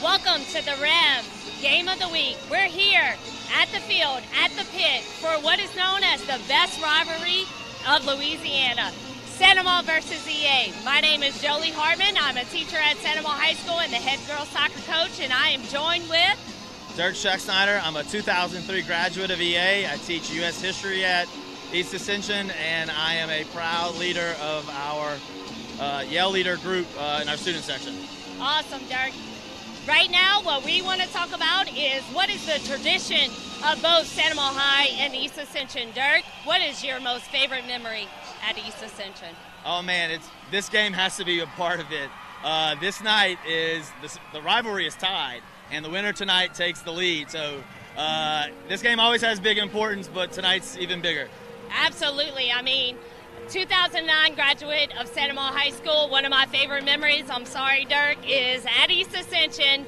Welcome to the REV Game of the Week. We're here at the field, at the pit, for what is known as the best rivalry of Louisiana, Santa Maria versus EA. My name is Jolie Hartman. I'm a teacher at Santa Maria High School and the head girls soccer coach, and I am joined with Dirk Scheck-Snyder. I'm a 2003 graduate of EA. I teach U.S. history at East Ascension, and I am a proud leader of our Yale Leader group in our student section. Awesome, Dirk. Right now, what we want to talk about is what is the tradition of both Santa Maria High and East Ascension. Dirk, what is your most favorite memory at East Ascension? Oh man, this game has to be a part of it. This night the rivalry is tied, and the winner tonight takes the lead. So this game always has big importance, but tonight's even bigger. Absolutely. I mean, 2009 graduate of Santa Maria High School. One of my favorite memories, I'm sorry, Dirk, is at East Ascension.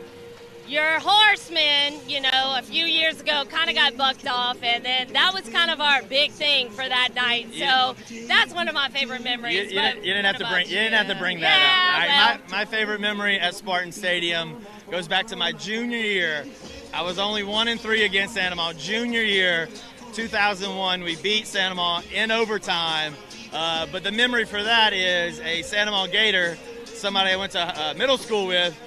Your horseman, a few years ago kind of got bucked off, and then that was kind of our big thing for that night. So that's one of my favorite memories. You didn't have to bring that up. My favorite memory at Spartan Stadium goes back to my junior year. I was only 1-3 against Santa Maria. Junior year, 2001, we beat Santa Maria in overtime. But the memory for that is a Santa Maria Gator, somebody I went to middle school with,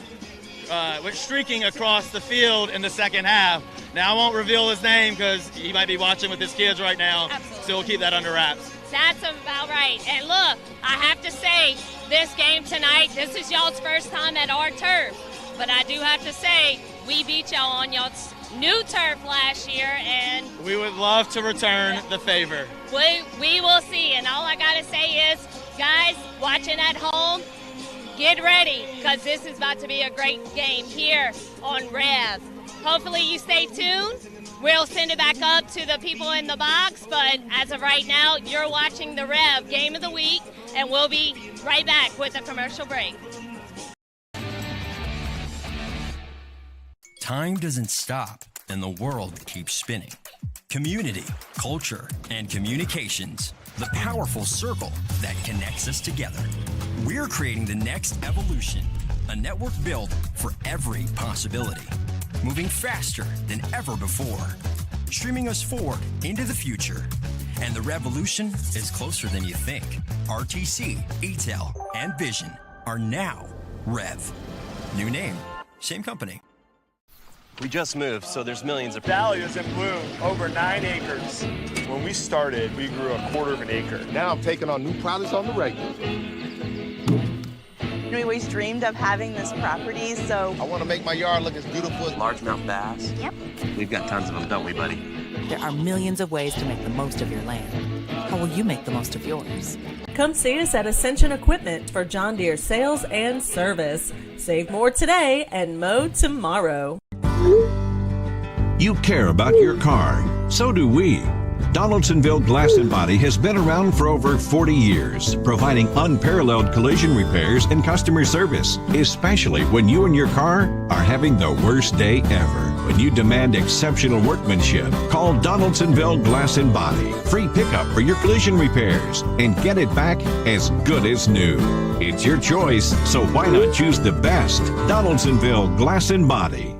went streaking across the field in the second half. Now, I won't reveal his name because he might be watching with his kids right now. Absolutely. So we'll keep that under wraps. That's about right. And look, I have to say, this game tonight, this is y'all's first time at our turf. But I do have to say, we beat y'all on y'all's new turf last year, and we would love to return the favor. We will see. And all I got to say is, guys watching at home, get ready, because this is about to be a great game here on REV. Hopefully you stay tuned. We'll send it back up to the people in the box, but as of right now, you're watching the REV Game of the Week, and we'll be right back with a commercial break. Time doesn't stop, and the world keeps spinning. Community, culture, and communications, the powerful circle that connects us together. We're creating the next evolution, a network built for every possibility, moving faster than ever before, streaming us forward into the future. And the revolution is closer than you think. RTC, ATEL, and Vision are now REV. New name, same company. We just moved, so there's millions of... Dahlias in bloom, over 9 acres. When we started, we grew 1/4 of an acre. Now I'm taking on new products on the regular. We always dreamed of having this property, so... I want to make my yard look as beautiful as... Largemouth bass? Yep. We've got tons of them, don't we, buddy? There are millions of ways to make the most of your land. How will you make the most of yours? Come see us at Ascension Equipment for John Deere sales and service. Save more today and mow tomorrow. You care about your car. So do we. Donaldsonville Glass and Body has been around for over 40 years, providing unparalleled collision repairs and customer service, especially when you and your car are having the worst day ever. When you demand exceptional workmanship, call Donaldsonville Glass and Body. Free pickup for your collision repairs and get it back as good as new. It's your choice, so why not choose the best? Donaldsonville Glass and Body.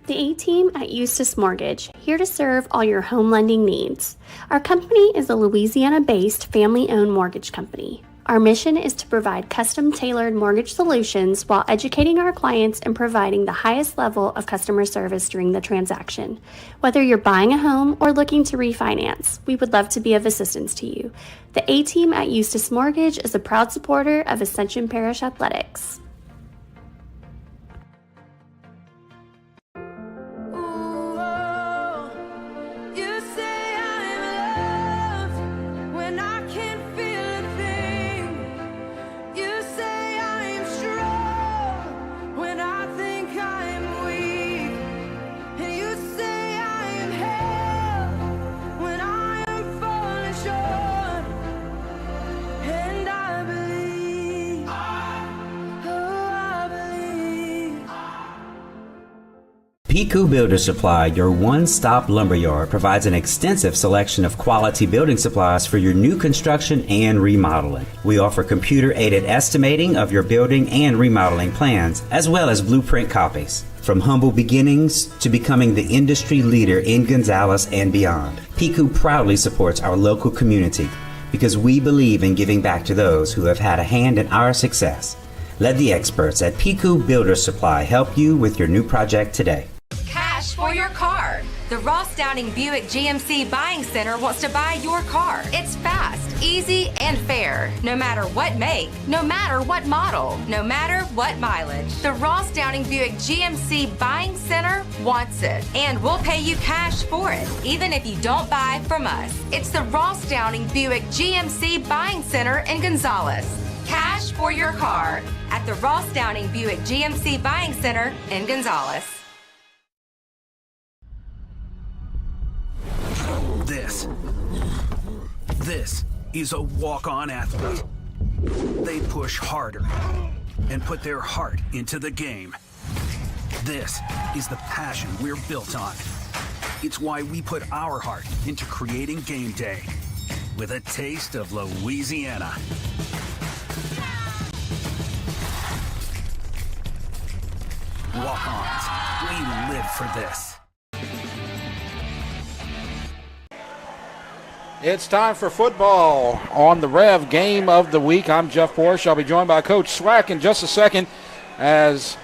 The A-Team at Eustis Mortgage, here to serve all your home lending needs. Our company is a Louisiana-based family-owned mortgage company. Our mission is to provide custom-tailored mortgage solutions while educating our clients and providing the highest level of customer service during the transaction. Whether you're buying a home or looking to refinance, we would love to be of assistance to you. The A-Team at Eustis Mortgage is a proud supporter of Ascension Parish Athletics. And I believe Piku Builder Supply, your one-stop lumberyard, provides an extensive selection of quality building supplies for your new construction and remodeling. We offer computer-aided estimating of your building and remodeling plans, as well as blueprint copies. From humble beginnings to becoming the industry leader in Gonzales and beyond, Piku proudly supports our local community because we believe in giving back to those who have had a hand in our success. Let the experts at Piku Builder Supply help you with your new project today. Cash for your car. The Ross Downing Buick GMC Buying Center wants to buy your car. It's fast, easy, and fair. No matter what make, no matter what model, no matter what mileage. The Ross Downing Buick GMC Buying Center wants it. And we'll pay you cash for it, even if you don't buy from us. It's the Ross Downing Buick GMC Buying Center in Gonzales. Cash for your car at the Ross Downing Buick GMC Buying Center in Gonzales. This is a walk-on athlete. They push harder and put their heart into the game. This is the passion we're built on. It's why we put our heart into creating game day with a taste of Louisiana. Walk-ons, we live for this. It's time for football on the Rev Game of the Week. I'm Jeff Porsche. I'll be joined by Coach Swack in just a second as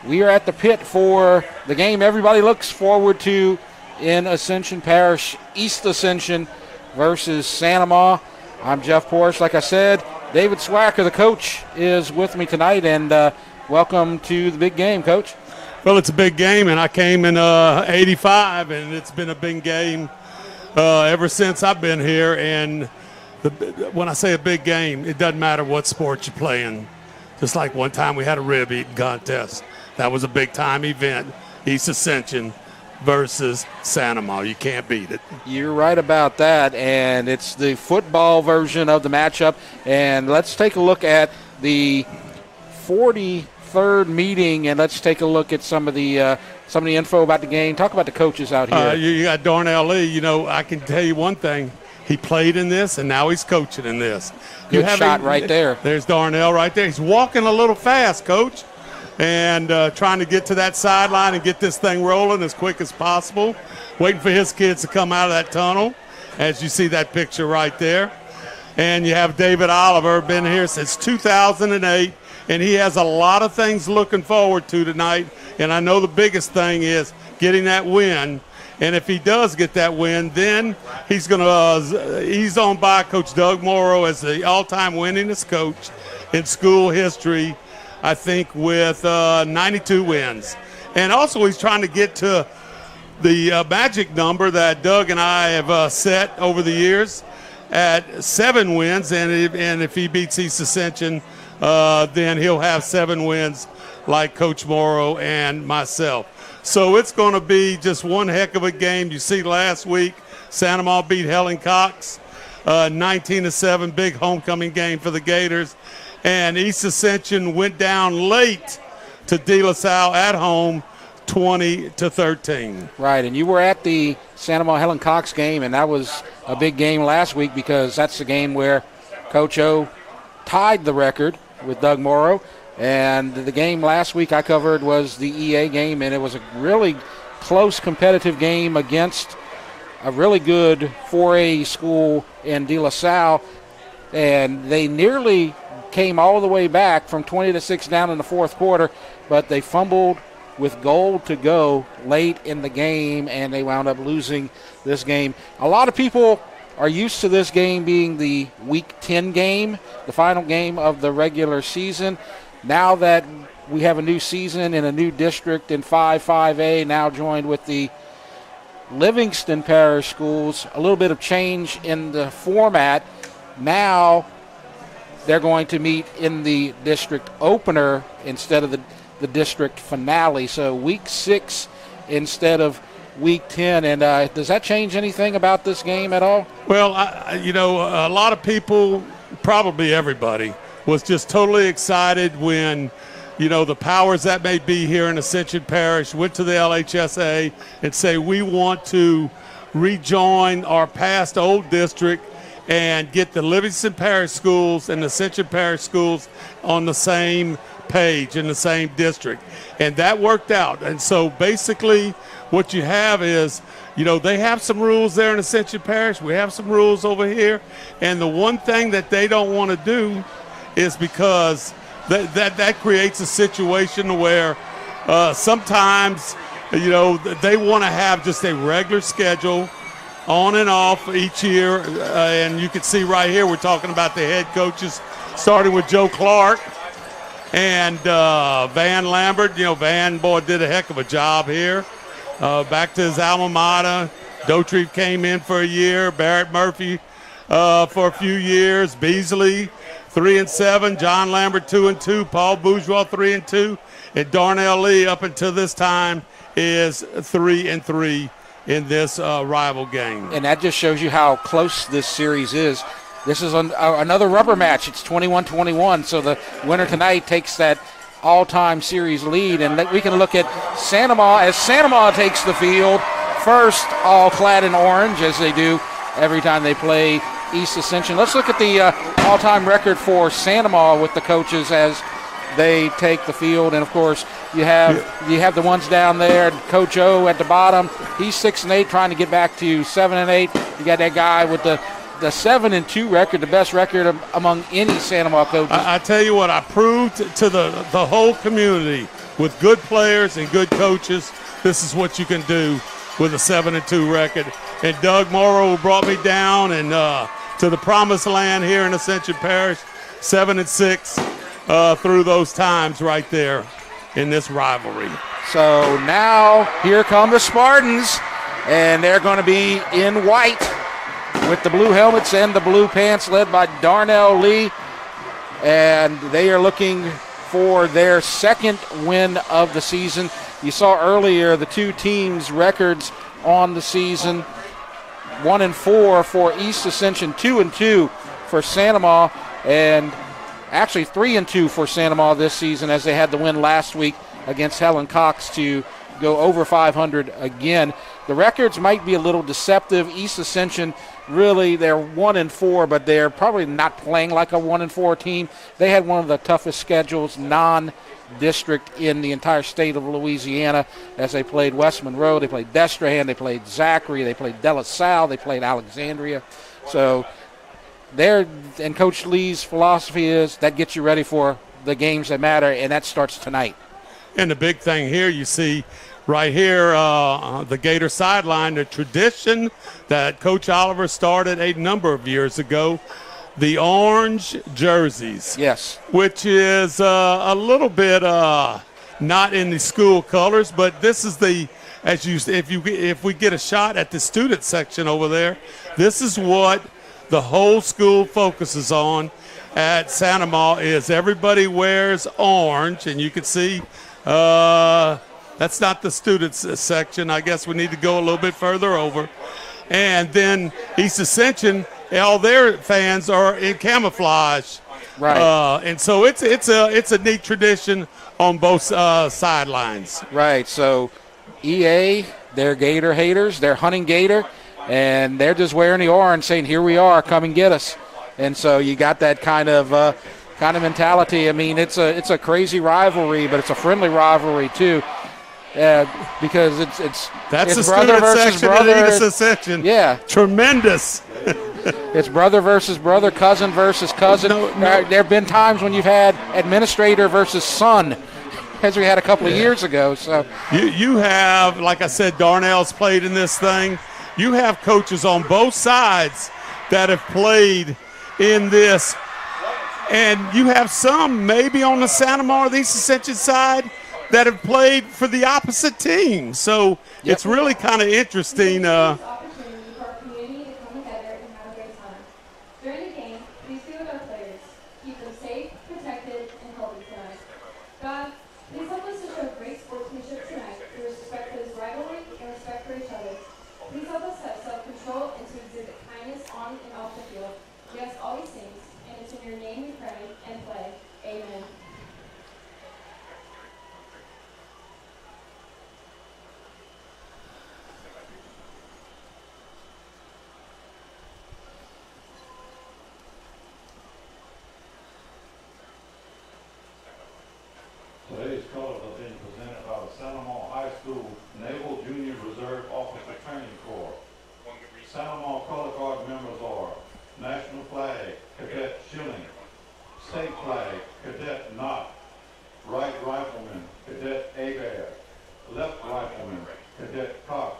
we are at the pit for the game everybody looks forward to in Ascension Parish, East Ascension versus Sanama. I'm Jeff Porsche. Like I said, David Swacker, the coach, is with me tonight, and welcome to the big game, Coach. Well, it's a big game, and I came in 85, and it's been a big game ever since I've been here. And when I say a big game, it doesn't matter what sport you're playing. Just like one time we had a REV eating contest. That was a big-time event, East Ascension versus Sanama. You can't beat it. You're right about that, and it's the football version of the matchup. And let's take a look at the 43rd meeting, and let's take a look at some of the info about the game. Talk about the coaches out here. You got Darnell Lee. You know, I can tell you one thing. He played in this, and now he's coaching in this. Good shot right there. There's Darnell right there. He's walking a little fast, Coach, and trying to get to that sideline and get this thing rolling as quick as possible, waiting for his kids to come out of that tunnel, as you see that picture right there. And you have David Oliver, been here since 2008, and he has a lot of things looking forward to tonight. And I know the biggest thing is getting that win. And if he does get that win, then he's on by Coach Doug Morrow as the all-time winningest coach in school history, I think, with 92 wins. And also he's trying to get to the magic number that Doug and I have set over the years at 7 wins. And if he beats East Ascension, then he'll have 7 wins like Coach Morrow and myself. So it's going to be just one heck of a game. You see last week, Sanama beat Helen Cox 19-7, big homecoming game for the Gators. And East Ascension went down late to De La Salle at home 20-13. Right, and you were at the Sanama Helen Cox game, and that was a big game last week because that's the game where Coach O tied the record with Doug Morrow. And the game last week I covered was the EA game, and it was a really close competitive game against a really good 4A school in De La Salle. And they nearly came all the way back from 20-6 down in the fourth quarter, but they fumbled with goal to go late in the game, and they wound up losing this game. A lot of people are used to this game being the Week 10 game, the final game of the regular season. Now that we have a new season in a new district in 5A, now joined with the Livingston Parish Schools, a little bit of change in the format. Now they're going to meet in the district opener instead of the district finale. So Week 6 instead of Week 10. And does that change anything about this game at all? Well, a lot of people, probably everybody, was just totally excited when the powers that may be here in Ascension Parish went to the LHSA and say we want to rejoin our past old district and get the Livingston Parish schools and the Ascension Parish schools on the same page in the same district. And that worked out. And so basically what you have is, they have some rules there in Ascension Parish. We have some rules over here. And the one thing that they don't want to do is because that creates a situation where sometimes, they want to have just a regular schedule on and off each year. And you can see right here, we're talking about the head coaches, starting with Joe Clark and Van Lambert. Van, boy, did a heck of a job here. Back to his alma mater. Dotrieve came in for a year. Barrett Murphy for a few years. Beasley, 3-7. John Lambert, 2-2. Paul Bourgeois, 3-2. And Darnell Lee, up until this time, is 3-3 in this rival game. And that just shows you how close this series is. This is another rubber match. It's 21-21, so the winner tonight takes that all-time series lead. And we can look at Santa Ma as Santa Ma takes the field first, all clad in orange, as they do every time they play East Ascension. Let's look at the all-time record for Santa Ma with the coaches as they take the field. And, of course, you have the ones down there. Coach O at the bottom. He's 6-8, trying to get back to 7-8. You got that guy with the 7-2 record, the best record among any Santa Ma coaches. I tell you what, I proved to the whole community with good players and good coaches, this is what you can do with a 7-2 record. And Doug Morrow brought me down and to the promised land here in Ascension Parish, 7-6 through those times right there in this rivalry. So now here come the Spartans, and they're going to be in white with the blue helmets and the blue pants, led by Darnell Lee. And they are looking for their second win of the season. You saw earlier the two teams' records on the season. 1-4 for East Ascension, 2-2 for Santa Ma, and actually 3-2 for Santa Ma this season, as they had the win last week against Helen Cox to go over 500 again. The records might be a little deceptive. East Ascension, really, they're 1-4, but they're probably not playing like a 1-4 team. They had one of the toughest schedules, non-district, in the entire state of Louisiana, as they played West Monroe, they played Destrehan, they played Zachary, they played De La Salle, they played Alexandria. So and Coach Lee's philosophy is that gets you ready for the games that matter, and that starts tonight. And the big thing here, you see right here, the Gator sideline, the tradition that Coach Oliver started a number of years ago, the orange jerseys. Yes. Which is a little bit not in the school colors, but this is if we get a shot at the student section over there, this is what the whole school focuses on at Santa Ma, is everybody wears orange, and you can see that's not the students section. I guess we need to go a little bit further over. And then East Ascension, all their fans are in camouflage. Right. And so it's a neat tradition on both sidelines. Right. So EA, they're Gator haters. They're hunting Gator, and they're just wearing the orange, saying, "Here we are, come and get us." And so you got that kind of mentality. I mean, it's a crazy rivalry, but it's a friendly rivalry too. Because it's brother versus brother. At East Ascension. Yeah, tremendous. It's brother versus brother, cousin versus cousin. There have been times when you've had administrator versus son, as we had a couple of years ago. So you have, like I said, Darnell's played in this thing. You have coaches on both sides that have played in this, and you have some maybe on the Santa Ma or the East Ascension side that have played for the opposite team. So it's really kind of interesting. Today's colors are being presented by the Santa Monica High School Naval Junior Reserve Officer Training Corps. Santa Monica Color Guard members are National Flag, Cadet Schilling, State Flag, Cadet Knott, Right Rifleman, Cadet Abear, Left Rifleman, Cadet Cox.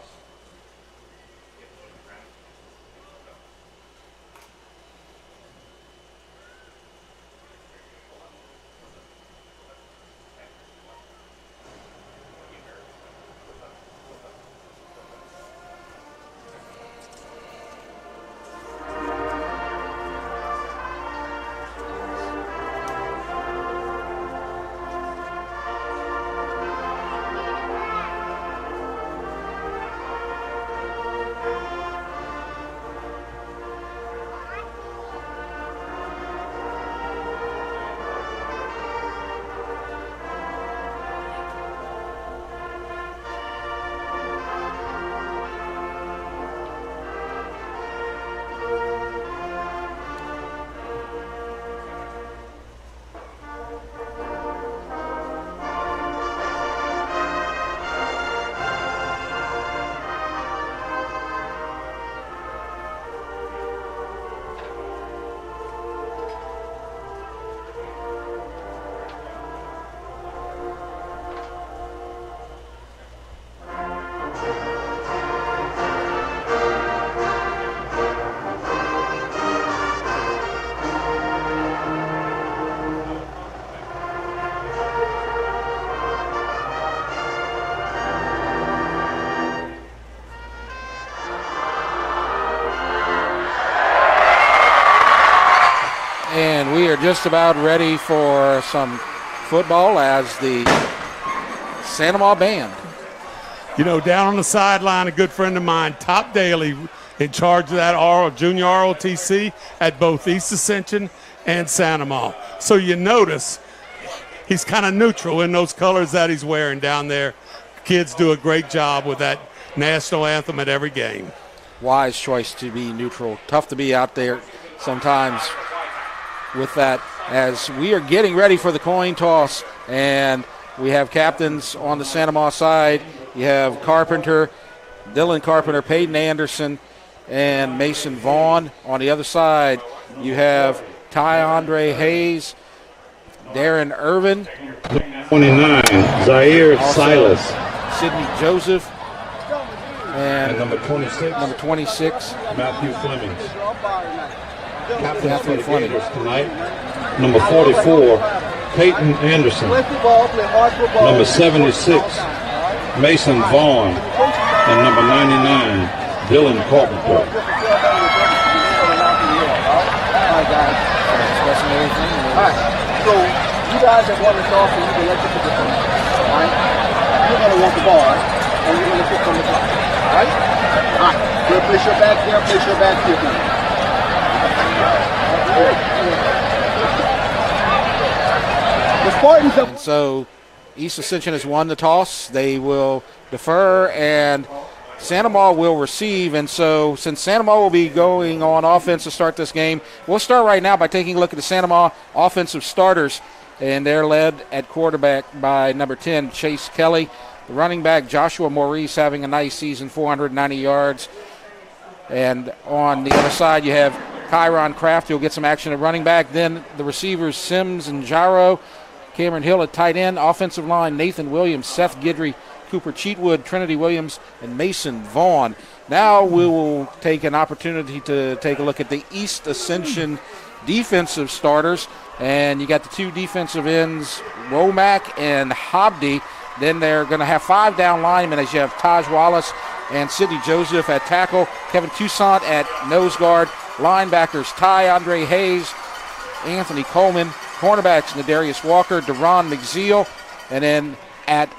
And we are just about ready for some football as the Santa Monica band. You know, down on the sideline, a good friend of mine, Top Daly, in charge of that junior ROTC at both East Ascension and Santa Monica. So you notice he's kind of neutral in those colors that he's wearing down there. Kids do a great job with that national anthem at every game. Wise choice to be neutral. Tough to be out there sometimes with that, as we are getting ready for the coin toss, and we have captains on the Santa Monica side. You have Carpenter, Dylan Carpenter, Peyton Anderson, and Mason Vaughn. On the other side, you have Ty Andre Hayes, Darren Irvin, 29, Zaire Silas, Sidney Joseph, and number 26, Matthew Flemings. Captain for the Gators tonight, number 44, Peyton Anderson, number 76, Mason Vaughn, and number 99, Dylan Carpenter. All right, so you guys have won this off, so you can let your position. All right? You're going to want the ball, right? And you're going to pick from the top. All right? All right. Good, place your back here, place your back here, please. And so East Ascension has won the toss. They will defer, and Santa Monica will receive. And so since Santa Monica will be going on offense to start this game, we'll start right now by taking a look at the Santa Monica offensive starters. And they're led at quarterback by number 10, Chase Kelly. The running back, Joshua Maurice, having a nice season, 490 yards. And on the other side, you have Kyron Kraft, who'll get some action at running back. Then the receivers, Sims and Gyro. Cameron Hill at tight end. Offensive line, Nathan Williams, Seth Guidry, Cooper Cheatwood, Trinity Williams, and Mason Vaughn. Now we will take an opportunity to take a look at the East Ascension defensive starters. And you got the two defensive ends, Womack and Hobdy. Then they're going to have 5 down linemen as you have Taj Wallace and Sidney Joseph at tackle, Kevin Toussaint at nose guard, linebackers Ty Andre Hayes, Anthony Coleman, cornerbacks Nadarius Walker, Deron McZeal, and then at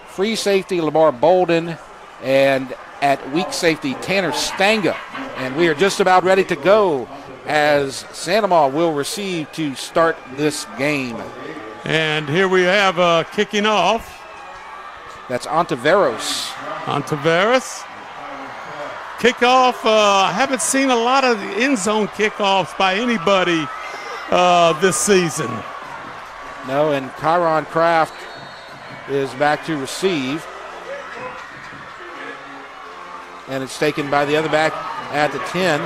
free safety Lamar Bolden, and at weak safety Tanner Stanga. And we are just about ready to go as Santa Monica will receive to start this game. And here we have kicking off. That's Ontiveros. Ontiveros. Kickoff, I haven't seen a lot of end zone kickoffs by anybody this season. No, and Kyron Kraft is back to receive. And it's taken by the other back at the 10.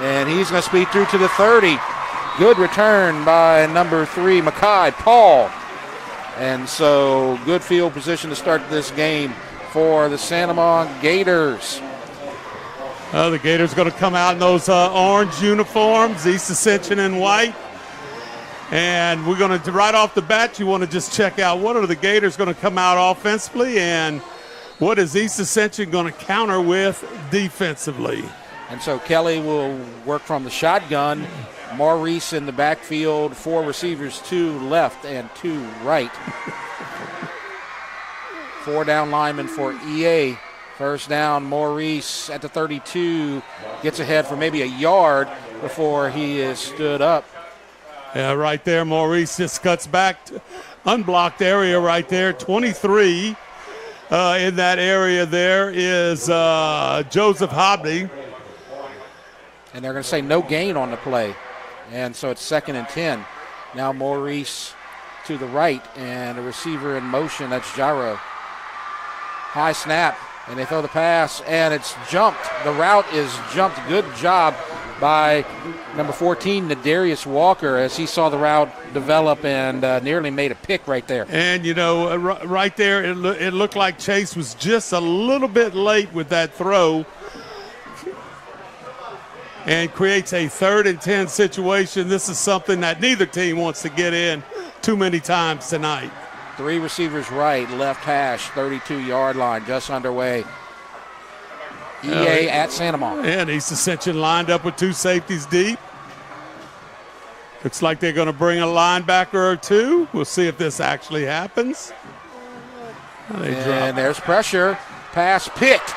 And he's going to speed through to the 30. Good return by number 3, Makai Paul. And so good field position to start this game for the Santamon Gators. The Gators going to come out in those orange uniforms, East Ascension in white. And we're going to, right off the bat, you want to just check out what are the Gators going to come out offensively and what is East Ascension going to counter with defensively. And so Kelly will work from the shotgun. Maurice in the backfield, 4 receivers, 2 left and 2 right. 4 down linemen for EA. First down, Maurice at the 32 gets ahead for maybe a yard before he is stood up. Yeah, right there, Maurice just cuts back. Unblocked area right there, 23. In that area there is Joseph Hobby. And they're going to say no gain on the play. And so it's 2nd and 10. Now Maurice to the right and a receiver in motion. That's Jairo. High snap, and they throw the pass, and it's jumped. The route is jumped. Good job by number 14, Nadarius Walker, as he saw the route develop and nearly made a pick right there. And, you know, right there, it looked like Chase was just a little bit late with that throw and creates a 3rd and 10 situation. This is something that neither team wants to get in too many times tonight. 3 receivers right, left hash, 32-yard line, just underway. EA at Santamon. And East Ascension lined up with 2 safeties deep. Looks like they're going to bring a linebacker or 2. We'll see if this actually happens. And there's pressure. Pass picked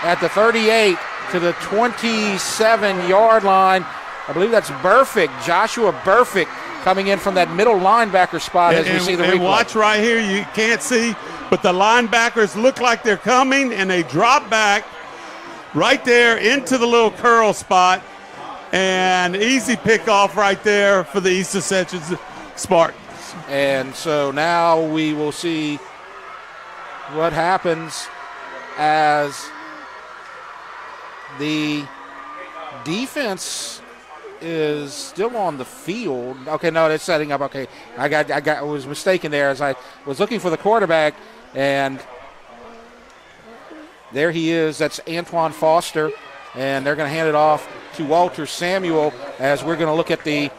at the 38 to the 27-yard line. I believe that's Burfict, Joshua Burfict, coming in from that middle linebacker spot as we see the replay. And watch right here, you can't see, but the linebackers look like they're coming, and they drop back right there into the little curl spot, and easy pickoff right there for the East Ascension Spartans. And so now we will see what happens as the defense is still on the field. Okay, no, it's setting up. Okay, I was mistaken there as I was looking for the quarterback, and there he is. That's Antoine Foster, and they're going to hand it off to Walter Samuel as we're going to look at the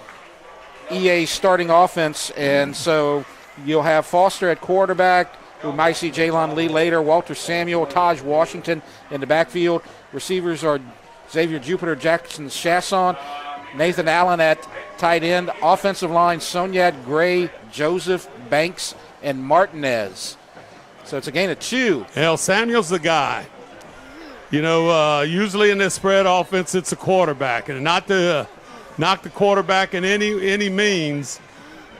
EA starting offense. And so you'll have Foster at quarterback. We might see Jalen Lee later. Walter Samuel, Taj Washington in the backfield. Receivers are Xavier Jupiter, Jackson Chasson, Nathan Allen at tight end. Offensive line, Soniat Gray, Joseph Banks, and Martinez. So it's a gain of 2. Hell, Samuel's the guy. You know, usually in this spread offense, it's a quarterback, and not to knock the quarterback in any means,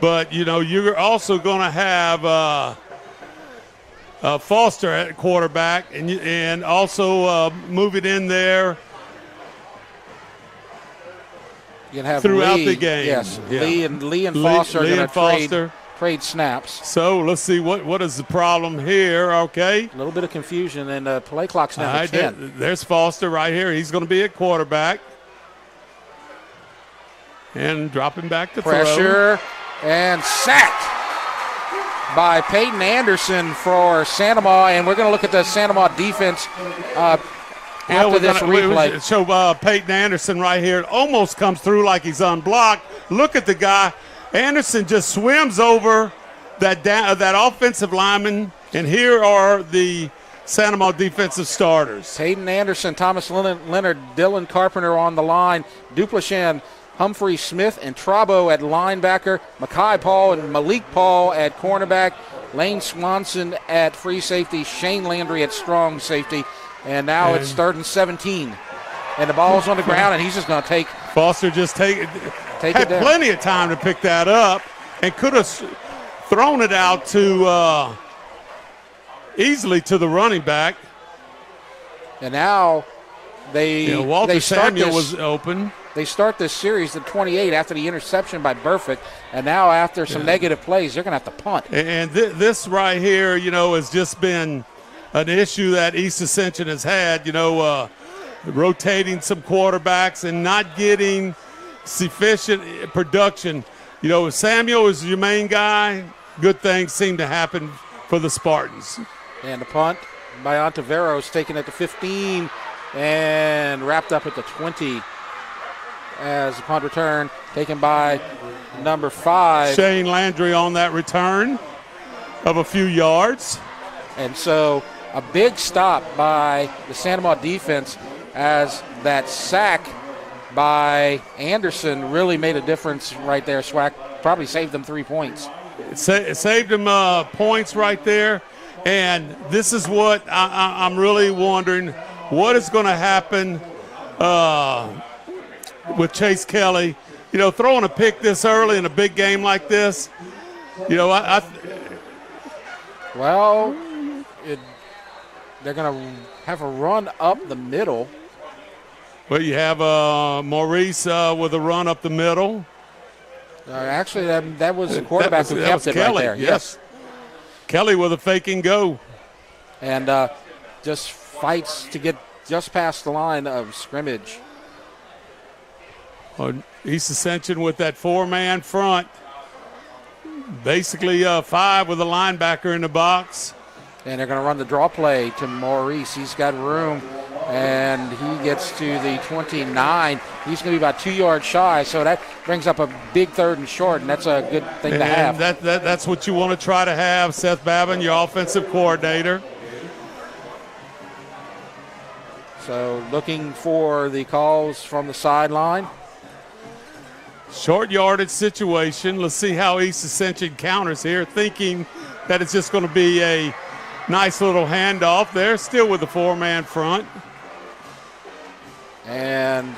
but, you know, you're also going to have Foster at quarterback, and also move it in there throughout the game. Yes, yeah. Lee and Foster are going to trade snaps. So let's see what is the problem here. Okay, a little bit of confusion, and the play clock's now at 10. There's Foster right here. He's going to be at quarterback, and dropping back to pressure throw. And sacked by Peyton Anderson for Santamon, and we're going to look at the Santamon defense after this replay. So Peyton Anderson right here almost comes through like he's unblocked. Look at the guy. Anderson just swims over that offensive lineman, and here are the Santamon defensive starters. Peyton Anderson, Thomas Leonard, Dylan Carpenter on the line, Duplashan, Humphrey Smith, and Trabo at linebacker, Makai Paul and Malik Paul at cornerback, Lane Swanson at free safety, Shane Landry at strong safety, and now it's 3rd and 17. And the ball's on the ground, and he's just going to take. Foster just had plenty of time to pick that up and could have thrown it out to easily to the running back. And now Walter they start Samuel this, was open. they start this series at 28 after the interception by Burfict, and now after some negative plays, they're going to have to punt. And this right here, has just been an issue that East Ascension has had, rotating some quarterbacks and not getting sufficient production. Samuel is your main guy. Good things seem to happen for the Spartans. And the punt by Ontiveros taken at the 15 and wrapped up at the 20 as the punt return taken by number 5. Shane Landry on that return of a few yards. And so a big stop by the Santa Maria defense as that sack by Anderson really made a difference right there. Swack probably saved them 3 points. It saved them points right there. And this is what I'm really wondering, what is going to happen with Chase Kelly. Throwing a pick this early in a big game like this, they're going to have a run up the middle. Well, you have Maurice with a run up the middle. Actually, that was the quarterback who kept it Kelly, right there. Yes. Kelly with a fake and go. And just fights to get just past the line of scrimmage. East Ascension with that 4-man front. Basically 5 with a linebacker in the box. And they're going to run the draw play to Maurice. He's got room, and he gets to the 29. He's going to be about 2 yards shy, so that brings up a big 3rd and short, and that's a good thing to have. That's what you want to try to have, Seth Babin, your offensive coordinator. So looking for the calls from the sideline. Short yardage situation. Let's see how East Ascension counters here, thinking that it's just going to be a nice little handoff there, still with the 4-man front. And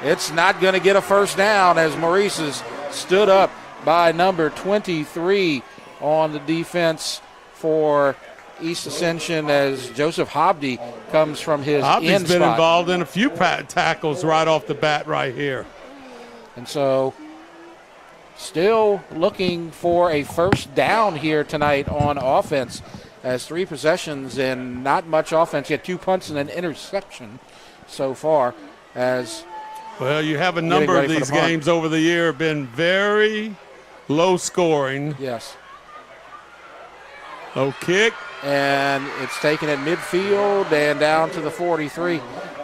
it's not going to get a first down as Maurice is stood up by number 23 on the defense for East Ascension as Joseph Hobdy comes from his Hobdy's end been spot. involved in a few tackles right off the bat right here. And so still looking for a first down here tonight on offense as 3 possessions and not much offense. He had 2 punts and an interception so far. As well, you have a number of these games over the year have been very low scoring. Yes. Low kick. And it's taken at midfield and down to the 43.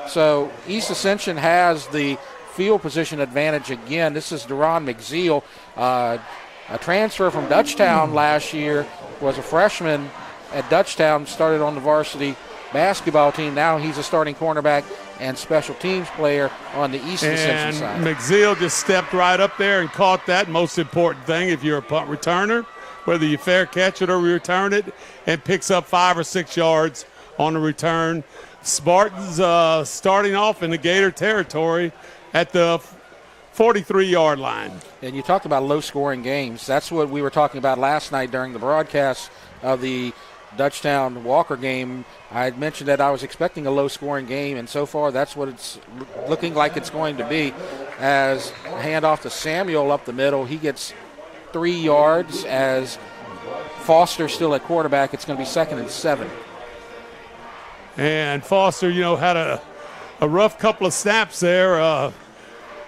So East Ascension has the field position advantage again. This is Deron McZeal, a transfer from Dutchtown last year, was a freshman at Dutchtown, started on the varsity basketball team. Now he's a starting cornerback and special teams player on the East Ascension side. McZeal just stepped right up there and caught that. Most important thing if you're a punt returner, whether you fair catch it or return it, and picks up 5 or 6 yards on the return. Spartans starting off in the Gator territory at the 43-yard line. And you talked about low-scoring games. That's what we were talking about last night during the broadcast of the Dutchtown Walker game. I had mentioned that I was expecting a low-scoring game, and so far that's what it's looking like it's going to be. As handoff to Samuel up the middle, he gets 3 yards. As Foster still at quarterback, it's going to be 2nd and 7. And Foster, had a rough couple of snaps there,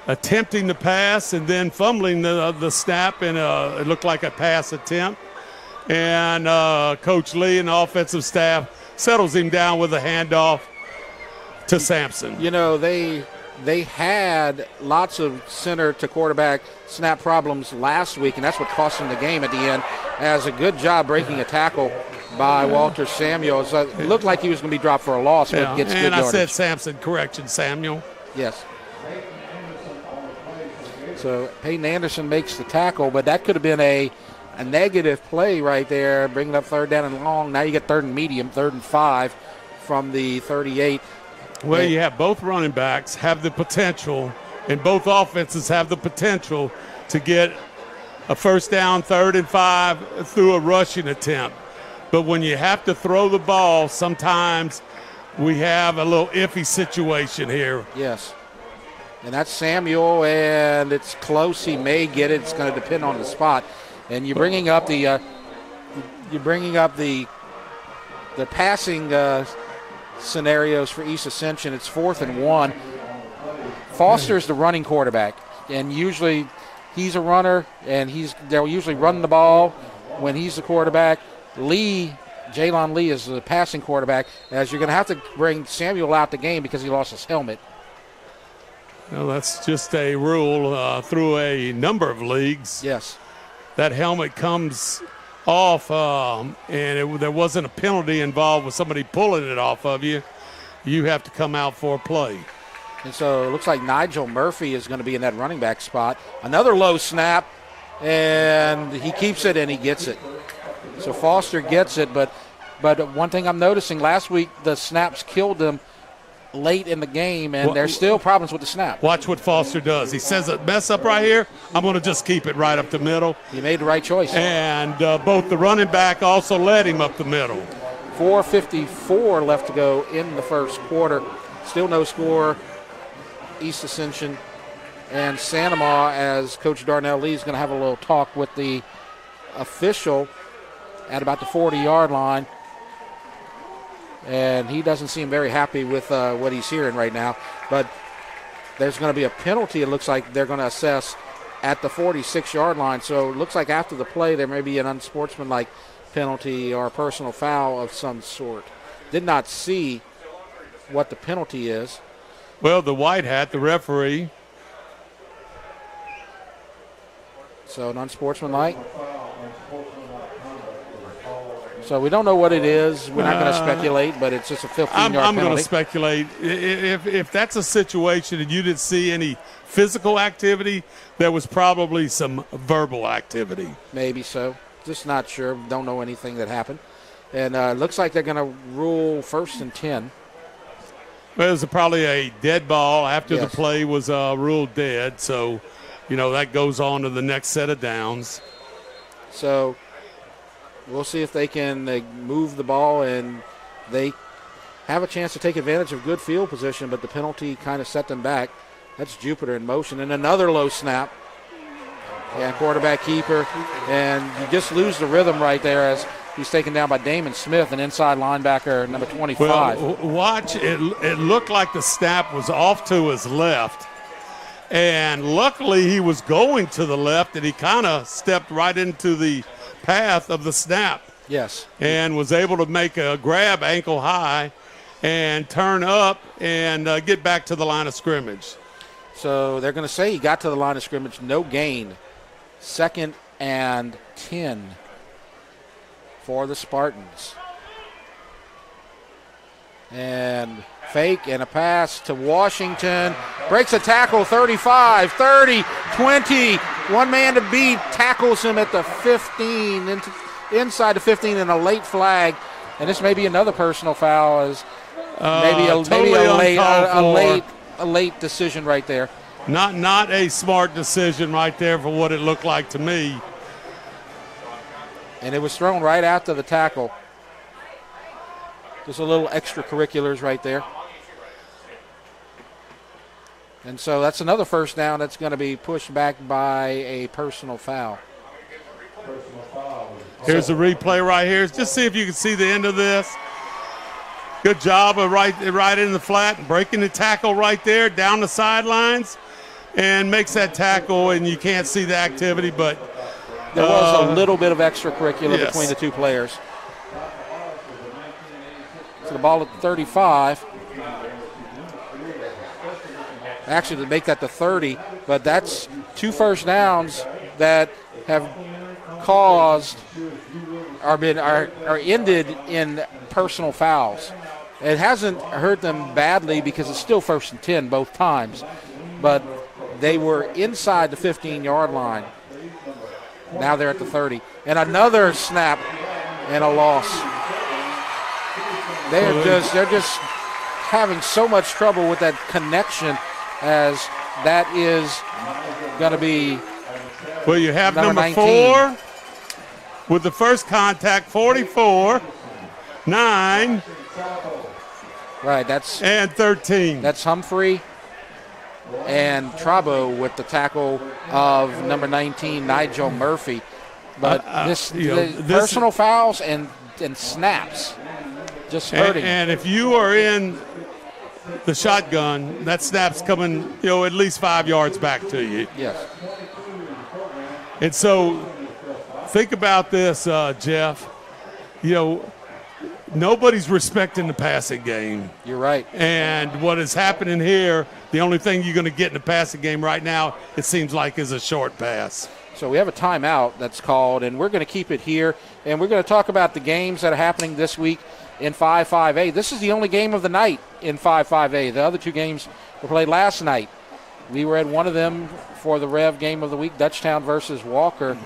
attempting the pass and then fumbling the snap, and it looked like a pass attempt. And Coach Lee and the offensive staff settles him down with a handoff to Sampson. They had lots of center to quarterback snap problems last week, and that's what cost them the game at the end. As a good job breaking a tackle by Walter Samuel. So it looked like he was going to be dropped for a loss, but gets good yardage. And I said Sampson, correction, Samuel. Yes. So Peyton Anderson makes the tackle, but that could have been a negative play right there, bringing up 3rd down and long. Now you get 3rd and medium, 3rd and 5 from the 38. Well, you have both running backs have the potential, and both offenses have the potential to get a first down, 3rd and 5 through a rushing attempt. But when you have to throw the ball, sometimes we have a little iffy situation here. Yes. And that's Samuel, and it's close. He may get it. It's going to depend on the spot. And you're bringing up the passing scenarios for East Ascension. It's 4th and 1. Foster's the running quarterback, and usually he's a runner, and they'll usually run the ball when he's the quarterback. Jalon Lee is the passing quarterback, as you're going to have to bring Samuel out the game because he lost his helmet. Well, that's just a rule through a number of leagues. Yes. That helmet comes off, and there wasn't a penalty involved with somebody pulling it off of you. You have to come out for a play. And so it looks like Nigel Murphy is going to be in that running back spot. Another low snap, and he keeps it and he gets it. So Foster gets it, but one thing I'm noticing, last week the snaps killed them late in the game, and there's still problems with the snap. Watch what Foster does. He says a mess up right here, I'm going to just keep it right up the middle. He made the right choice. And both the running back also led him up the middle. 4:54 left to go in the first quarter. Still no score. East Ascension and Santa Ma, as Coach Darnell Lee is going to have a little talk with the official at about the 40-yard line. And he doesn't seem very happy with what he's hearing right now. But there's going to be a penalty, it looks like they're going to assess at the 46-yard line. So it looks like after the play there may be an unsportsmanlike penalty or a personal foul of some sort. Did not see what the penalty is. Well, the white hat, the referee. So an unsportsmanlike. So we don't know what it is. We're not going to speculate, but it's just a 15-yard penalty. I'm going to speculate. If that's a situation and you didn't see any physical activity, there was probably some verbal activity. Maybe so. Just not sure. Don't know anything that happened. And it looks like they're going to rule 1st and 10. Well, it was probably a dead ball after the play was ruled dead. So, that goes on to the next set of downs. So we'll see if they can move the ball, and they have a chance to take advantage of good field position, but the penalty kind of set them back. That's Jupiter in motion, and another low snap. And quarterback keeper, and you just lose the rhythm right there as he's taken down by Damon Smith, an inside linebacker, number 25. Well, watch, it looked like the snap was off to his left, and luckily he was going to the left, and he kind of stepped right into the path of the snap. Yes. And was able to make a grab ankle high and turn up and get back to the line of scrimmage. So they're going to say he got to the line of scrimmage, no gain. 2nd and 10 for the Spartans. And fake and a pass to Washington. Breaks a tackle, 35, 30, 20. One man to beat, tackles him at the 15, inside the 15, and a late flag. And this may be another personal foul, as maybe a late decision right there. Not a smart decision right there for what it looked like to me. And it was thrown right after the tackle. Just a little extracurriculars right there. And so that's another first down that's going to be pushed back by a personal foul. Here's a replay right here. Just see if you can see the end of this. Good job of right in the flat, breaking the tackle right there down the sidelines. And makes that tackle, and you can't see the activity, but there was a little bit of extracurricular between the two players. So the ball at 35. Actually, to make that the 30, but that's 2 first downs that have caused are ended in personal fouls. It hasn't hurt them badly because it's still 1st and 10 both times, but they were inside the 15-yard line. Now they're at the 30. And another snap and a loss. They're just having so much trouble with that connection, as that is going to be well, you have number 19. 4 with the first contact, 44, 9. Right, that's and 13. That's Humphrey. and Trabo with the tackle of number 19, Nigel Murphy. But personal fouls and snaps just hurting. And if you are in the shotgun, that snap's coming, at least 5 yards back to you. Yes. And so think about this, Jeff. Nobody's respecting the passing game. You're right. And what is happening here, the only thing you're going to get in the passing game right now, it seems like, is a short pass. So we have a timeout that's called, and we're going to keep it here. And we're going to talk about the games that are happening this week in 5-5A. This is the only game of the night in 5-5A. The other two games were played last night. We were at one of them for the Rev game of the week, Dutchtown versus Walker.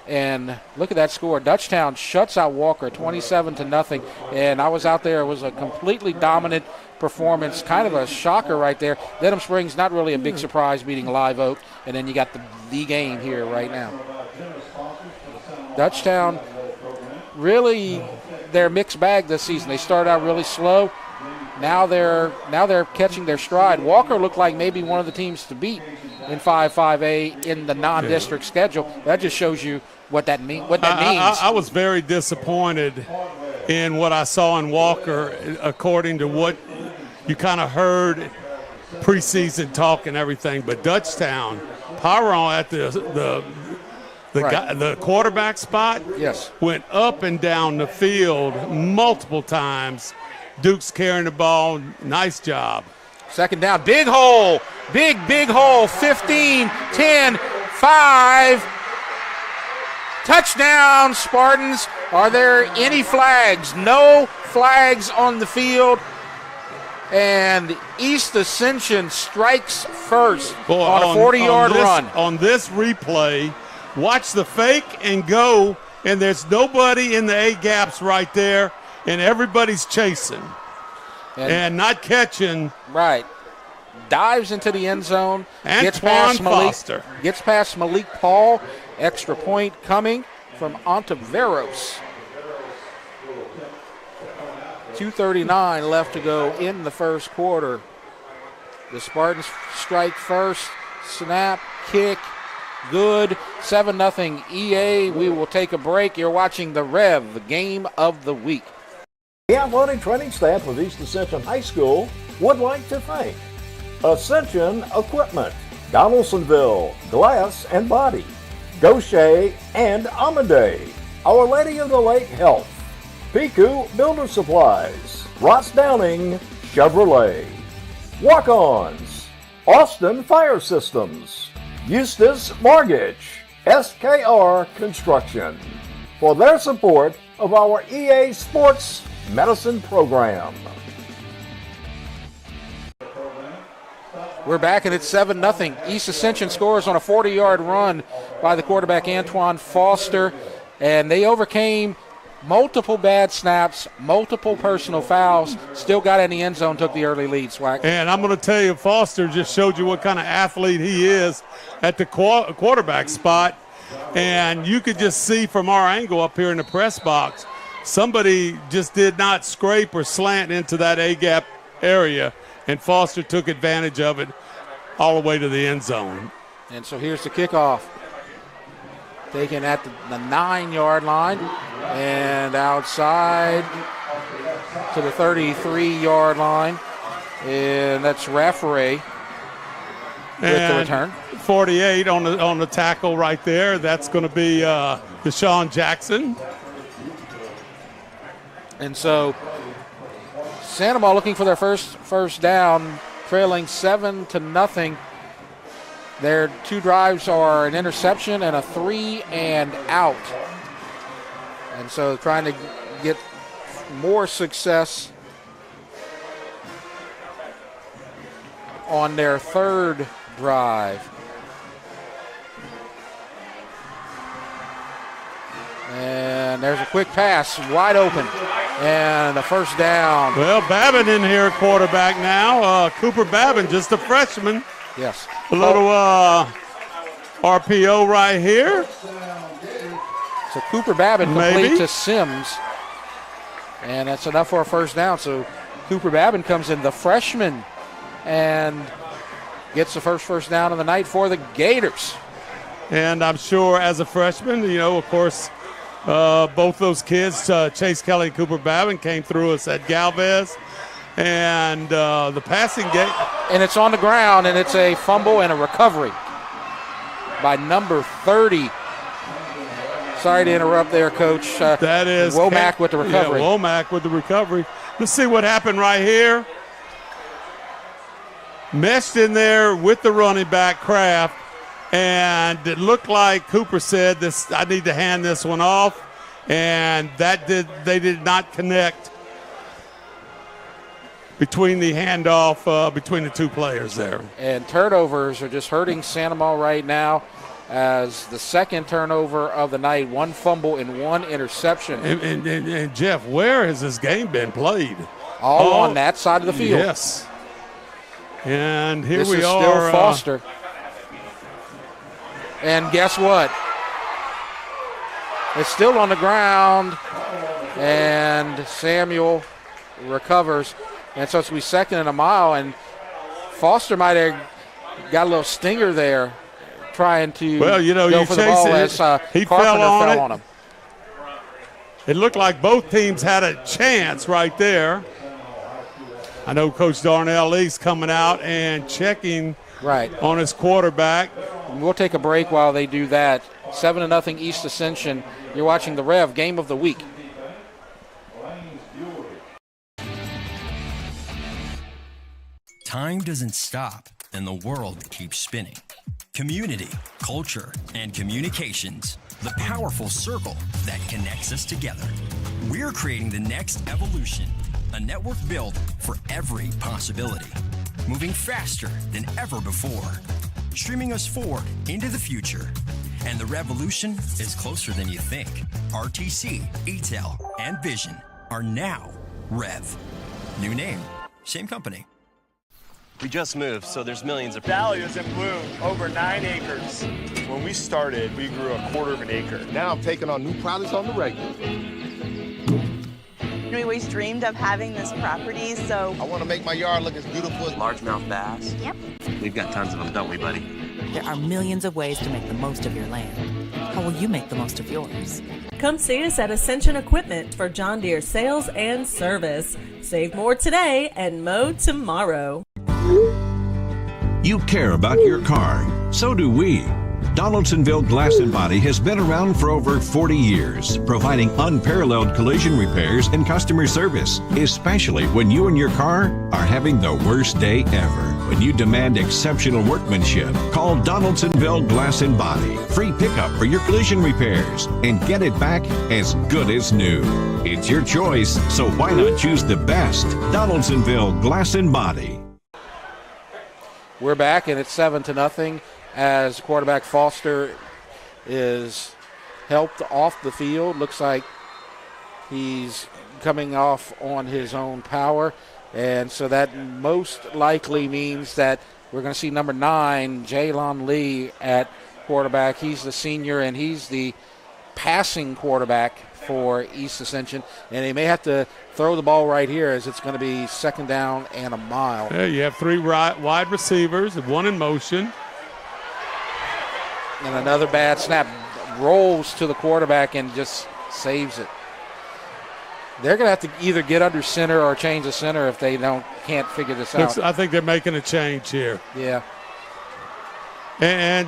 And look at that score. Dutchtown shuts out Walker 27-0. And I was out there. It was a completely dominant performance, kind of a shocker right there. Dedham Springs, not really a big surprise, beating Live Oak. And then you got the game here right now. Dutchtown, really their mixed bag this season. They started out really slow. Now they're catching their stride. Walker looked like maybe one of the teams to beat in 5-5A in the non-district schedule. That just shows you what that means. I was very disappointed in what I saw in Walker, according to what you kind of heard preseason talk and everything. But Dutchtown, Pyron at the quarterback spot, yes, went up and down the field multiple times. Duke's carrying the ball. Nice job. Second down. Big hole. Big hole. 15, 10, 5. Touchdown, Spartans. Are there any flags? No flags on the field. And East Ascension strikes first on a 40-yard run. On this replay, watch the fake and go, and there's nobody in the A gaps right there, and everybody's chasing and not catching. Right. Dives into the end zone. Gets past Malik Paul. Extra point coming from Ontiveros. 2:39 left to go in the first quarter. The Spartans strike first. Snap, kick, good. 7-0 EA. We will take a break. You're watching the Rev, the game of the week. The athletic training staff of East Ascension High School would like to thank Ascension Equipment, Donaldsonville Glass and Body, Gaucher and Amadei, Our Lady of the Lake Health, Piku Builder Supplies, Ross Downing Chevrolet, Walk-Ons, Austin Fire Systems, Eustis Mortgage, SKR Construction, for their support of our EA Sports Medicine program. We're back and it's 7-0. East Ascension scores on a 40-yard run by the quarterback Antoine Foster, and they overcame multiple bad snaps, multiple personal fouls, still got in the end zone, took the early lead, Swack. And I'm going to tell you, Foster just showed you what kind of athlete he is at the quarterback spot, and you could just see from our angle up here in the press box, somebody just did not scrape or slant into that A-gap area, and Foster took advantage of it all the way to the end zone. And so here's the kickoff. Taken at the 9-yard line and outside to the 33-yard line. And that's Raffaray with the return. 48 on the tackle right there. That's going to be Deshaun Jackson. And so Santa Maria looking for their first down, trailing 7-0. Their two drives are an interception and a 3-and-out. And so trying to get more success on their third drive. And there's a quick pass, wide open, and a first down. Well, Babin in here, quarterback now. Cooper Babin, just a freshman. Yes. A little RPO right here. So Cooper Babin complete to Sims, and that's enough for a first down. So Cooper Babin comes in, the freshman, and gets the first down of the night for the Gators. And I'm sure as a freshman, of course, both those kids, Chase Kelly and Cooper Babin, came through us at Galvez. And the passing game. And it's on the ground, and it's a fumble and a recovery by number 30. Sorry to interrupt there, Coach. That is Womack with the recovery. Yeah, Womack with the recovery. Let's see what happened right here. Meshed in there with the running back, Kraft, and it looked like Cooper said, I need to hand this one off, and they did not connect between the handoff between the two players there. And turnovers are just hurting Santa Maria right now as the second turnover of the night, 1 fumble and 1 interception. And Jeff, where has this game been played? All on that side of the field. Yes. And here this we is are. Still Foster. And guess what? It's still on the ground, and Samuel recovers. And so it's going to be 2nd and a mile, and Foster might have got a little stinger there trying to go for the ball as he Carpenter fell on him. It looked like both teams had a chance right there. I know Coach Darnell Lee's coming out and checking on his quarterback. We'll take a break while they do that. 7-0 East Ascension. You're watching the REV Game of the Week. Time doesn't stop, and the world keeps spinning. Community, culture, and communications, the powerful circle that connects us together. We're creating the next evolution, a network built for every possibility, moving faster than ever before, streaming us forward into the future. And the revolution is closer than you think. RTC, ETEL, and Vision are now REV. New name, same company. We just moved, so there's millions of Dahlias in bloom, over 9 acres. When we started, we grew 1/4 of an acre. Now I'm taking on new products on the regular. We always dreamed of having this property, so I want to make my yard look as beautiful as largemouth bass. Yep. We've got tons of them, don't we, buddy? There are millions of ways to make the most of your land. How will you make the most of yours? Come see us at Ascension Equipment for John Deere sales and service. Save more today and mow tomorrow. You care about your car. So do we. Donaldsonville Glass and Body has been around for over 40 years, providing unparalleled collision repairs and customer service, especially when you and your car are having the worst day ever. When you demand exceptional workmanship, call Donaldsonville Glass and Body. Free pickup for your collision repairs and get it back as good as new. It's your choice, so why not choose the best? Donaldsonville Glass and Body. We're back, and it's 7-0 as quarterback Foster is helped off the field. Looks like he's coming off on his own power, and so that most likely means that we're going to see number 9, Jaylon Lee, at quarterback. He's the senior, and he's the passing quarterback for East Ascension, and they may have to throw the ball right here as it's going to be 2nd down and a mile. Yeah, you have 3 wide receivers and 1 in motion. And another bad snap, rolls to the quarterback and just saves it. They're going to have to either get under center or change the center if they can't figure this out. I think they're making a change here. Yeah. And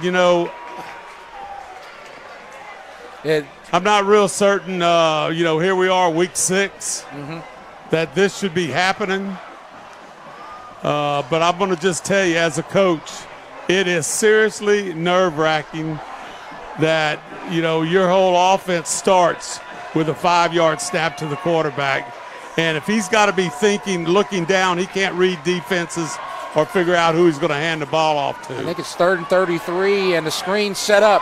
I'm not real certain, here we are, week 6, that this should be happening. But I'm going to just tell you as a coach, it is seriously nerve-wracking that, your whole offense starts with a 5-yard snap to the quarterback. And if he's got to be looking down, he can't read defenses or figure out who he's going to hand the ball off to. I think it's 3rd and 33, and the screen set up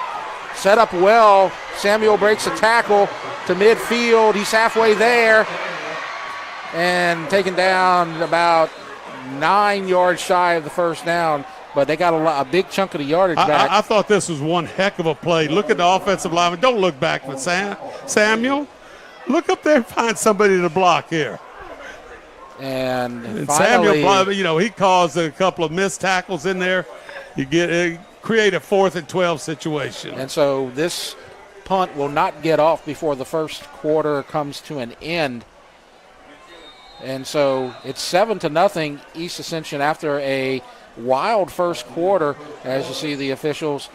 well. Samuel breaks a tackle to midfield. He's halfway there and taken down about 9 yards shy of the first down. But they got a big chunk of the yardage back. I thought this was one heck of a play. Look at the offensive lineman. Don't look back for Samuel. Look up there and find somebody to block here. And finally, Samuel, he caused a couple of missed tackles in there. You create a 4th and 12 situation. And so this punt will not get off before the first quarter comes to an end. And so it's 7-0 East Ascension after a wild first quarter, as you see the officials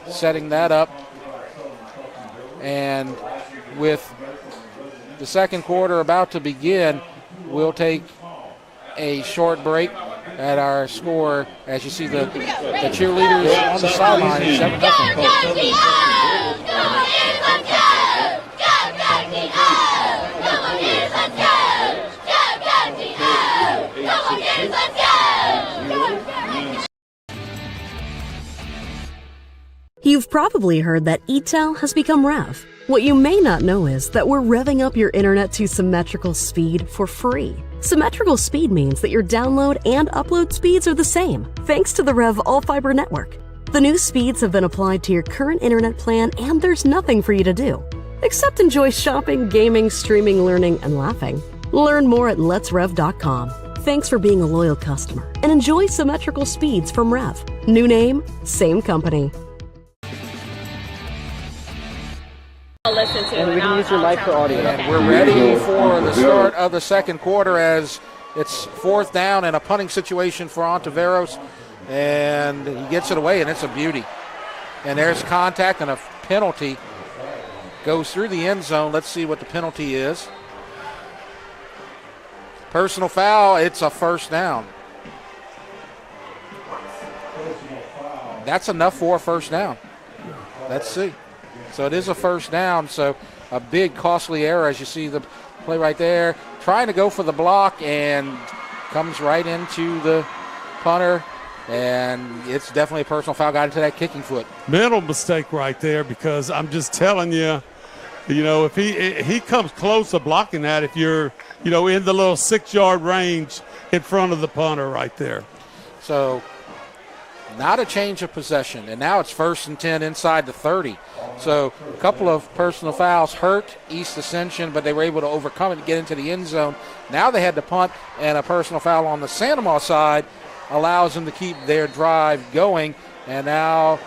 setting that up. And with the second quarter about to begin, we'll take a short break at our score. As you see the cheerleaders on the sideline, 7-0. You've probably heard that eTel has become REV. What you may not know is that we're revving up your internet to symmetrical speed for free. Symmetrical speed means that your download and upload speeds are the same, thanks to the REV all-fiber network. The new speeds have been applied to your current internet plan, and there's nothing for you to do except enjoy shopping, gaming, streaming, learning, and laughing. Learn more at letsrev.com. Thanks for being a loyal customer, and enjoy symmetrical speeds from REV. New name, same company. Listen to and we can use your mic for audio. And we're ready for the start of the second quarter as it's 4th down and a punting situation for Ontiveros. And he gets it away, and it's a beauty. And there's contact and a penalty. Goes through the end zone. Let's see what the penalty is. Personal foul. It's a first down. That's enough for a first down. Let's see. So it is a first down. So a big costly error, as you see the play right there. Trying to go for the block and comes right into the punter. And it's definitely a personal foul. Got into that kicking foot. Mental mistake right there, because I'm just telling you, if he comes close to blocking that, if you're, in the little 6-yard range in front of the punter right there. So not a change of possession. And now it's 1st and 10 inside the 30. So a couple of personal fouls hurt East Ascension, but they were able to overcome it and get into the end zone. Now they had to punt, and a personal foul on the Sandoval side allows them to keep their drive going. And now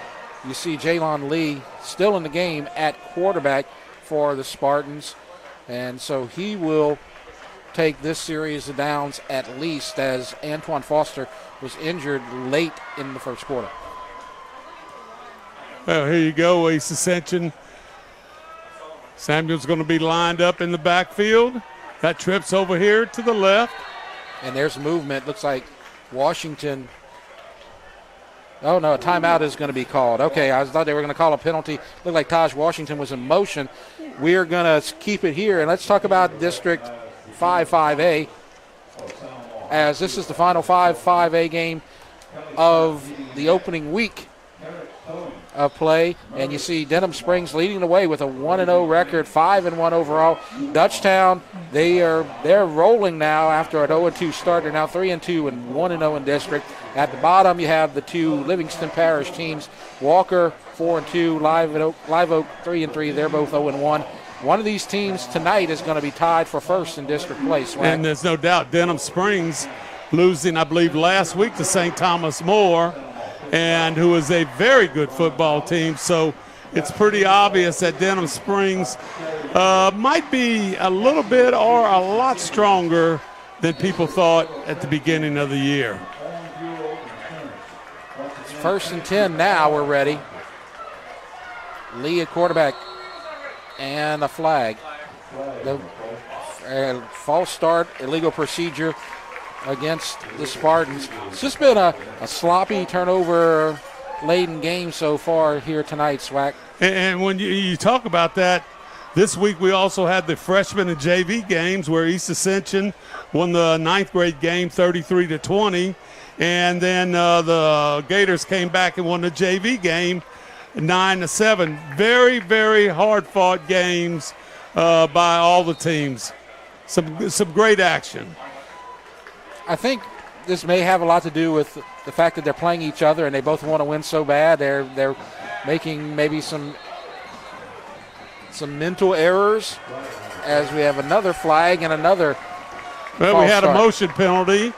you see Jaylon Lee still in the game at quarterback for the Spartans. And so he will take this series of downs at least, as Antoine Foster was injured late in the first quarter. Well, here you go, East Ascension. Samuel's going to be lined up in the backfield. That trips over here to the left. And there's movement. Looks like Washington. Oh, no, a timeout is going to be called. Okay, I thought they were going to call a penalty. Looked like Taj Washington was in motion. We're going to keep it here. And let's talk about District 5-5A, as this is the final 5-5A game of the opening week of play. And you see Denham Springs leading the way with a 1-0 record, 5-1 overall. Dutchtown, they're rolling now after an 0-2 start. They're now 3-2 and 1-0 in district. At the bottom, you have the two Livingston Parish teams. Walker 4-2, Live Oak 3-3. They're both 0-1. One of these teams tonight is going to be tied for first in district place. Right? And there's no doubt Denham Springs losing, I believe, last week to St. Thomas More, and who is a very good football team. So it's pretty obvious that Denham Springs might be a little bit or a lot stronger than people thought at the beginning of the year. It's 1st and 10 now. We're ready. Lee at quarterback. And a flag. The false start, illegal procedure against the Spartans. It's just been a sloppy, turnover-laden game so far here tonight, Swack. And when you talk about that, this week we also had the freshman and JV games where East Ascension won the 9th grade game 33-20. And then the Gators came back and won the JV game 9-7. Very, very hard-fought games by all the teams. Some great action. I think this may have a lot to do with the fact that they're playing each other and they both want to win so bad. They're making maybe some mental errors, as we have another flag and another Well, we had a motion penalty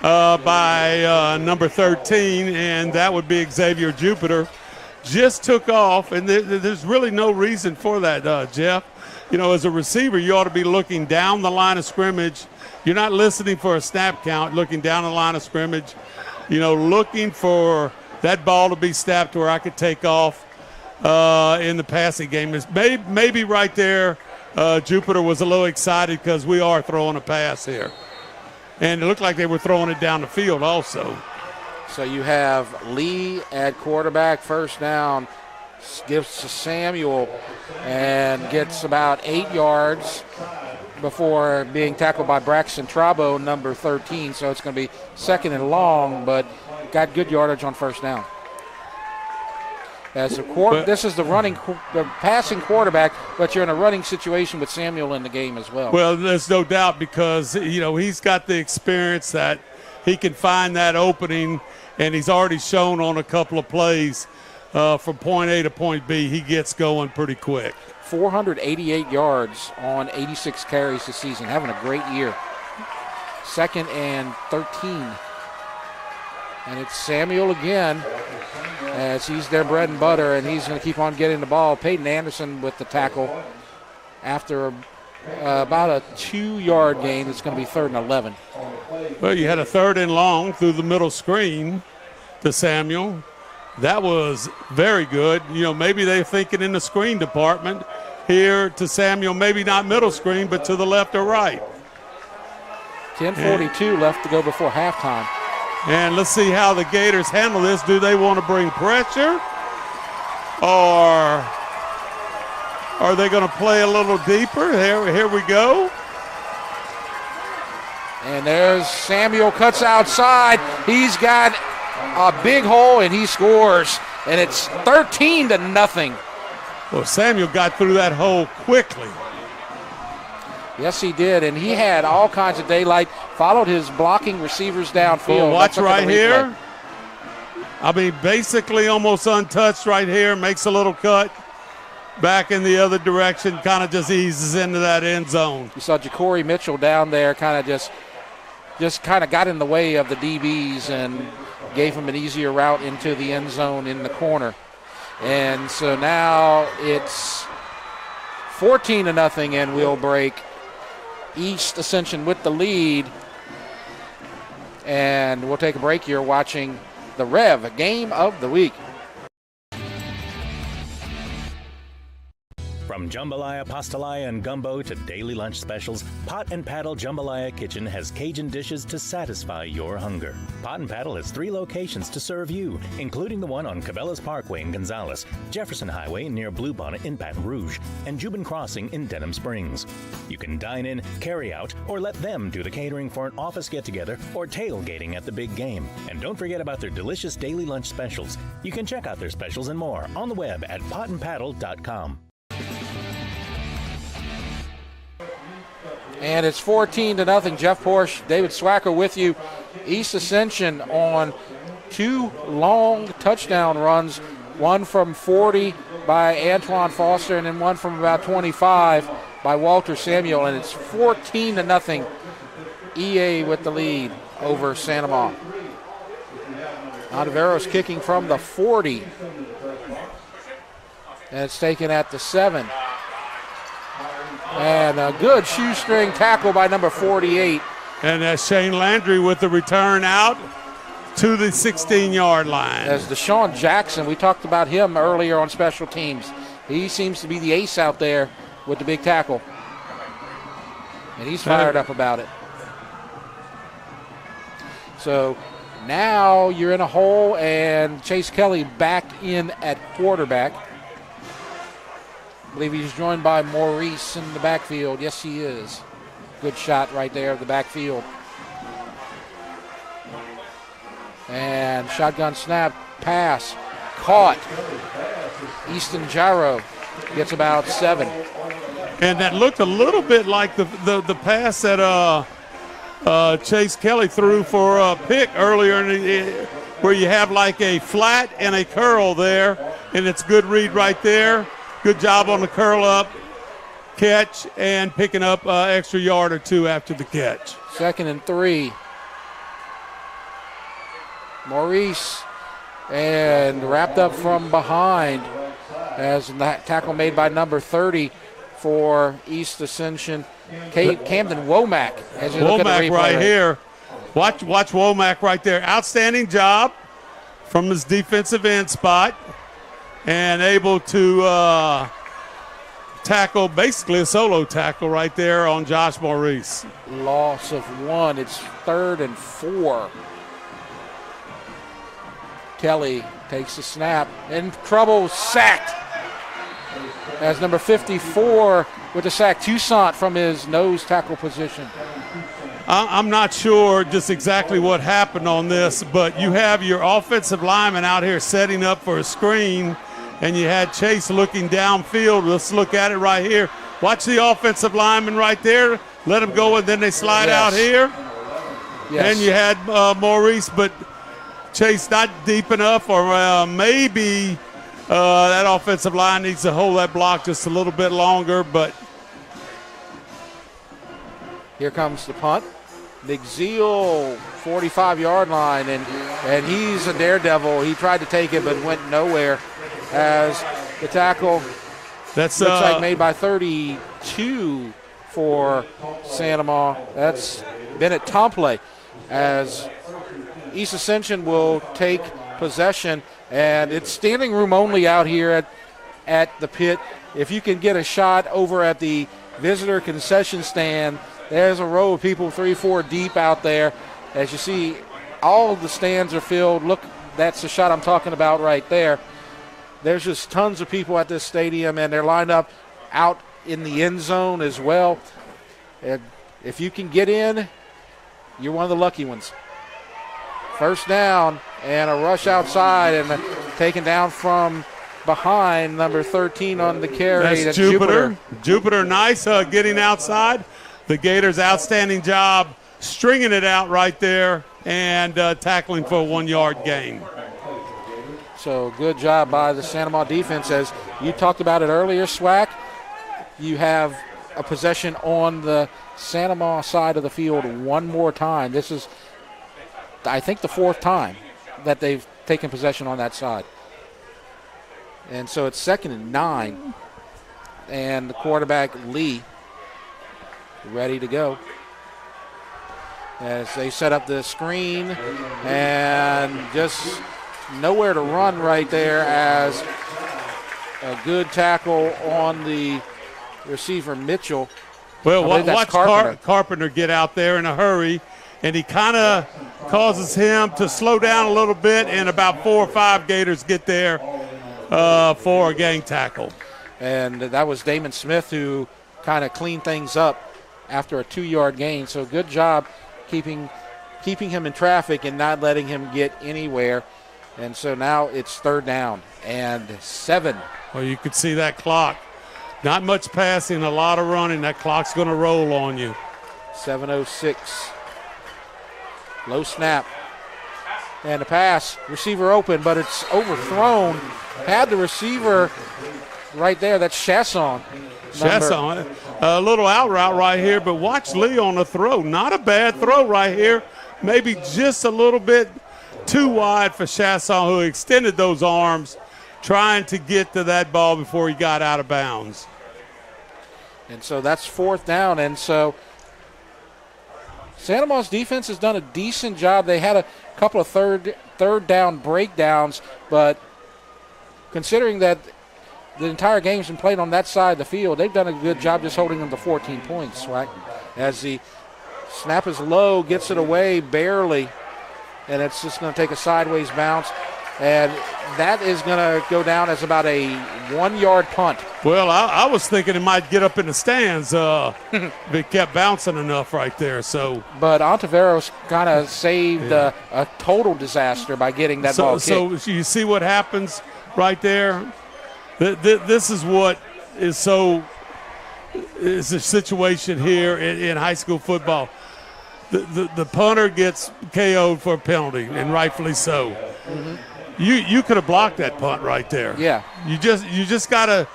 by number 13, and that would be Xavier Jupiter. Just took off, and there's really no reason for that, Jeff. You know, as a receiver, you ought to be looking down the line of scrimmage. You're not listening for a snap count, looking down the line of scrimmage, you know, looking for that ball to be snapped where I could take off in the passing game. Maybe right there, Jupiter was a little excited because we are throwing a pass here. And it looked like they were throwing it down the field also. So you have Lee at quarterback, first down, gives to Samuel and gets about 8 yards before being tackled by Braxton Trabo, number 13. So it's going to be second and long, but got good yardage on first down. As this is the passing quarterback, but you're in a running situation with Samuel in the game as well. Well, there's no doubt because, you know, he's got the experience that he can find that opening, and he's already shown on a couple of plays from point A to point B. He gets going pretty quick. 488 yards on 86 carries this season, having a great year. Second and 13. And it's Samuel again, as he's their bread and butter, and he's going to keep on getting the ball. Peyton Anderson with the tackle after about a 2-yard gain. It's going to be 3rd and 11. Well, you had a 3rd and long through the middle screen to Samuel. That was very good. You know, maybe they're thinking in the screen department here to Samuel, maybe not middle screen, but to the left or right. 10:42 left to go before halftime. And let's see how the Gators handle this. Do they want to bring pressure, or are they going to play a little deeper? Here we go. And there's Samuel, cuts outside. He's got a big hole, and he scores. And it's 13-0. Well, Samuel got through that hole quickly. Yes, he did, and he had all kinds of daylight, followed his blocking receivers downfield. Well, watch right here. I mean, basically almost untouched right here, makes a little cut back in the other direction, kind of just eases into that end zone. You saw Ja'Cory Mitchell down there kind of just kind of got in the way of the DBs and gave him an easier route into the end zone in the corner. And so now it's 14-0, and we'll break. East Ascension with the lead. And we'll take a break here watching the REV Game of the Week. From jambalaya, pastalaya, and gumbo to daily lunch specials, Pot and Paddle Jambalaya Kitchen has Cajun dishes to satisfy your hunger. Pot and Paddle has 3 locations to serve you, including the one on Cabela's Parkway in Gonzales, Jefferson Highway near Bluebonnet in Baton Rouge, and Jubin Crossing in Denham Springs. You can dine in, carry out, or let them do the catering for an office get-together or tailgating at the big game. And don't forget about their delicious daily lunch specials. You can check out their specials and more on the web at potandpaddle.com. And it's 14-0. Jeff Porsche, David Swacker with you. East Ascension on 2 long touchdown runs, one from 40 by Antoine Foster and then one from about 25 by Walter Samuel. And it's 14-0. EA with the lead over Santa Maria. Ontiveros kicking from the 40. And it's taken at the 7. And a good shoestring tackle by number 48. And that's Shane Landry with the return out to the 16-yard line. As Deshaun Jackson, we talked about him earlier on special teams. He seems to be the ace out there with the big tackle. And he's fired up about it. So now you're in a hole, and Chase Kelly back in at quarterback. I believe he's joined by Maurice in the backfield. Yes, he is. Good shot right there of the backfield. And shotgun snap, pass, caught. Easton Gyro gets about 7. And that looked a little bit like the pass that Chase Kelly threw for a pick earlier, where you have like a flat and a curl there, and it's good read right there. Good job on the curl up. catch and picking up an extra yard or two after the catch. 2nd and 3. Maurice, and wrapped up from behind as that tackle made by number 30 for East Ascension, Camden Womack. As you look at the replay right here. Watch Womack right there. Outstanding job from his defensive end spot and able to tackle, basically a solo tackle right there on Josh Maurice. Loss of 1. It's 3rd and 4. Kelly takes the snap. In trouble, sacked. As number 54 with the sack, Toussaint from his nose tackle position. I'm not sure just exactly what happened on this, but you have your offensive lineman out here setting up for a screen, and you had Chase looking downfield. Let's look at it right here. Watch the offensive lineman right there. Let him go, and then they slide out here. Yes. And you had Maurice, but Chase not deep enough, or maybe that offensive line needs to hold that block just a little bit longer. But here comes the punt. Big Zeal, 45-yard line, and he's a daredevil. He tried to take it but went nowhere as the tackle looks like made by 32 for Santa Ma. That's Bennett Tompley as East Ascension will take possession, and it's standing room only out here at the pit. If you can get a shot over at the visitor concession stand, there's a row of people 3-4 deep out there. As you see, all of the stands are filled. Look, that's the shot I'm talking about right there. There's just tons of people at this stadium, and they're lined up out in the end zone as well. And if you can get in, you're one of the lucky ones. First down and a rush outside and taken down from behind, number 13 on the carry. That's Jupiter. Jupiter nice getting outside. The Gators outstanding job stringing it out right there and tackling for a 1-yard gain. So good job by the Santa Ma defense. As you talked about it earlier, Swack, you have a possession on the Santa Ma side of the field one more time. This is, I think, the 4th time that they've taken possession on that side. And so it's 2nd and 9. And the quarterback, Lee, ready to go. As they set up the screen and just nowhere to run right there as a good tackle on the receiver, Mitchell. Well, watch Carpenter get out there in a hurry, and he kind of causes him to slow down a little bit, and about 4 or 5 Gators get there for a gang tackle. And that was Damon Smith who kind of cleaned things up after a 2-yard gain. So good job keeping him in traffic and not letting him get anywhere. And so now it's 3rd down and 7. Well, you can see that clock. Not much passing, a lot of running. That clock's going to roll on you. 7:06. Low snap. And a pass. Receiver open, but it's overthrown. Had the receiver right there. That's Chasson. Chasson. A little out route right here, but watch Lee on the throw. Not a bad throw right here. Maybe just a little bit too wide for Chasson, who extended those arms trying to get to that ball before he got out of bounds. And so that's 4th down. And so Santa Ma's defense has done a decent job. They had a couple of third down breakdowns, but considering that the entire game's been played on that side of the field, they've done a good job just holding them to 14 points, right? As the snap is low, gets it away barely, and it's just going to take a sideways bounce. And that is going to go down as about a 1-yard punt. Well, I was thinking it might get up in the stands if it kept bouncing enough right there. So, but Ontiveros kind of saved a total disaster by getting that ball kicked. So you see what happens right there? This is what is a situation here in high school football. The punter gets KO'd for a penalty, and rightfully so. Mm-hmm. You could have blocked that punt right there. Yeah. You just got to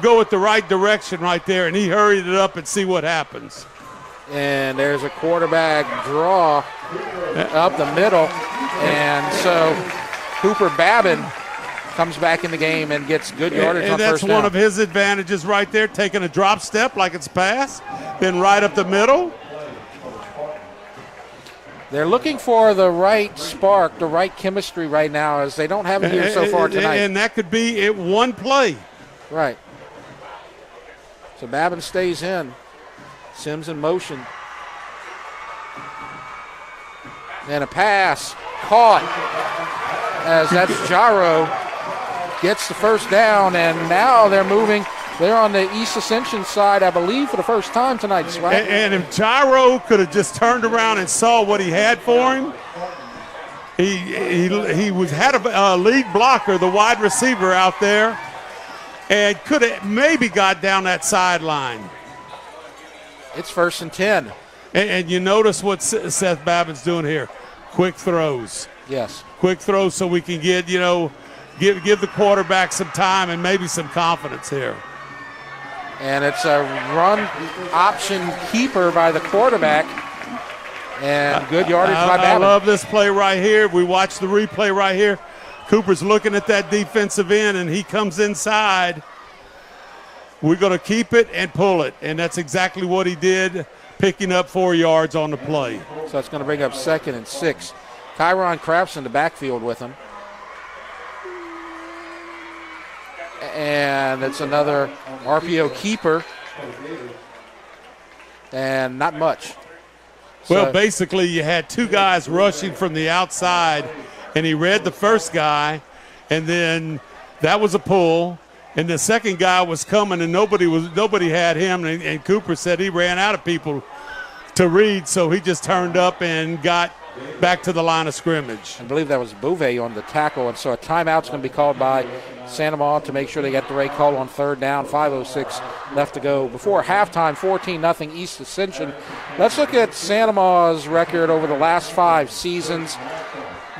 go at the right direction right there, and he hurried it up and see what happens. And there's a quarterback draw up the middle. And so Cooper Babin comes back in the game and gets good yardage on first down. And that's one of his advantages right there, taking a drop step like it's pass, then right up the middle. They're looking for the right spark, the right chemistry right now, as they don't have it here so far tonight. And that could be it one play. Right. So Babin stays in. Sims in motion. And a pass caught as that's Jaro gets the first down, and now they're moving. They're on the East Ascension side, I believe, for the first time tonight, Swag. And if Jaro could have just turned around and saw what he had for him, he had a lead blocker, the wide receiver out there, and could have maybe got down that sideline. It's 1st and 10. And you notice what Seth Babin's doing here. Quick throws. Yes. Quick throws so we can get, give the quarterback some time and maybe some confidence here. And it's a run option keeper by the quarterback. And good yardage by Babin. I love this play right here. We watch the replay right here. Cooper's looking at that defensive end, and he comes inside. We're going to keep it and pull it, and that's exactly what he did, picking up 4 yards on the play. So it's going to bring up 2nd and 6. Kyron Crafts in the backfield with him. And it's another RPO keeper. And not much. Well, basically you had 2 guys rushing from the outside, and he read the first guy, and then that was a pull. And the second guy was coming, and nobody had him. And Cooper said he ran out of people to read, so he just turned up and got back to the line of scrimmage. I believe that was Bouvet on the tackle, and so a timeout's going to be called by Santa Maria to make sure they get the right call on 3rd down. 5:06 left to go before halftime. 14-0 East Ascension. Let's look at Santa Maria's record over the last 5 seasons.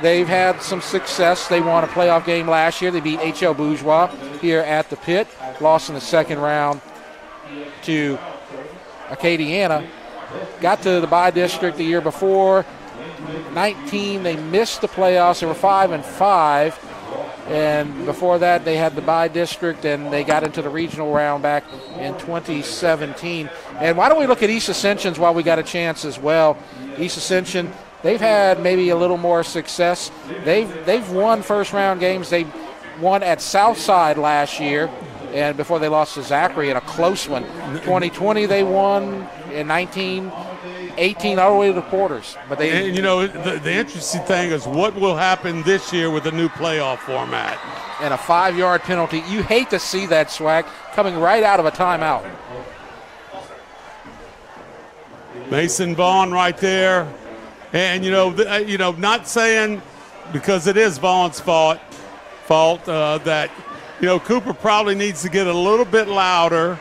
They've had some success. They won a playoff game last year. They beat HL Bourgeois here at the Pit. Lost in the 2nd round to Acadiana. Got to the bye district the year before. 19, they missed the playoffs. They were 5-5. And before that, they had the bye district, and they got into the regional round back in 2017. And why don't we look at East Ascension's while we got a chance as well. East Ascension, they've had maybe a little more success. They've won first-round games. They won at Southside last year, and before they lost to Zachary in a close one. 2020 they won, in 1918 all the way to the quarters. But they, and the interesting thing is what will happen this year with the new playoff format. And a 5-yard penalty. You hate to see that, Swag, coming right out of a timeout. Mason Vaughn right there. And, not saying because it is Vaughn's fault that, Cooper probably needs to get a little bit louder.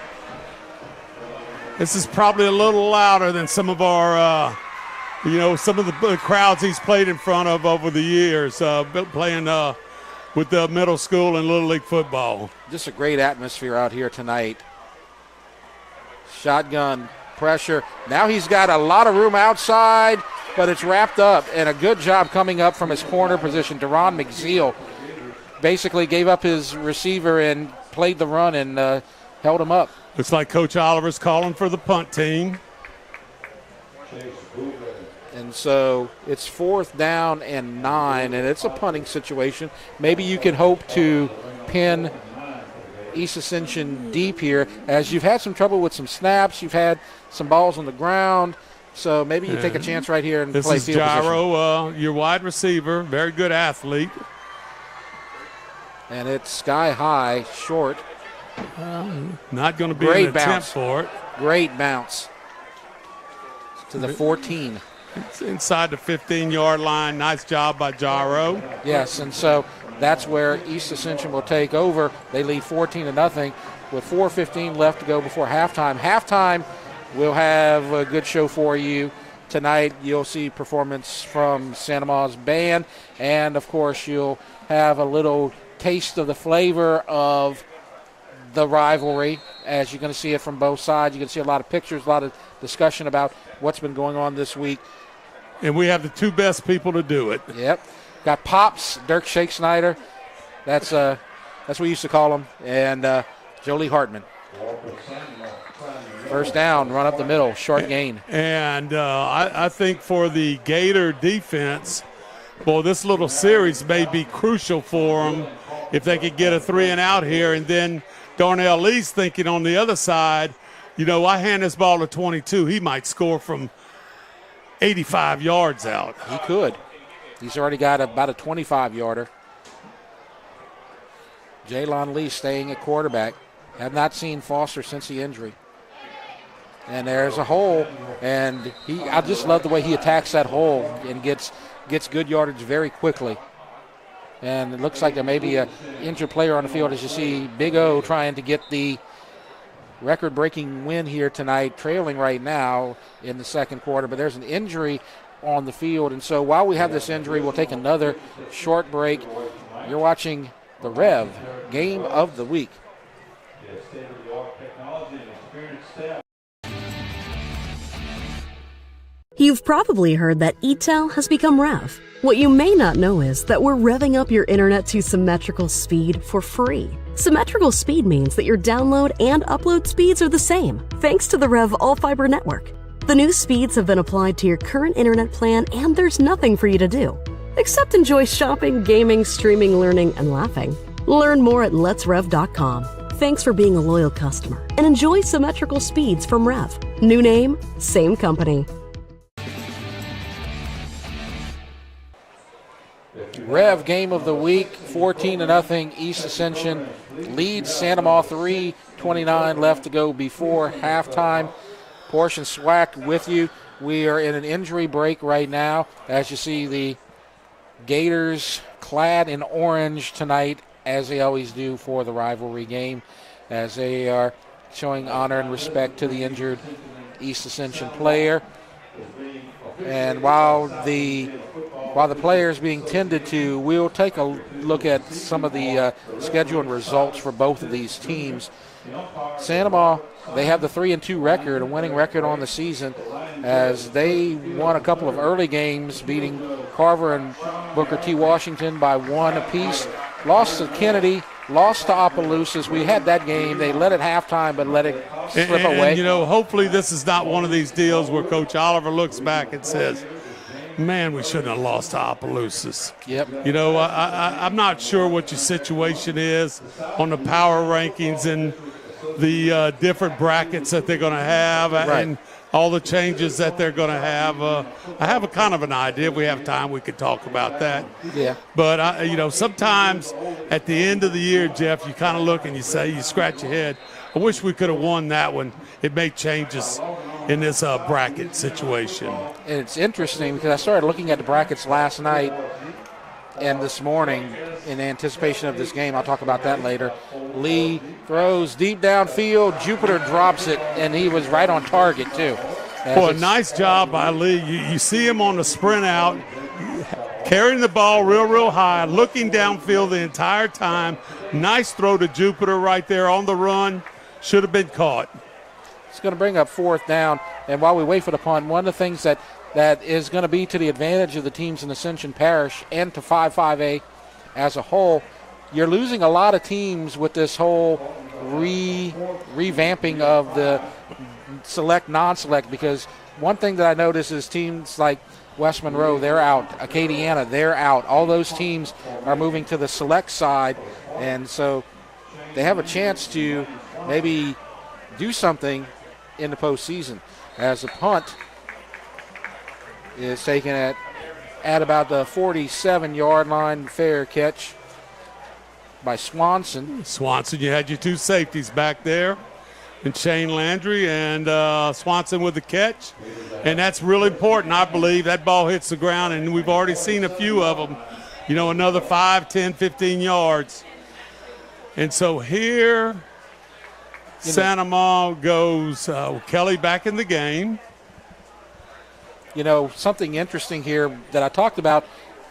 This is probably a little louder than some of our, some of the crowds he's played in front of over the years, playing with the middle school and Little League football. Just a great atmosphere out here tonight. Shotgun pressure. Now he's got a lot of room outside, but it's wrapped up, and a good job coming up from his corner position. Deron McZeal basically gave up his receiver and played the run and held him up. Looks like Coach Oliver's calling for the punt team. And so it's 4th down and 9, and it's a punting situation. Maybe you can hope to pin East Ascension deep here, as you've had some trouble with some snaps. You've had some balls on the ground. So maybe you take a chance right here and play field position. This is Gyro, your wide receiver, very good athlete. And it's sky high, short. Not going to be an attempt for it. Great bounce to the 14. It's inside the 15-yard line. Nice job by Gyro. Yes, and so that's where East Ascension will take over. They lead 14-0 with 4:15 left to go before halftime. Halftime, we'll have a good show for you tonight. You'll see performance from Santa Maria's band, and of course you'll have a little taste of the flavor of the rivalry, as you're going to see it from both sides. You can see a lot of pictures, a lot of discussion about what's been going on this week. And we have the two best people to do it. Yep. Got Pops, Dirk Shake Snyder. That's what we used to call him. And Jolie Hartman. First down, run up the middle, short gain. And I think for the Gator defense, well, this little series may be crucial for them if they could get a 3-and-out here. And then Darnell Lee's thinking on the other side, I hand this ball to 22. He might score from 85 yards out. He could. He's already got about a 25-yarder. Jaylon Lee staying at quarterback. Have not seen Foster since the injury. And there's a hole, and I just love the way he attacks that hole and gets good yardage very quickly. And it looks like there may be an injured player on the field, as you see Big O trying to get the record-breaking win here tonight, trailing right now in the second quarter. But there's an injury on the field, and so while we have this injury, we'll take another short break. You're watching the REV Game of the Week. You've probably heard that ETEL has become REV. What you may not know is that we're revving up your internet to symmetrical speed for free. Symmetrical speed means that your download and upload speeds are the same, thanks to the REV all-fiber network. The new speeds have been applied to your current internet plan, and there's nothing for you to do except enjoy shopping, gaming, streaming, learning, and laughing. Learn more at letsrev.com. Thanks for being a loyal customer, and enjoy symmetrical speeds from REV. New name, same company. REV Game of the Week, 14-0. East Ascension leads Santa Maria 3:29 left to go before halftime. Portion Swack with you. We are in an injury break right now. As you see, the Gators clad in orange tonight, as they always do for the rivalry game, as they are showing honor and respect to the injured East Ascension player. And while the players being tended to, we'll take a look at some of the schedule and results for both of these teams. Santa Maria, they have the 3-2 record, a winning record on the season, as they won a couple of early games, beating Carver and Booker T. Washington by 1 apiece. Lost to Kennedy, lost to Opelousas. We had that game. They led at halftime, but let it slip away. And, hopefully this is not one of these deals where Coach Oliver looks back and says, man, we shouldn't have lost to Opelousas. Yep. I'm not sure what your situation is on the power rankings and the different brackets that they're going to have and all the changes that they're going to have. I have a kind of an idea. If we have time, we could talk about that. Yeah. But, sometimes at the end of the year, Jeff, you kind of look and you scratch your head, I wish we could have won that one. It made changes in this bracket situation. And it's interesting because I started looking at the brackets last night and this morning in anticipation of this game. I'll talk about that later. Lee throws deep downfield. Jupiter drops it, and he was right on target, too. Well, nice job by Lee. You see him on the sprint out, carrying the ball real high, looking downfield the entire time. Nice throw to Jupiter right there on the run. Should have been caught. It's going to bring up fourth down. And while we wait for the punt, one of the things that is going to be to the advantage of the teams in Ascension Parish and to 5-5A as a whole, you're losing a lot of teams with this whole revamping of the select, non-select, because one thing that I notice is teams like West Monroe, they're out. Acadiana, they're out. All those teams are moving to the select side, and so they have a chance to maybe do something in the postseason, as the punt is taken at about the 47-yard line. Fair catch by Swanson. Swanson, you had your two safeties back there, and Shane Landry and Swanson with the catch. And that's really important, I believe. That ball hits the ground, and we've already seen a few of them, another 5, 10, 15 yards. And so here Santa Maria goes Kelly back in the game. Something interesting here that I talked about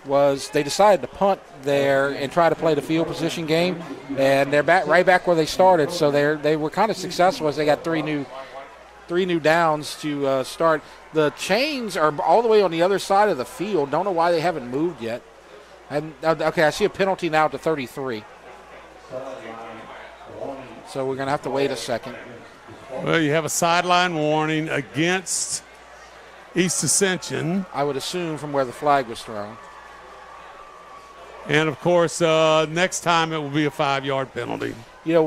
was they decided to punt there and try to play the field position game, and they're right back where they started. So they were kind of successful as they got three new downs to start. The chains are all the way on the other side of the field. Don't know why they haven't moved yet. And okay, I see a penalty now to 33. So we're going to have to wait a second. Well, you have a sideline warning against East Ascension. I would assume from where the flag was thrown. And, of course, next time it will be a 5-yard penalty. You know,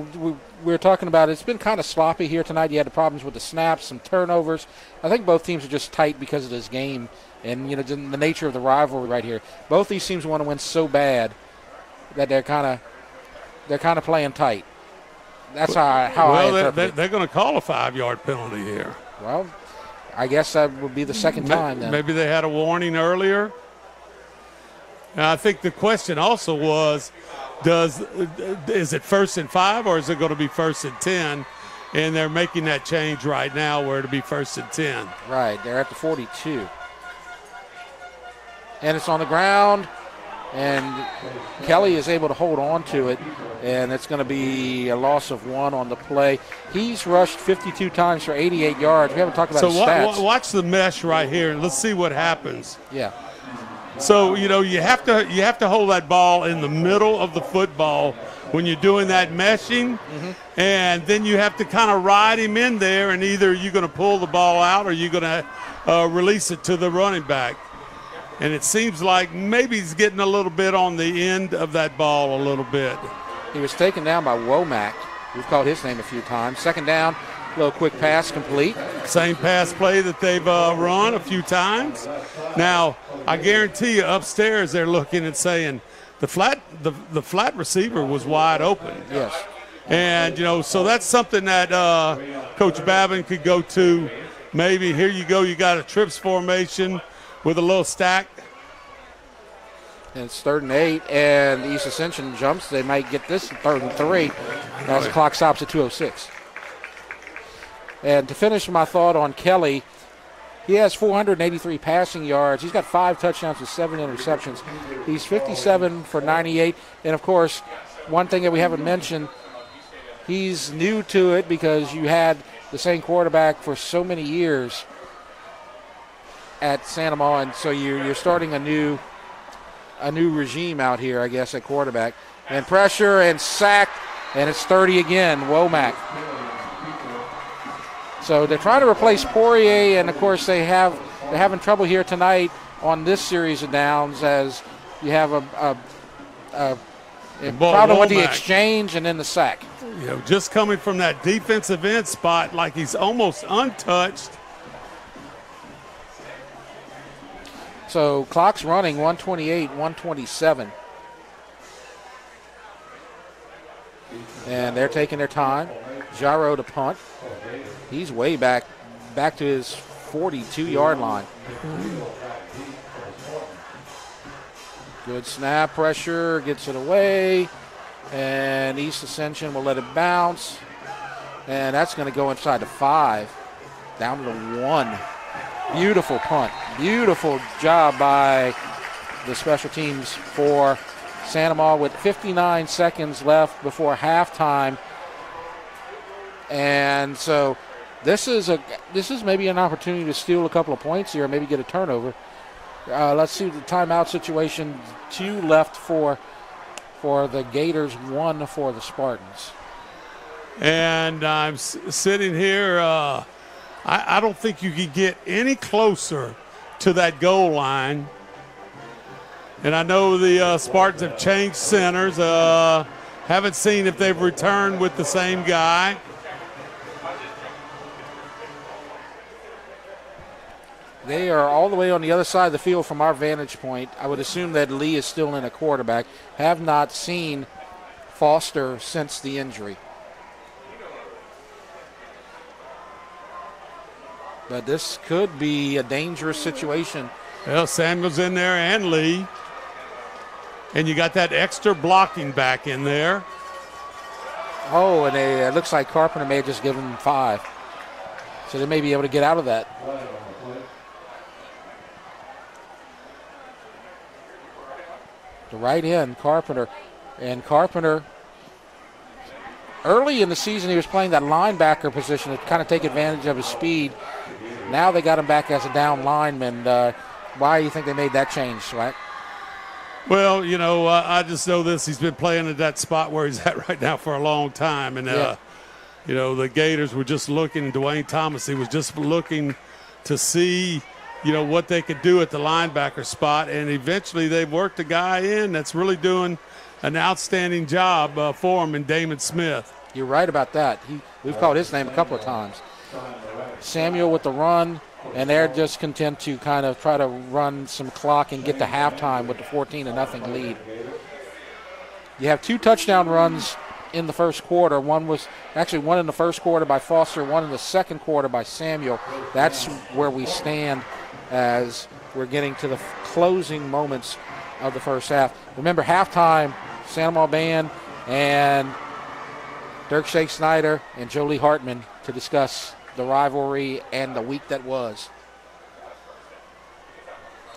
we were talking about it's been kind of sloppy here tonight. You had the problems with the snaps, some turnovers. I think both teams are just tight because of this game and, you know, the nature of the rivalry right here. Both these teams want to win so bad that they're kind of playing tight. That's how I interpret it. They're going to call a 5-yard penalty here. Well, I guess that would be the second time then. Maybe they had a warning earlier. And I think the question also was, is it 1st and 5 or is it going to be 1st and 10? And they're making that change right now where it'll be 1st and 10. Right, they're at the 42. And it's on the ground, and Kelly is able to hold on to it, and it's going to be a loss of 1 on the play. He's rushed 52 times for 88 yards. We haven't talked about his stats. So watch the mesh right here, and let's see what happens. Yeah. So, you know, you have to hold that ball in the middle of the football when you're doing that meshing, and then you have to kind of ride him in there, and either you're going to pull the ball out or you're going to release it to the running back. And it seems like maybe he's getting a little bit on the end of that ball a little bit. He was taken down by Womack. We've called his name a few times. Second down, little quick pass complete. Same pass play that they've run a few times. Now, I guarantee you upstairs they're looking and saying the flat receiver was wide open. Yes. And, you know, so that's something that Coach Babin could go to. Maybe here you go, you got a trips formation with a little stack. And it's 3rd and 8, and East Ascension jumps. They might get this 3rd and 3 as the clock stops at 2:06. And to finish my thought on Kelly, he has 483 passing yards. He's got 5 touchdowns with 7 interceptions. He's 57 for 98. And, of course, one thing that we haven't mentioned, he's new to it because you had the same quarterback for so many years at Santa Maria, and so you're starting a new regime out here, I guess, at quarterback. And pressure and sack, and it's 30 again, Womack. So they're trying to replace Poirier, and of course they're having trouble here tonight on this series of downs as you have a problem with the exchange and then the sack. You know, just coming from that defensive end spot like he's almost untouched. So clock's running, 128, 127. And they're taking their time. Jaro to punt. He's way back to his 42-yard line. Good snap, pressure, gets it away. And East Ascension will let it bounce. And that's going to go inside the 5, down to the 1. Beautiful punt. Beautiful job by the special teams for Santa Maria with 59 seconds left before halftime. And so this is maybe an opportunity to steal a couple of points here, maybe get a turnover. Let's see the timeout situation. 2 left for the Gators, 1 for the Spartans. And I'm sitting here. I don't think you can get any closer to that goal line. And I know the Spartans have changed centers. Haven't seen if they've returned with the same guy. They are all the way on the other side of the field from our vantage point. I would assume that Lee is still in a quarterback. Have not seen Foster since the injury. But this could be a dangerous situation. Well, Samuel's in there and Lee. And you got that extra blocking back in there. Oh, and it looks like Carpenter may have just given them 5. So they may be able to get out of that. The right end, Carpenter. And Carpenter, early in the season, he was playing that linebacker position to kind of take advantage of his speed. Now they got him back as a down lineman. Why do you think they made that change, Swag? Well, I just know this. He's been playing at that spot where he's at right now for a long time. And, the Gators were just looking, Dwayne Thomas, he was just looking to see, what they could do at the linebacker spot. And eventually they've worked a guy in that's really doing an outstanding job for him in Damon Smith. You're right about that. We've called his name a couple of times. Samuel with the run, and they're just content to kind of try to run some clock and get to halftime with the 14-0 lead. You have 2 touchdown runs in the first quarter. One in the first quarter by Foster, one in the second quarter by Samuel. That's where we stand as we're getting to the closing moments of the first half. Remember, halftime, Santa Maria Band and Dirk Shake Snyder and Jolie Hartman to discuss the rivalry and the week that was.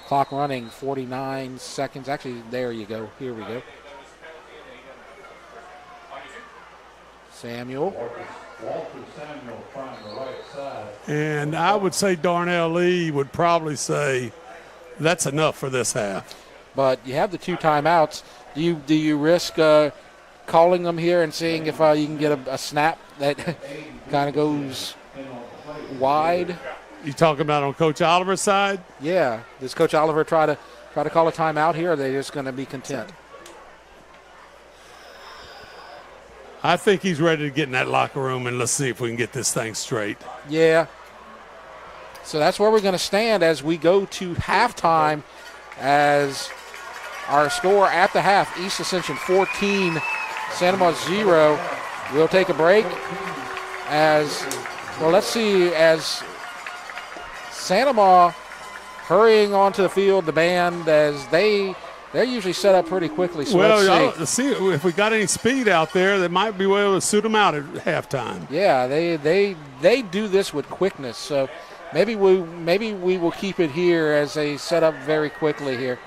Clock running, 49 seconds. Actually, there you go. Here we go. Samuel. And I would say Darnell Lee would probably say that's enough for this half. But you have the 2 timeouts. Do you risk calling them here and seeing if you can get a snap that kind of goes wide? You talking about on Coach Oliver's side? Yeah. Does Coach Oliver try to call a timeout here, or are they just going to be content? I think he's ready to get in that locker room, and let's see if we can get this thing straight. Yeah. So that's where we're going to stand as we go to halftime, as our score at the half, East Ascension 14, Santa Maria 0. We'll take a break let's see, as Santa Maria hurrying onto the field, the band, as they're usually set up pretty quickly. So let's see if we got any speed out there that might be able to suit them out at halftime. Yeah, they do this with quickness. So maybe we will keep it here as they set up very quickly here.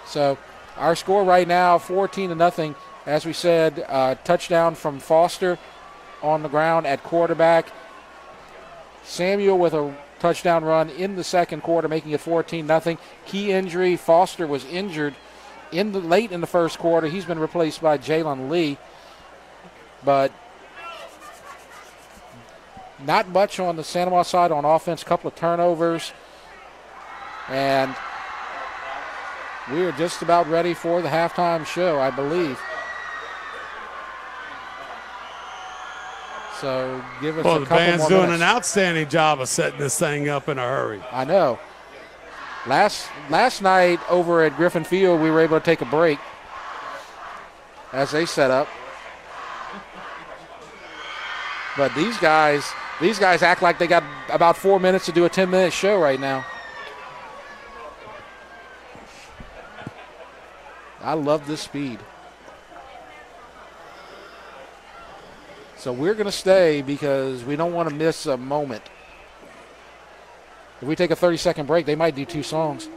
So our score right now, 14-0. As we said, touchdown from Foster on the ground at quarterback. Samuel with a touchdown run in the second quarter, making it 14-0. Key injury, Foster was injured late in the first quarter. He's been replaced by Jalen Lee. But not much on the Santa Maria side on offense, a couple of turnovers. And we are just about ready for the halftime show, I believe. So give us a couple more minutes. The band's doing an outstanding job of setting this thing up in a hurry. I know. Last night over at Griffin Field, we were able to take a break as they set up. But these guys act like they got about 4 minutes to do a 10-minute show right now. I love this speed. So we're going to stay because we don't want to miss a moment. If we take a 30-second break, they might do 2 songs.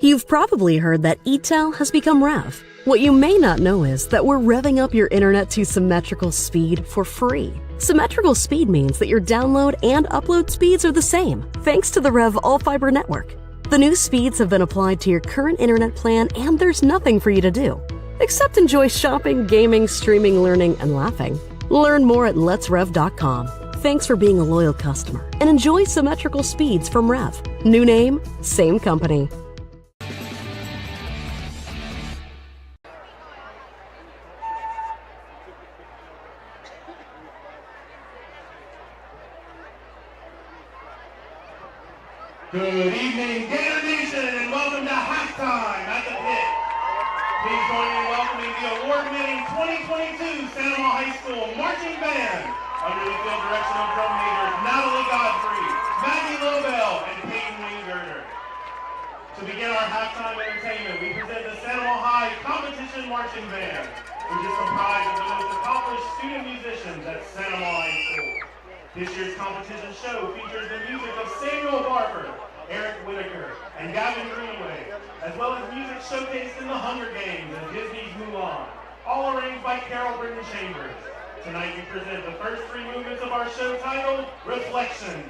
You've probably heard that ETEL has become REV. What you may not know is that we're revving up your internet to symmetrical speed for free. Symmetrical speed means that your download and upload speeds are the same, thanks to the REV all-fiber network. The new speeds have been applied to your current internet plan, and there's nothing for you to do except enjoy shopping, gaming, streaming, learning, and laughing. Learn more at letsrev.com. Thanks for being a loyal customer, and enjoy symmetrical speeds from REV. New name, same company. Good evening, Gator Nation, and welcome to halftime at the pit. Please join me in welcoming the award-winning 2022 Santa Ana High School Marching Band under the field direction of drum majors Natalie Godfrey, Maggie Lobel, and Peyton Winggerter. To begin our halftime entertainment, we present the Santa Ana High Competition Marching Band, which is comprised of the most accomplished student musicians at Santa Ana High School. This year's competition show features the music of Samuel Barber, Eric Whitaker, and Gavin Greenway, as well as music showcased in The Hunger Games and Disney's Mulan, all arranged by Carol Britton Chambers. Tonight we present the first three movements of our show titled Reflections.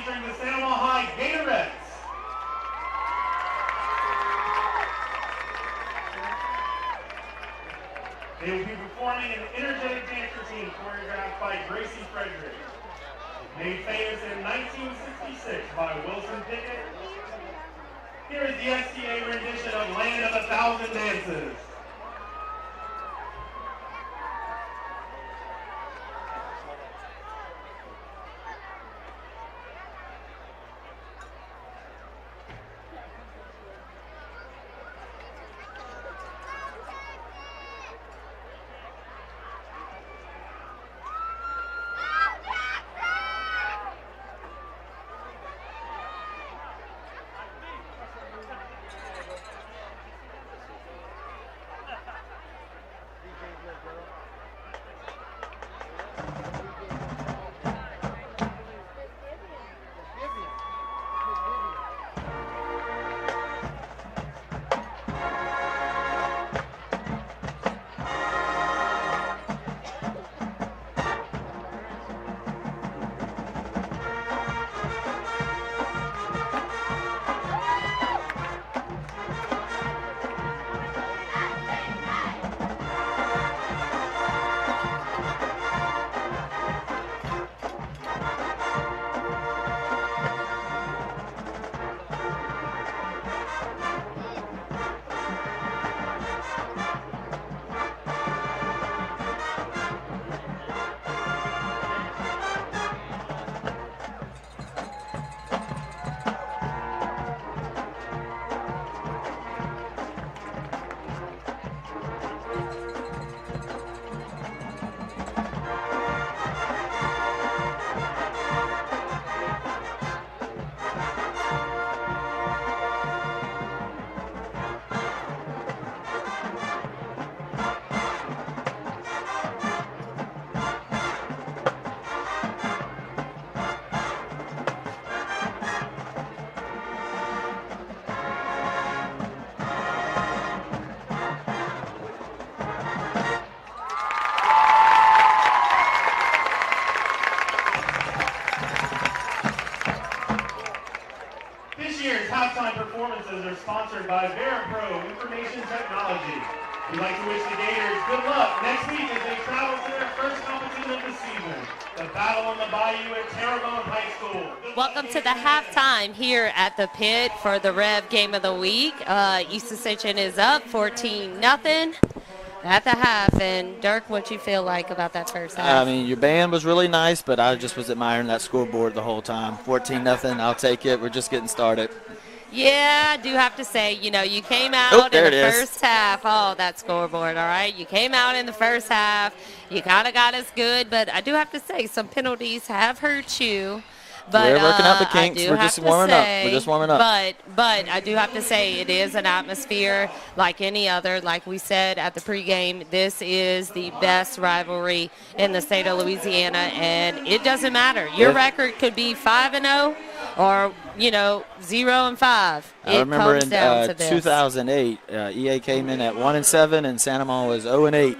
featuring the Santa Maria High Gatorettes. They will be performing an energetic dance routine choreographed by Gracie Frederick. Made famous in 1966 by Wilson Pickett. Here is the STA rendition of Land of 1,000 Dances. halftime performances are sponsored by VeraPro Information Technology. We'd like to wish the Gators good luck next week as they travel to their first competition of the season, the Battle on the Bayou at Terrebonne High School. Welcome to the halftime here at the pit for the REV Game of the Week. East Ascension is up 14-0 at the half. And Dirk, what you feel like about that first half? I mean, your band was really nice, but I just was admiring that scoreboard the whole time. 14-0, I'll take it. We're just getting started. Yeah, I do have to say, you know, you came out in the first half. Oh, that scoreboard, all right? You came out in the first half. You kind of got us good, but I do have to say some penalties have hurt you. But, we're working out the kinks. We're just warming up. We're just warming up. But I do have to say it is an atmosphere like any other. Like we said at the pregame, this is the best rivalry in the state of Louisiana, and it doesn't matter. Your record could be 5-0 or, you know, 0-5. I remember in 2008, EA came in at 1-7, and Santa Maria was 0-8,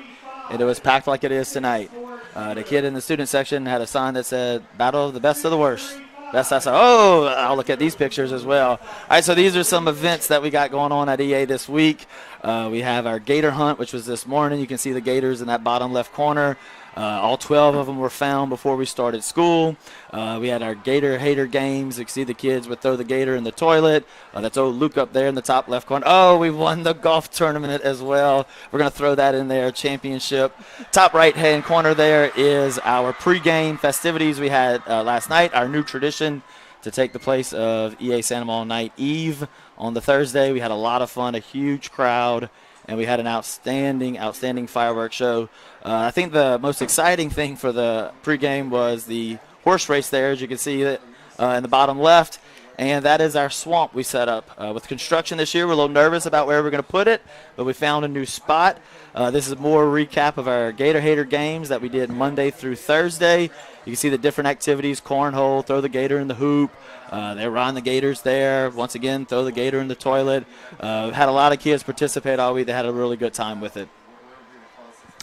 and it was packed like it is tonight. The kid in the student section had a sign that said, "Battle of the best of the worst." Best. I said, oh, I'll look at these pictures as well. All right, so these are some events that we got going on at EA this week. We have our Gator Hunt, which was this morning. You can see the Gators in that bottom left corner. All 12 of them were found before we started school. We had our Gator Hater games. You can see the kids would throw the Gator in the toilet. That's old Luke up there in the top left corner. Oh, we won the golf tournament as well. We're going to throw that in there, championship. Top right-hand corner there is our pregame festivities we had last night, our new tradition to take the place of EA Santa Maria Night Eve on the Thursday. We had a lot of fun, a huge crowd, and we had an outstanding fireworks show. I think the most exciting thing for the pregame was the horse race there, as you can see in the bottom left, and that is our swamp we set up. With construction this year, we're a little nervous about where we're going to put it, but we found a new spot. This is more a recap of our Gator Hater games that we did Monday through Thursday. You can see the different activities: cornhole, throw the Gator in the hoop. They run the Gators there. Once again, throw the Gator in the toilet. Had a lot of kids participate all week. They had a really good time with it.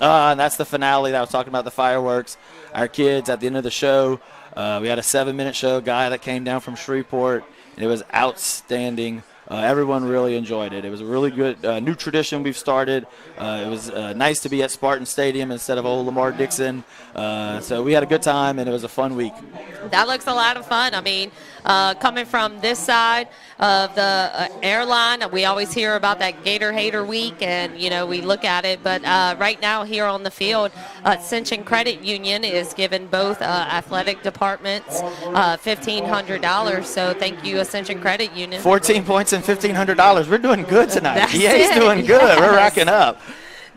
And that's the finale that I was talking about, the fireworks. Our kids at the end of the show We had a 7-minute show, guy that came down from Shreveport. It was outstanding. Everyone really enjoyed it. It was a really good new tradition we've started. It was nice to be at Spartan Stadium instead of old Lamar Dixon. So we had a good time, and it was a fun week. That looks a lot of fun. I mean, coming from this side of the airline, we always hear about that Gator Hater Week, and, we look at it. But right now here on the field, Ascension Credit Union is giving both athletic departments $1,500. So thank you, Ascension Credit Union. 14 points and $1,500. We're doing good tonight. That's EA's it. doing good. Yes. We're racking up.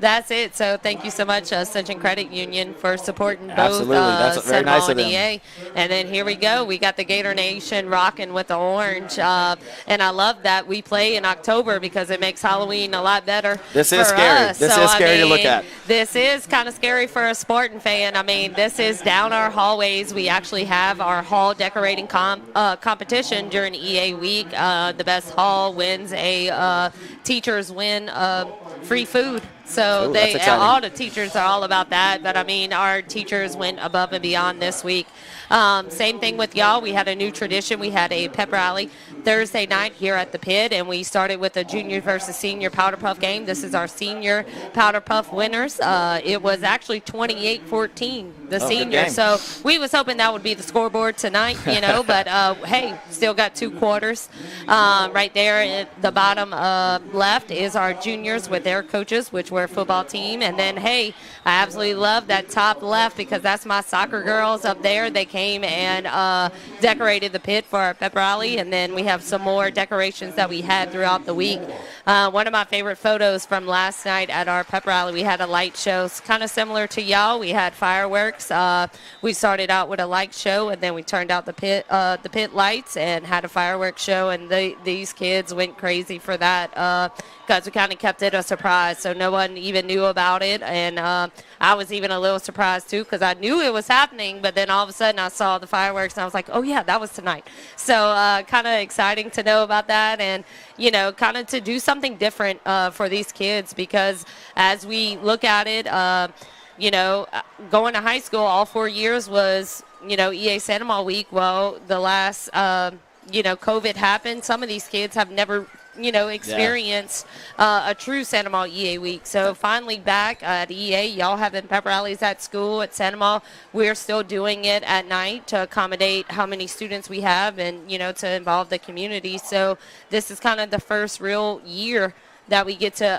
That's it. So thank you so much, Ascension Credit Union, for supporting both Absolutely. That's very nice of and them. EA. And then here we go. We got the Gator Nation rocking with the orange. And I love that we play in October because it makes Halloween a lot better. This is for scary. us. This So, is scary to look at. This is kind of scary for a Spartan fan. I mean, this is down our hallways. We actually have our hall decorating competition during EA week. The best hall wins teachers win free food. So Ooh, all the teachers are all about that. But, I mean, our teachers went above and beyond this week. Same thing with y'all. We had a new tradition. We had a pep rally Thursday night here at the pit, and we started with a junior versus senior Powder Puff game. This is our senior Powder Puff winners. It was actually 28-14, the senior. So we was hoping that would be the scoreboard tonight, but, hey, still got 2 quarters. Right there at the bottom left is our juniors with their coaches, which were a football team. And then, hey, I absolutely love that top left because that's my soccer girls up there. They came and decorated the pit for our pep rally, and then we have some more decorations that we had throughout the week. One of my favorite photos from last night at our pep rally, we had a light show, kind of similar to y'all. We had fireworks. We started out with a light show, and then we turned out the pit lights and had a fireworks show, and these kids went crazy for that because we kind of kept it a surprise, so no one even knew about it. And I was even a little surprised too because I knew it was happening, but then all of a sudden I saw the fireworks and I was like, oh yeah, that was tonight. So kind of exciting to know about that, and kind of to do something different for these kids, because as we look at it, going to high school all 4 years was EA Santa Maria week. Well, the last COVID happened. Some of these kids have never experience a true Santa Maria EA week. So finally back at EA, y'all having pep rallies at school at Santa Maria. We're still doing it at night to accommodate how many students we have and, to involve the community. So this is kind of the first real year that we get to,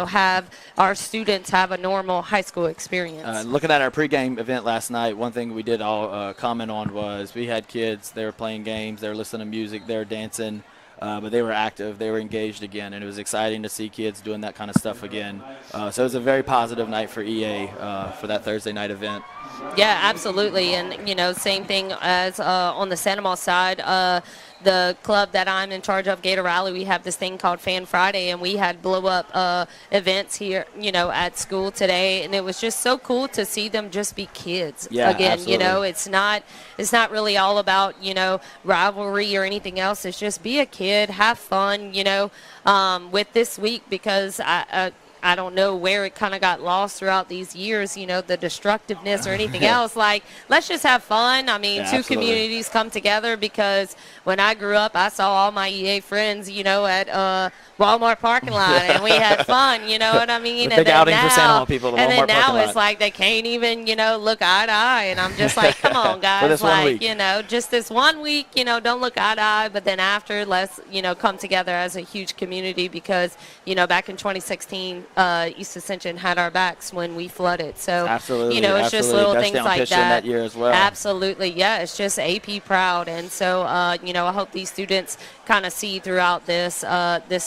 have our students have a normal high school experience. Looking at our pregame event last night, one thing we did all comment on was we had kids, they were playing games, they were listening to music, they were dancing. But they were active, they were engaged again, and it was exciting to see kids doing that kind of stuff again. So it was a very positive night for EA for that Thursday night event. Yeah, absolutely. And, same thing as on the Santa Maria side. The club that I'm in charge of, Gator Rally, we have this thing called Fan Friday, and we had blow-up events here, at school today, and it was just so cool to see them just be kids again. Absolutely. It's not really all about, rivalry or anything else. It's just be a kid, have fun, with this week, because I don't know where it kind of got lost throughout these years, the destructiveness or anything else. Like, let's just have fun. I mean, two communities come together, because when I grew up, I saw all my EA friends, at Walmart parking lot, and we had fun, you know what I mean? The big outing for Santa Maria people, the and Walmart then now parking lot. it's like they can't even, look eye to eye, and I'm just like, come on, guys. For this one like, week. Just this 1 week, don't look eye to eye, but then after, let's, come together as a huge community, because, back in 2016, East Ascension had our backs when we flooded. So, absolutely, it's just little Best things down like pitching that year as well. Absolutely, yeah. It's just AP proud, and so I hope these students kind of see throughout this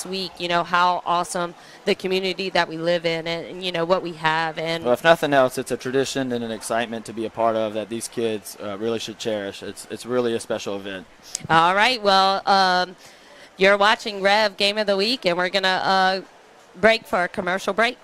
week, how awesome the community that we live in, and what we have. And well, if nothing else, it's a tradition and an excitement to be a part of that these kids really should cherish. It's really a special event. All right, well, you're watching REV Game of the Week, and we're gonna break for a commercial break.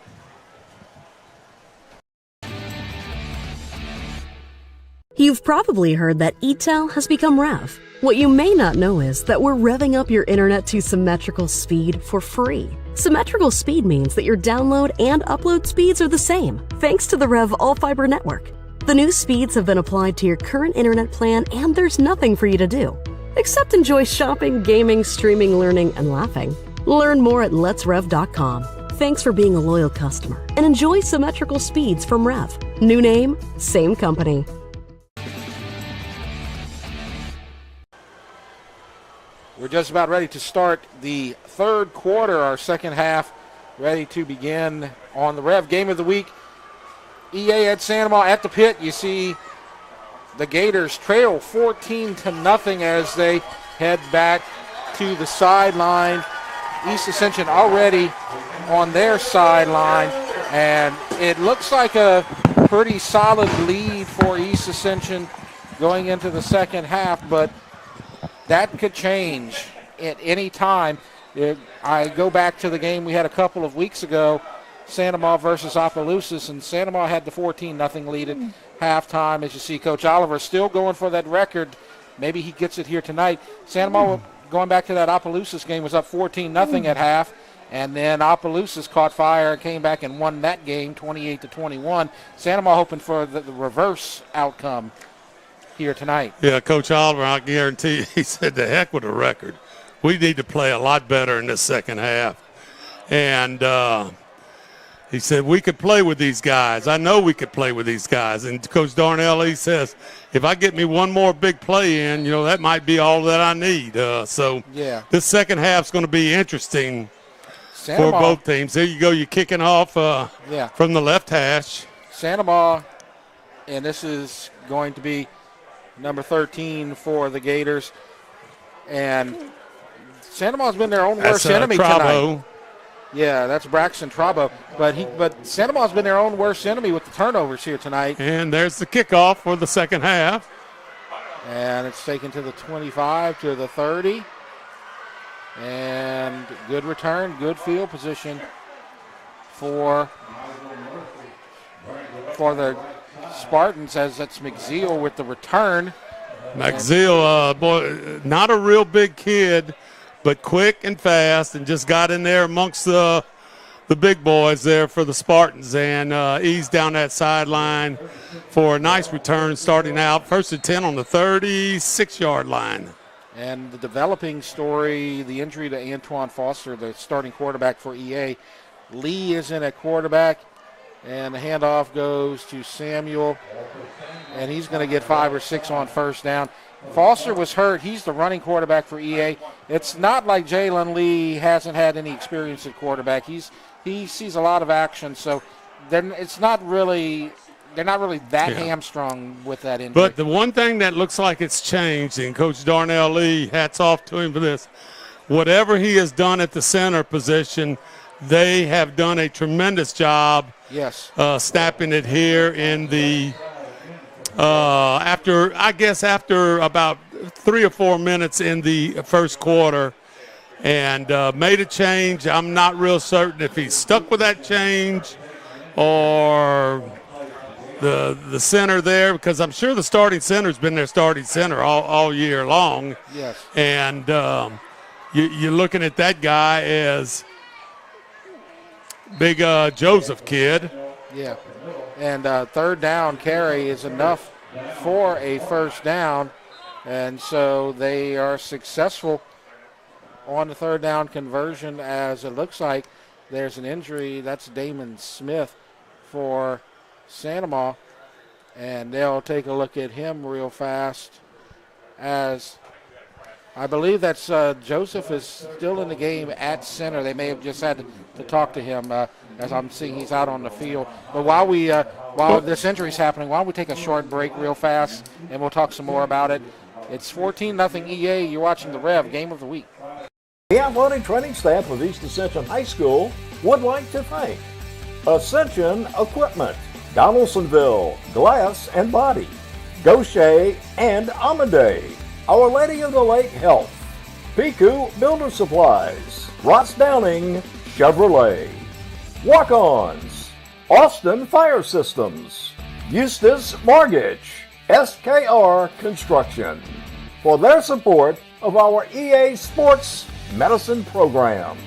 You've probably heard that ETEL has become REV. What you may not know is that we're revving up your internet to symmetrical speed for free. Symmetrical speed means that your download and upload speeds are the same, thanks to the REV all-fiber network. The new speeds have been applied to your current internet plan, and there's nothing for you to do except enjoy shopping, gaming, streaming, learning, and laughing. Learn more at letsrev.com. Thanks for being a loyal customer, and enjoy symmetrical speeds from Rev. New name, same company. We're just about ready to start the third quarter, our second half, ready to begin on the Rev Game of the Week. EA at Sandoval at the pit. You see the Gators trail 14-0 as they head back to the sideline. East Ascension already on their sideline, and it looks like a pretty solid lead for East Ascension going into the second half, but that could change at any time. I go back to the game we had a couple of weeks ago, Sandoval versus Opelousas, and Sandoval had the 14-0 lead at halftime. As you see, Coach Oliver still going for that record. Maybe he gets it here tonight. Sandoval, going back to that Opelousas game, was up 14-0 at half, and then Opelousas caught fire and came back and won that game 28-21. Sandoval hoping for the reverse outcome here tonight. Yeah, Coach Oliver, I guarantee you, he said, the heck with the record. We need to play a lot better in this second half. And he said, we could play with these guys. I know we could play with these guys. And Coach Darnell, he says, if I get me one more big play in, that might be all that I need. So yeah, this second half's going to be interesting for both teams. There you go. You're kicking off from the left hash. Sandoval, and this is going to be number 13 for the Gators. And Sandoval's been their own worst enemy tonight. Yeah, that's Braxton Trabo. But Sandoval's been their own worst enemy with the turnovers here tonight. And there's the kickoff for the second half. And it's taken to the 25, to the 30. And good return, good field position for the Spartans, as that's McZeal with the return. McZeal, boy, not a real big kid, but quick and fast, and just got in there amongst the big boys there for the Spartans, and eased down that sideline for a nice return starting out. First and 10 on the 36-yard line. And the developing story, the injury to Antoine Foster, the starting quarterback for EA. Lee is in at quarterback, and the handoff goes to Samuel, and he's going to get 5 or 6 on first down. Foster was hurt. He's the running quarterback for EA. It's not like Jalen Lee hasn't had any experience at quarterback. He sees a lot of action, so they're not really that hamstrung with that injury. But the one thing that looks like it's changed, and Coach Darnell Lee, hats off to him for this, whatever he has done at the center position, they have done a tremendous job. Yes. Snapping it here in the after about 3 or 4 minutes in the first quarter, and made a change. I'm not real certain if he's stuck with that change or the center there, because I'm sure the starting center's been their starting center all year long. Yes. And you're looking at that guy as big Joseph kid. Yeah. And third down carry is enough for a first down. And so they are successful on the third down conversion, as it looks like there's an injury. That's Damon Smith for Sandoval. And they'll take a look at him real fast, as I believe that's Joseph is still in the game at center. They may have just had to talk to him, as I'm seeing he's out on the field. But while this injury is happening, why don't we take a short break real fast, and we'll talk some more about it. It's 14-0 EA. You're watching the Rev Game of the Week. The athletic training staff of East Ascension High School would like to thank Ascension Equipment, Donaldsonville Glass and Body, Gaucher and Amande, Our Lady of the Lake Health, Piku Builder Supplies, Ross Downing Chevrolet, Walk-Ons, Austin Fire Systems, Eustace Mortgage, SKR Construction, for their support of our EA Sports Medicine program.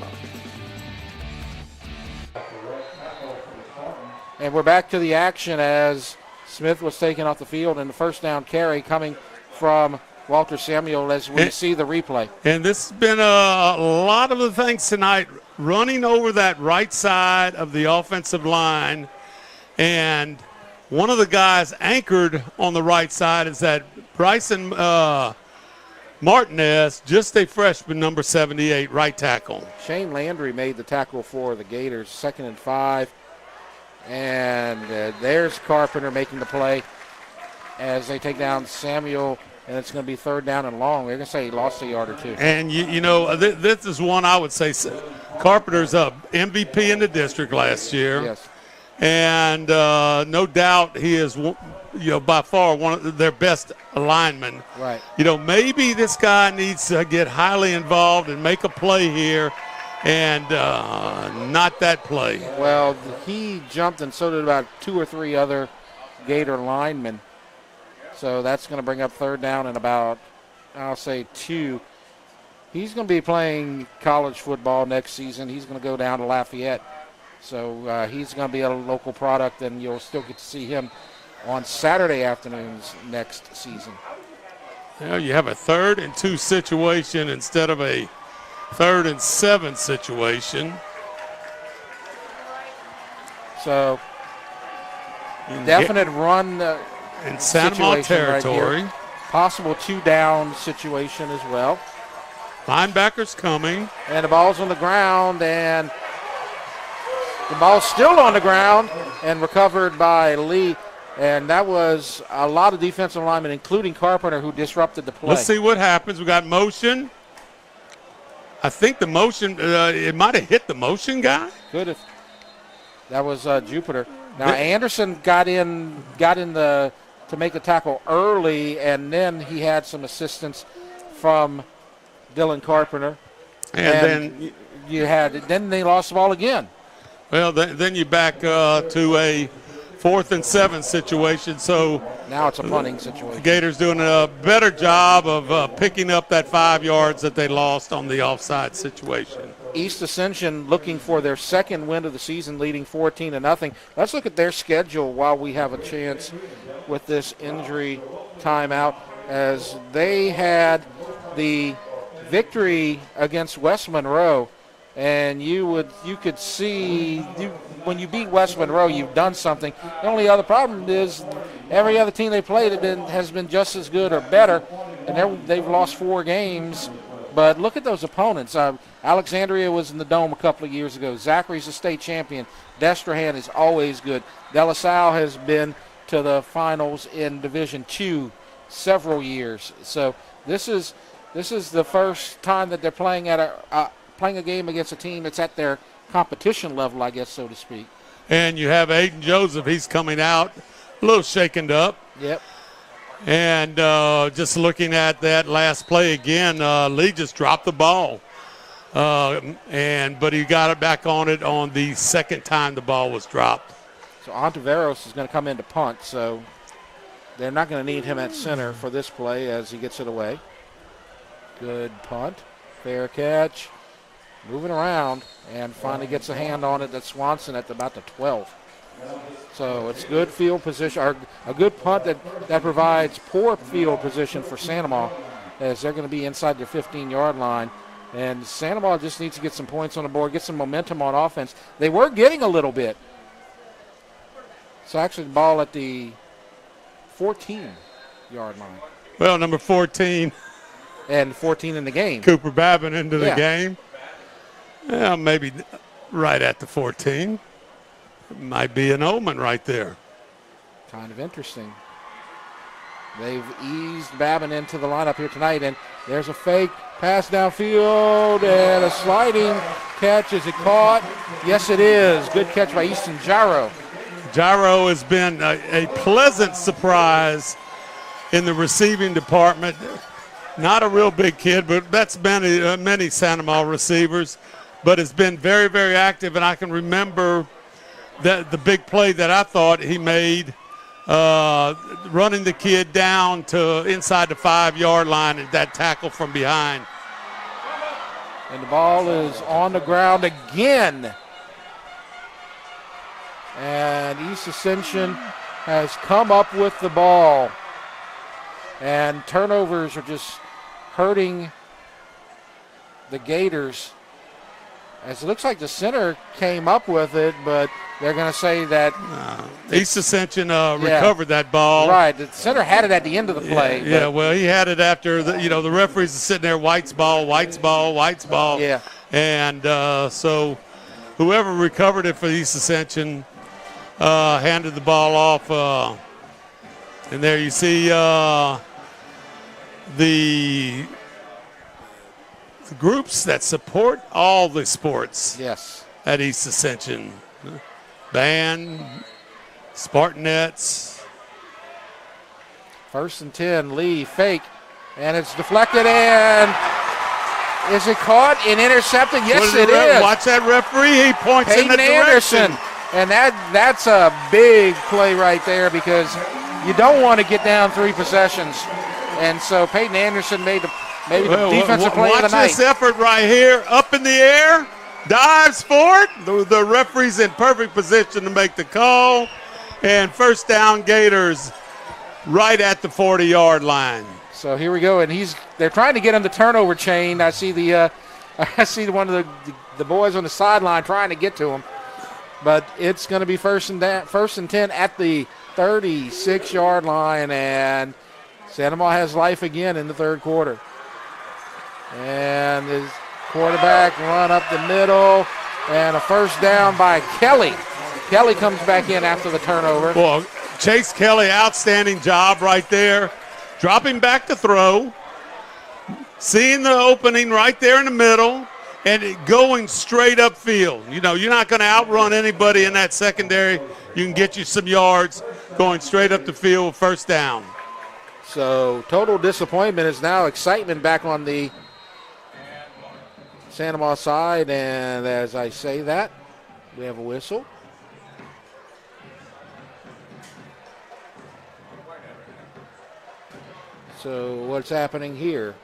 And we're back to the action as Smith was taken off the field, and the first down carry coming from Walter Samuel as we see the replay. And this has been a lot of the things tonight, running over that right side of the offensive line. And one of the guys anchored on the right side is that Bryson Martinez, just a freshman, number 78, right tackle. Shane Landry made the tackle for the Gators, 2nd and 5. And there's Carpenter making the play as they take down Samuel, and it's going to be 3rd down and long. They're going to say he lost a yard or two. And, this is one I would say Carpenter's a MVP in the district last year. Yes. And no doubt he is, by far one of their best linemen. Right. Maybe this guy needs to get highly involved and make a play here, and not that play. Well, he jumped, and so did about 2 or 3 other Gator linemen. So that's going to bring up 3rd down and about, I'll say, 2. He's going to be playing college football next season. He's going to go down to Lafayette. So he's going to be a local product, and you'll still get to see him on Saturday afternoons next season. You have a 3rd and 2 situation instead of a 3rd and 7 situation. So definite run in Santa Maria territory. Right, possible 2-down situation as well. Linebackers coming. And the ball's on the ground, and the ball's still on the ground and recovered by Lee. And that was a lot of defensive linemen, including Carpenter, who disrupted the play. Let's see what happens. We got motion. I think the motion, it might have hit the motion guy. Could have. That was Jupiter. Now Anderson got in to make the tackle early, and then he had some assistance from Dylan Carpenter. And then they lost the ball again. Well, then you back to a 4th and 7 situation. So now it's a punting situation. Gators doing a better job of picking up that 5 yards that they lost on the offside situation. East Ascension looking for their 2nd win of the season, leading 14-0. Let's look at their schedule while we have a chance with this injury timeout, as they had the victory against West Monroe. And you could see when you beat West Monroe, you've done something. The only other problem is every other team they played has been just as good or better, and they've lost 4 games. But look at those opponents. Alexandria was in the Dome a couple of years ago. Zachary's a state champion. Destrehan is always good. De La Salle has been to the finals in Division II several years. So this is the first time that they're playing a game against a team that's at their competition level, I guess, so to speak. And you have Aiden Joseph. He's coming out a little shaken up. Yep. And just looking at that last play again, Lee just dropped the ball. But he got it back on it on the 2nd time the ball was dropped. So Ontiveros is going to come in to punt, so they're not going to need him at center for this play as he gets it away. Good punt. Fair catch. Moving around, and finally gets a hand on it. That's Swanson at about the 12. So it's good field position, or a good punt that provides poor field position for Santa Maria, as they're going to be inside their 15-yard line. And Santa Maria just needs to get some points on the board, get some momentum on offense. They were getting a little bit. So actually the ball at the 14-yard line. Well, number 14. And 14 in the game. Cooper Babin into the game. Yeah, maybe right at the 14. Might be an omen right there. Kind of interesting. They've eased Babin into the lineup here tonight, and there's a fake pass downfield and a sliding catch. Is it caught? Yes, it is. Good catch by Easton Gyro. Gyro has been a pleasant surprise in the receiving department. Not a real big kid, but that's many Santa Maria receivers. But has been very, very active, and I can remember the big play that I thought he made, running the kid down to inside the 5-yard line and that tackle from behind. And the ball is on the ground again. And East Ascension has come up with the ball. And turnovers are just hurting the Gators. As it looks like the center came up with it, but they're going to say that East Ascension recovered that ball. Right, the center had it at the end of the play. Yeah, well, he had it after the referees are sitting there. White's ball. Yeah, and so whoever recovered it for East Ascension handed the ball off. And there you see the groups that support all the sports. Yes. At East Ascension. Band, Spartanettes. 1st and 10, Lee, fake, and it's deflected in. Is it caught and intercepted? Yes, it is. Watch that referee. He points in the direction. Anderson. And that's a big play right there because you don't want to get down 3 possessions. And so Peyton Anderson made the defensive play of the night. Watch this effort right here. Up in the air. Dives for it. The referee's in perfect position to make the call. And first down, Gators right at the 40-yard line. So here we go, and they're trying to get him the turnover chain. I see one of the boys on the sideline trying to get to him, but it's going to be first and 10 at the 36-yard line, and Santa Maria has life again in the third quarter. And his quarterback run up the middle, and a first down by Kelly. Kelly comes back in after the turnover. Well, Chase Kelly, outstanding job right there. Dropping back to throw, seeing the opening right there in the middle, and going straight upfield. You're not going to outrun anybody in that secondary. You can get you some yards going straight up the field, first down. So total disappointment is now excitement back on the Santa Maria side, and as I say that, we have a whistle. So what's happening here?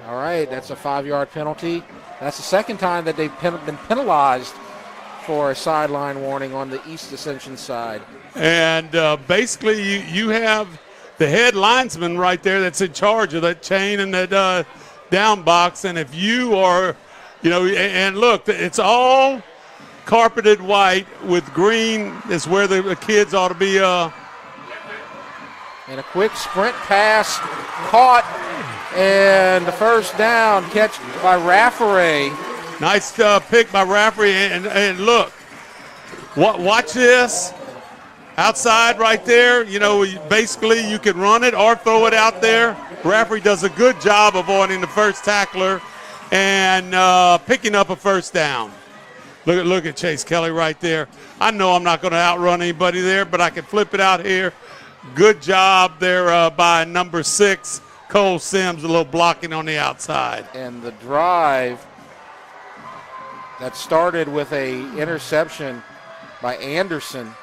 All right, that's a 5-yard penalty. That's the second time that they've been penalized for a sideline warning on the East Ascension side. And basically you have the head linesman right there that's in charge of that chain and that down box. And if you are, and look, it's all carpeted white with green is where the kids ought to be. And a quick sprint pass caught, and the first down catch by Rafferty. Nice pick by Rafferty, and look, watch this. Outside right there, basically you can run it or throw it out there. Rafferty does a good job avoiding the first tackler and picking up a first down. Look at Chase Kelly right there. I know I'm not going to outrun anybody there, but I can flip it out here. Good job there by number 6, Cole Sims, a little blocking on the outside. And the drive that started with a interception by Anderson.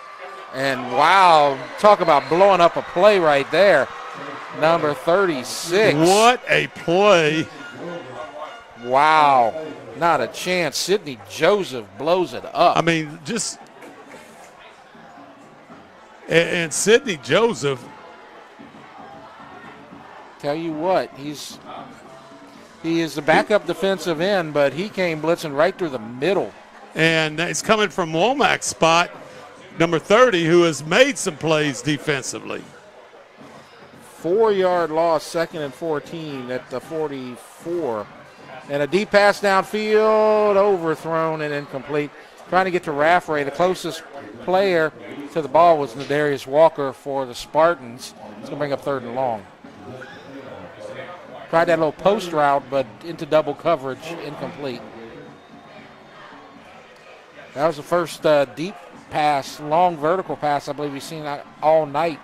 And wow, talk about blowing up a play right there. Number 36. What a play. Wow, not a chance. Sidney Joseph blows it up. I mean, just... And Sidney Joseph. Tell you what, he is the backup defensive end, but he came blitzing right through the middle. And it's coming from Womack's spot, number 30, who has made some plays defensively. 4-yard loss, 2nd and 14 at the 44. And a deep pass downfield, overthrown and incomplete. Trying to get to Rafferty. The closest player to the ball was Nadarius Walker for the Spartans. It's going to bring up 3rd and long. Tried that little post route, but into double coverage, incomplete. That was the first deep pass, long vertical pass I believe we've seen all night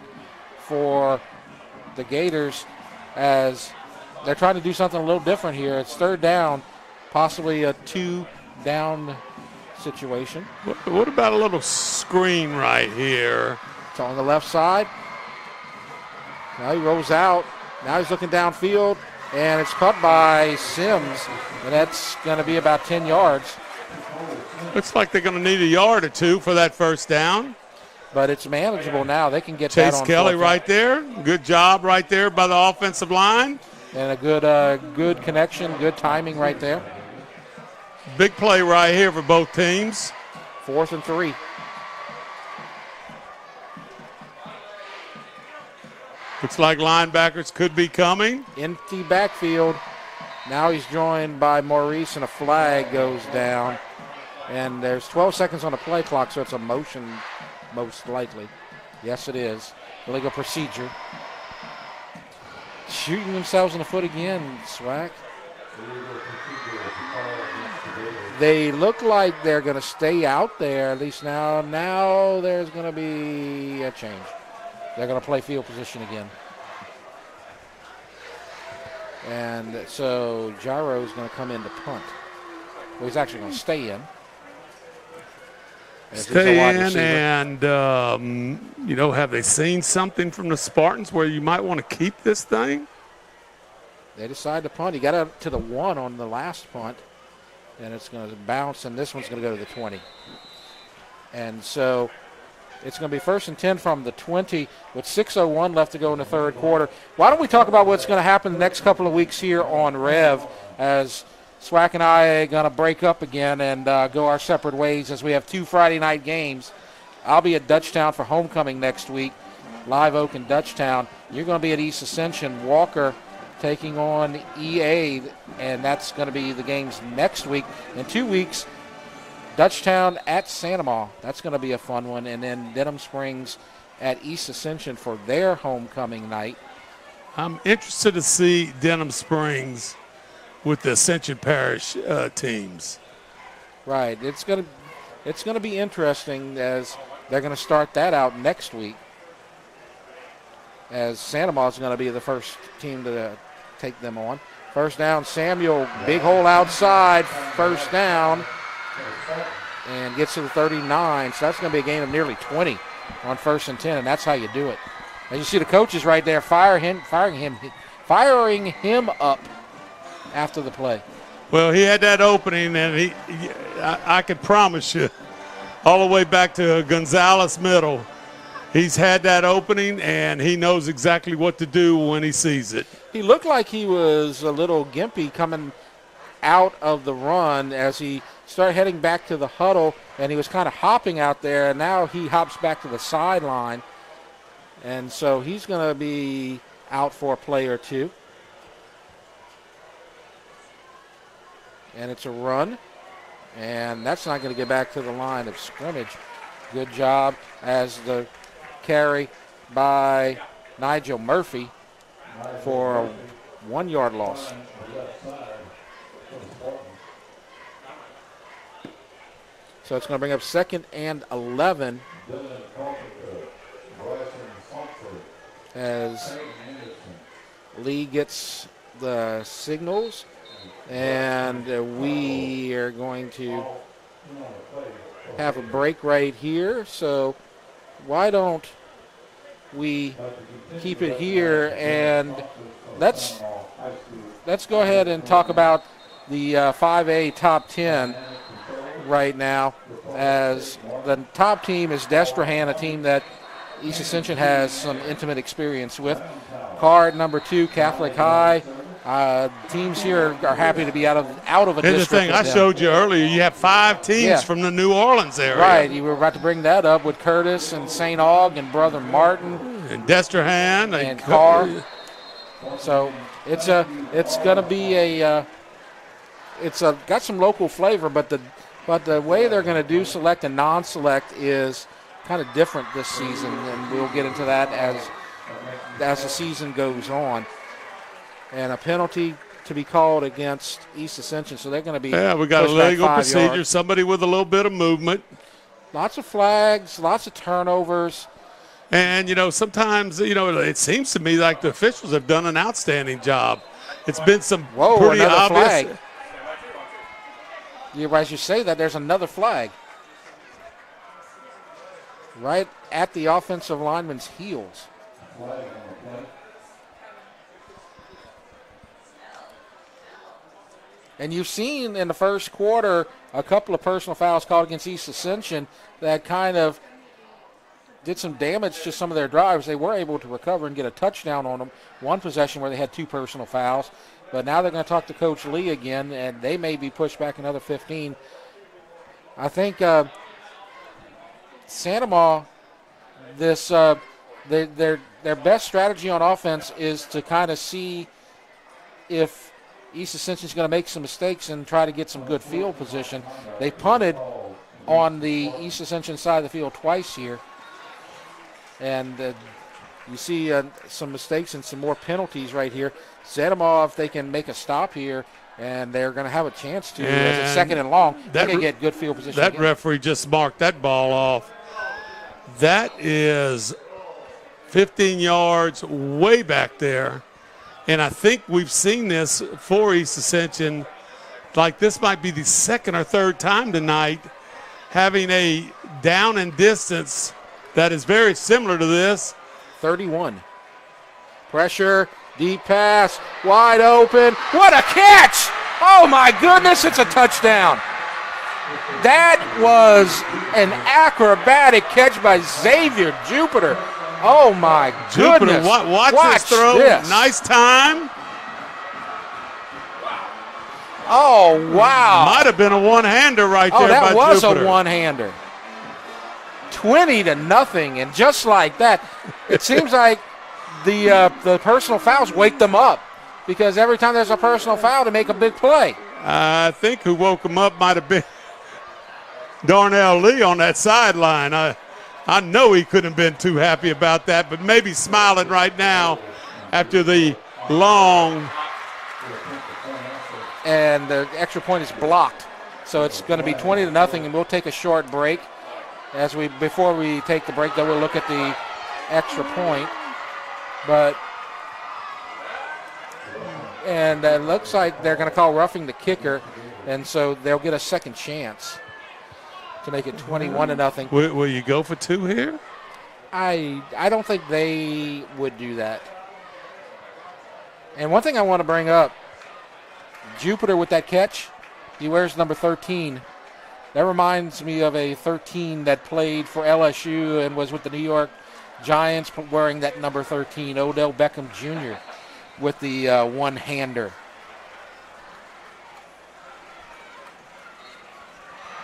for the Gators, as they're trying to do something a little different here. It's 3rd down, possibly a 2-down situation. What about a little screen right here? It's on the left side. Now he rolls out. Now he's looking downfield, and it's caught by Sims, and that's going to be about 10 yards. Looks like they're going to need a yard or two for that first down. But it's manageable now. They can get that on Chase Kelly 4th right there. Good job right there by the offensive line. And a good connection, good timing right there. Big play right here for both teams. 4th and 3. Looks like linebackers could be coming. Empty backfield. Now he's joined by Maurice, and a flag goes down. And there's 12 seconds on the play clock, so it's a motion most likely. Yes, it is. Illegal procedure. Shooting themselves in the foot again, Swack. They look like they're going to stay out there, at least now. Now there's going to be a change. They're going to play field position again. And so Gyro's going to come in to punt. Well, he's actually going to stay in. Stay in, and, have they seen something from the Spartans where you might want to keep this thing? They decide to punt. He got up to the 1 on the last punt, and it's going to bounce, and this one's going to go to the 20. And so it's going to be 1st and 10 from the 20 with 6:01 left to go in the third quarter. Why don't we talk about what's going to happen the next couple of weeks here on REV as Swack and I are going to break up again and go our separate ways as we have 2 Friday night games. I'll be at Dutchtown for homecoming next week, Live Oak and Dutchtown. You're going to be at East Ascension. Walker taking on EA, and that's going to be the games next week. In 2 weeks, Dutchtown at Sanamaw. That's going to be a fun one. And then Denham Springs at East Ascension for their homecoming night. I'm interested to see Denham Springs with the Ascension Parish teams. Right. It's going to be interesting as they're going to start that out next week, as Sanamaw is going to be the first team to take them on. First down, Samuel, big hole outside, first down, and gets to the 39. So that's going to be a gain of nearly 20 on 1st and 10, and that's how you do it. As you see the coaches right there firing him up after the play. Well, he had that opening, and I could promise you, all the way back to Gonzales Middle, he's had that opening, and he knows exactly what to do when he sees it. He looked like he was a little gimpy coming out of the run as he started heading back to the huddle, and he was kind of hopping out there, and now he hops back to the sideline. And so he's going to be out for a play or two. And it's a run, and that's not going to get back to the line of scrimmage. Good job as the carry by Nigel Murphy for a 1-yard loss. So it's going to bring up 2nd and 11 as Lee gets the signals. And we are going to have a break right here. So why don't we keep it here, and let's go ahead and talk about the 5A top 10 right now, as the top team is Destrehan, a team that East Ascension has some intimate experience with. Card number 2, Catholic High. Teams here are happy to be out of a district. Here's the thing I showed you earlier. You have 5 teams from the New Orleans area. Right. You were about to bring that up with Curtis and St. Aug and Brother Martin and Destrehan and Carr. So it's going to be got some local flavor, but the way they're going to do select and non-select is kind of different this season, and we'll get into that as the season goes on. And a penalty to be called against East Ascension, so they're going to be we got a legal procedure, somebody with a little bit of movement. Lots of flags, lots of turnovers. And, sometimes, it seems to me like the officials have done an outstanding job. It's been some pretty another obvious. Flag. As you say that, there's another flag right at the offensive lineman's heels. And you've seen in the first quarter a couple of personal fouls called against East Ascension that kind of did some damage to some of their drives. They were able to recover and get a touchdown on them. One possession where they had 2 personal fouls. But now they're going to talk to Coach Lee again, and they may be pushed back another 15. I think Sandoval, their best strategy on offense is to kind of see if East Ascension is going to make some mistakes and try to get some good field position. They punted on the East Ascension side of the field twice here. And you see some mistakes and some more penalties right here. Sandoval, if they can make a stop here, and they're going to have a chance to, as it's 2nd and long, they can get good field position. That referee just marked that ball off. That is 15 yards way back there. And I think we've seen this for East Ascension. Like this might be the 2nd or 3rd time tonight having a down and distance that is very similar to this. 31. Pressure, deep pass, wide open. What a catch! Oh my goodness, it's a touchdown. That was an acrobatic catch by Xavier Jupiter. Oh my goodness. Jupiter, watch this throw. This. Nice time. Oh, wow. Might have been a one-hander right there by Jupiter. Oh, that was a one-hander. 20-0, and just like that, it seems like the personal fouls wake them up, because every time there's a personal foul, they make a big play. I think who woke him up might have been Darnell Lee on that sideline. I know he couldn't have been too happy about that, but maybe smiling right now after the long. And the extra point is blocked, so it's going to be 20-0, and we'll take a short break. Before we take the break, though, we'll look at the extra point. And it looks like they're going to call roughing the kicker, and so they'll get a second chance to make it 21-0. Will you go for 2 here? I don't think they would do that. And one thing I want to bring up, Jupiter with that catch, he wears number 13. That reminds me of a 13 that played for LSU and was with the New York Giants wearing that number 13, Odell Beckham Jr. with the one-hander.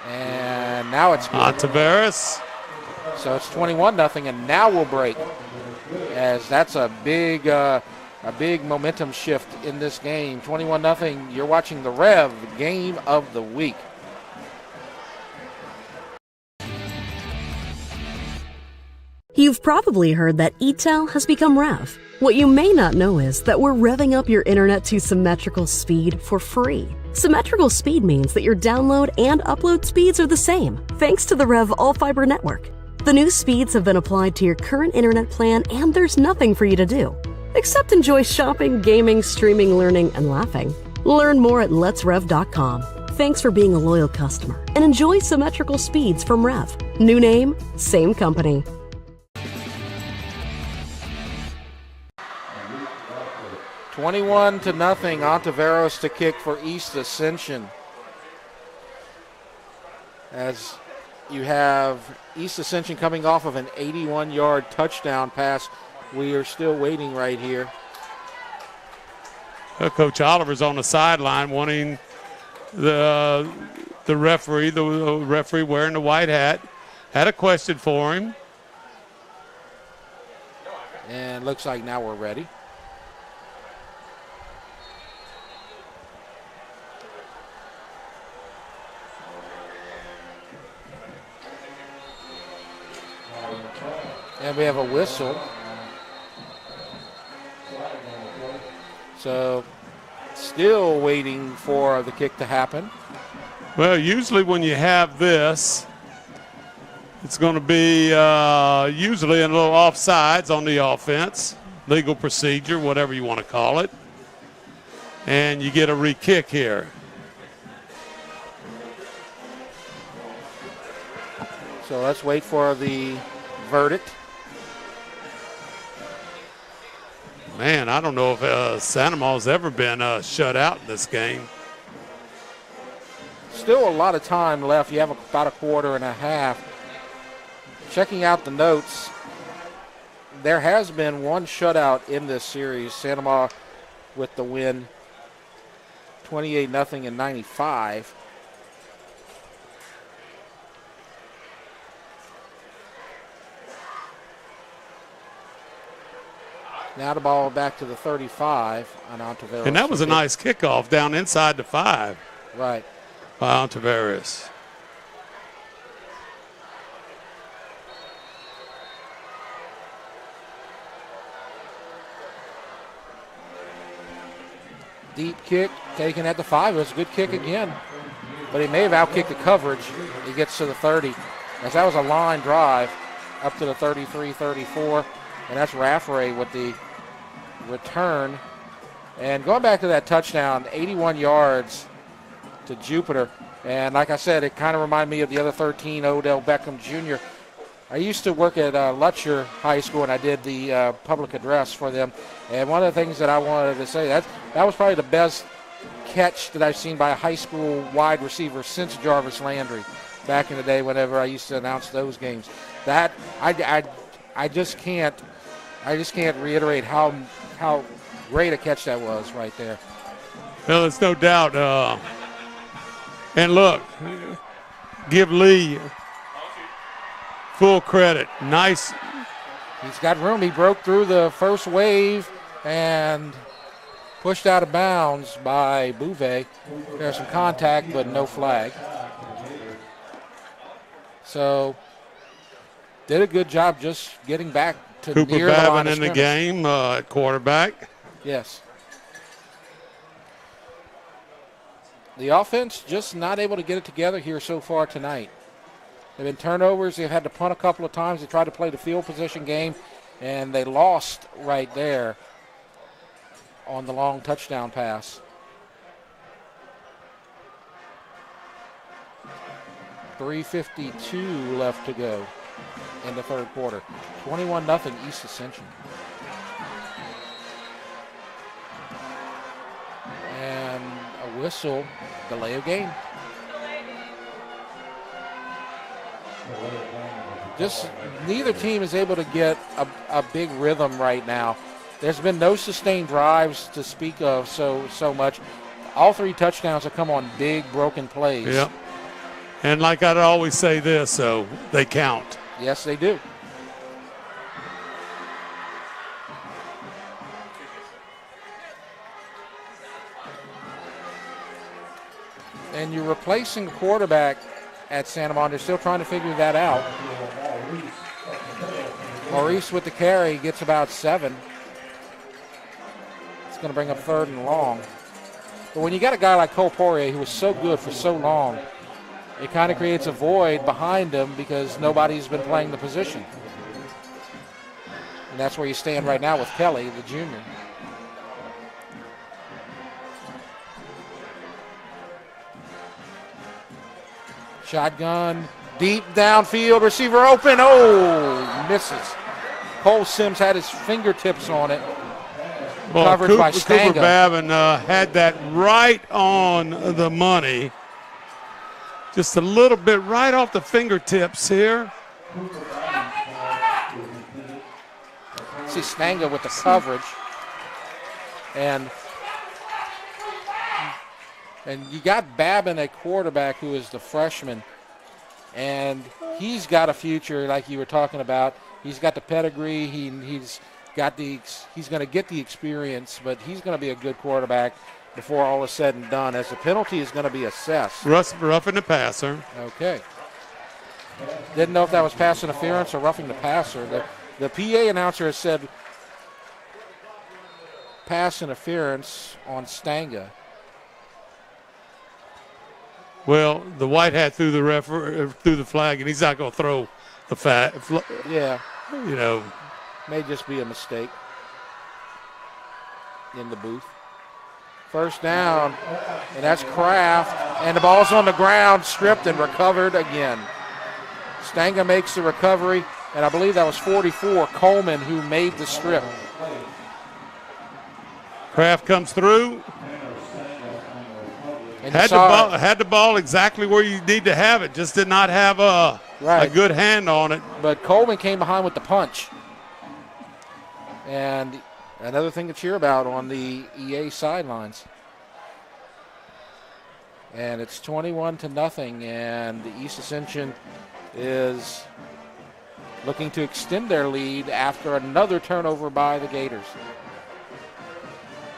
And now it's good. Tavares. So it's 21-0, and now we'll break, as that's a big momentum shift in this game. 21-0. You're watching the REV Game of the Week. You've probably heard that ETEL has become REV. What you may not know is that we're revving up your internet to symmetrical speed for free. Symmetrical speed means that your download and upload speeds are the same, thanks to the REV All-Fiber network. The new speeds have been applied to your current internet plan, and there's nothing for you to do except enjoy shopping, gaming, streaming, learning, and laughing. Learn more at letsrev.com. Thanks for being a loyal customer, and enjoy symmetrical speeds from REV. New name, same company. 21-0, Ontiveros to kick for East Ascension. As you have East Ascension coming off of an 81-yard touchdown pass. We are still waiting right here. Coach Oliver's on the sideline wanting the referee wearing the white hat, had a question for him. And looks like now we're ready. And we have a whistle. So still waiting for the kick to happen. Well, usually when you have this, it's going to be usually a little offsides on the offense, legal procedure, whatever you want to call it. And you get a re-kick here. So let's wait for the verdict. Man, I don't know if Santa Ma's ever been shut out in this game. still a lot of time left. You have about a quarter and a half. Checking out the notes, there has been one shutout in this series. Santa Maria with the win, 28-0 in 95. Now the ball back to the 35 on Ontiveros. And that was a nice kickoff down inside the 5. Right. By Ontiveros. Deep kick taken at the 5. It was a good kick again. But he may have outkicked the coverage. He gets to the 30. As that was a line drive up to the 33, 34. And that's Rafferty with the return. And going back to that touchdown, 81 yards to Jupiter. And like I said, it kind of reminded me of the other 13, Odell Beckham Jr. I used to work at Lutcher High School, and I did the public address for them. And one of the things that I wanted to say, that was probably the best catch that I've seen by a high school wide receiver since Jarvis Landry back in the day whenever I used to announce those games. That I just can't reiterate how great a catch that was right there. Well, there's no doubt. And look, give Lee full credit. Nice. He's got room. He broke through the first wave and pushed out of bounds by Bouvet. There's some contact, but no flag. So did a good job just getting back to Cooper near the line Babin of in the scrimmage. game at quarterback. Yes. The offense just not able to get it together here so far tonight. They've been turnovers. They've had to punt a couple of times. They tried to play the field position game, and they lost right there on the long touchdown pass. .352 left to go in the third quarter. 21-0 East Ascension. And a whistle, delay of game. Just neither team is able to get a big rhythm right now. There's been no sustained drives to speak of so much. All 3 touchdowns have come on big broken plays. Yep. And like I'd always say this, so they count. Yes, they do. And you're replacing the quarterback at Santa Monica. They're still trying to figure that out. Maurice with the carry gets about 7. It's going to bring up 3rd and long. But when you got a guy like Cole Poirier who was so good for so long, it kind of creates a void behind him because nobody's been playing the position. And that's where you stand right now with Kelly, the junior. Shotgun, deep downfield, receiver open. Oh, misses. Cole Sims had his fingertips on it. Well, Coverage by Stanga. Cooper Babin had that right on the money. Just a little bit right off the fingertips here. See Stanga with the coverage. And you got Babin at quarterback, who is the freshman. And he's got a future like you were talking about. He's got the pedigree. He's going to get the experience, but he's going to be a good quarterback before all is said and done, as the penalty is going to be assessed. Roughing the passer. Okay. Didn't know if that was pass interference or roughing the passer. The PA announcer has said pass interference on Stanga. Well, the white hat threw the flag, and he's not going to throw the Yeah. You know. May just be a mistake in the booth. First down, and that's Kraft, and the ball's on the ground, stripped and recovered again. Stanga makes the recovery, and I believe that was 44, Coleman, who made the strip. Kraft comes through. And had the ball exactly where you need to have it. Just did not have a good hand on it. But Coleman came behind with the punch. And another thing to cheer about on the EA sidelines. And it's 21-0, and the East Ascension is looking to extend their lead after another turnover by the Gators.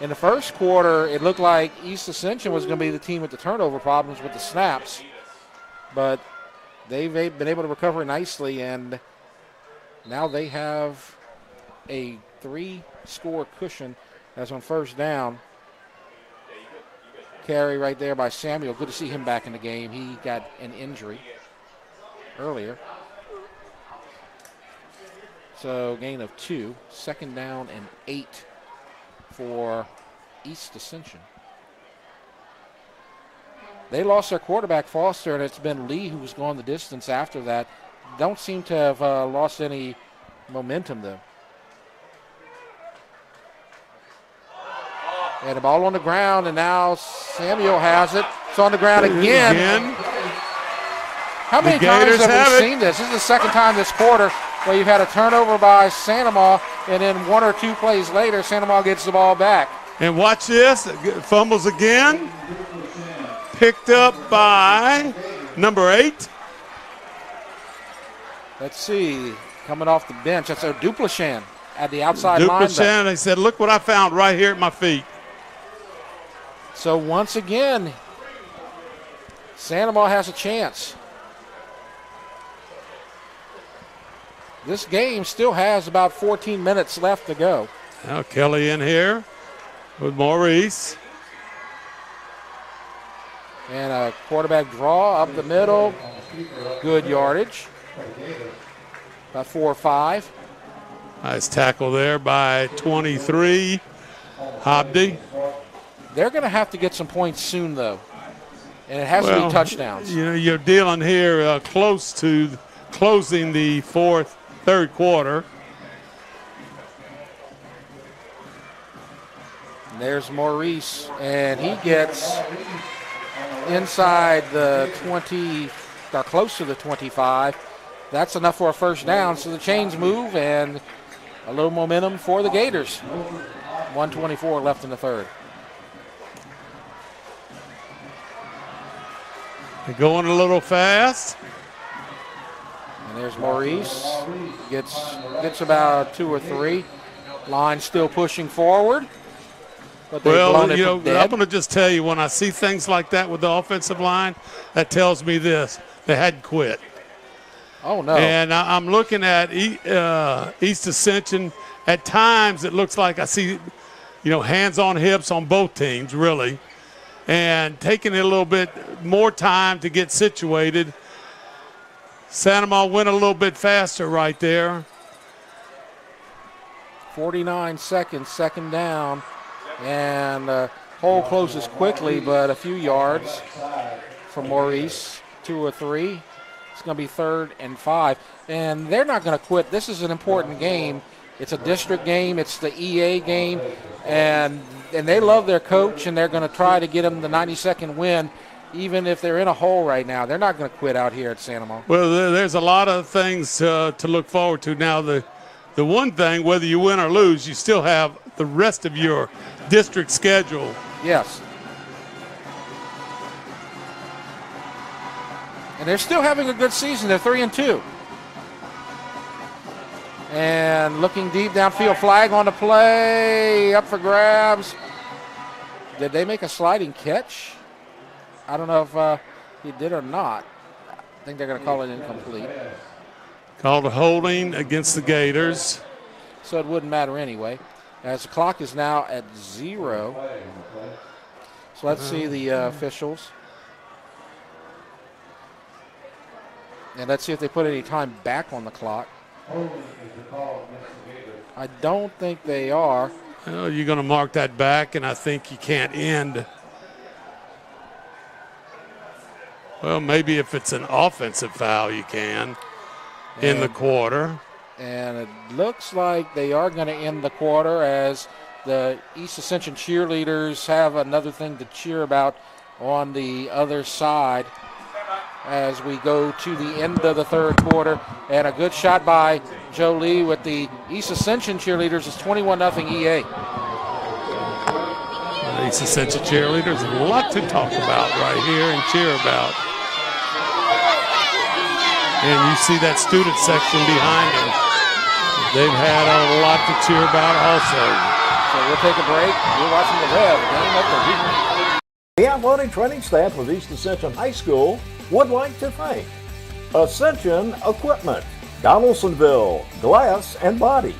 In the first quarter, it looked like East Ascension was going to be the team with the turnover problems with the snaps, but they've been able to recover nicely, and now they have a 3-score cushion as on first down. Carry right there by Samuel. Good to see him back in the game. He got an injury earlier. So gain of 2, 2nd down and 8 for East Ascension. They lost their quarterback, Foster, and it's been Lee who's gone the distance after that. Don't seem to have lost any momentum, though. And the ball on the ground, and now Samuel has it. It's on the ground again. How many times have we seen this? This is the second time this quarter where you've had a turnover by Sandoval, and then 1 or 2 plays later, Sandoval gets the ball back. And watch this. Fumbles again. Picked up by number 8. Let's see. Coming off the bench, that's a Duplichan at the outside line. Duplichan, they said, look what I found right here at my feet. So once again, Sandoval has a chance. This game still has about 14 minutes left to go. Now Kelly in here with Maurice. And a quarterback draw up the middle. Good yardage. About 4 or 5. Nice tackle there by 23, Hobdy. They're going to have to get some points soon, though. And it has to be touchdowns. You know, you're dealing here close to closing the third quarter. And there's Maurice, and he gets inside the 20, or close to the 25. That's enough for a first down. So the chains move, and a little momentum for the Gators. 1:24 left in the third. They're going a little fast. And there's Maurice. Gets about 2 or 3. Line still pushing forward. But well, you know, I'm going to just tell you, when I see things like that with the offensive line, that tells me this. They hadn't quit. Oh, no. And I'm looking at East Ascension. At times, it looks like I see, you know, hands on hips on both teams, really. And taking it a little bit more time to get situated. Sandoval went a little bit faster right there. 49 seconds, 2nd down. And hole closes quickly, but a few yards for Maurice. 2 or 3. It's going to be 3rd and 5. And they're not going to quit. This is an important game. It's a district game. It's the EA game. And they love their coach, and they're going to try to get them the 92nd win, even if they're in a hole right now. They're not going to quit out here at Sandoval. Well, there's a lot of things to look forward to. Now, the one thing, whether you win or lose, you still have the rest of your district schedule. Yes. And they're still having a good season. They're 3-2. And looking deep downfield, flag on the play, up for grabs. Did they make a sliding catch? I don't know if he did or not. I think they're going to call it incomplete. Called a holding against the Gators. So it wouldn't matter anyway, as the clock is now at 0. So let's see the officials. And let's see if they put any time back on the clock. I don't think they are. Well, you're going to mark that back, and I think you can't end. Well, maybe if it's an offensive foul, you can in the quarter. And it looks like they are going to end the quarter as the East Ascension cheerleaders have another thing to cheer about on the other side as we go to the end of the third quarter. And a good shot by Joe Lee with the East Ascension cheerleaders. It's 21-0 EA. East Ascension cheerleaders, a lot to talk about right here and cheer about. And you see that student section behind them. They've had a lot to cheer about also. So we'll take a break. We're watching the REV game of the week. The athletic training staff of East Ascension High School would like to thank Ascension Equipment, Donaldsonville, Glass and Body,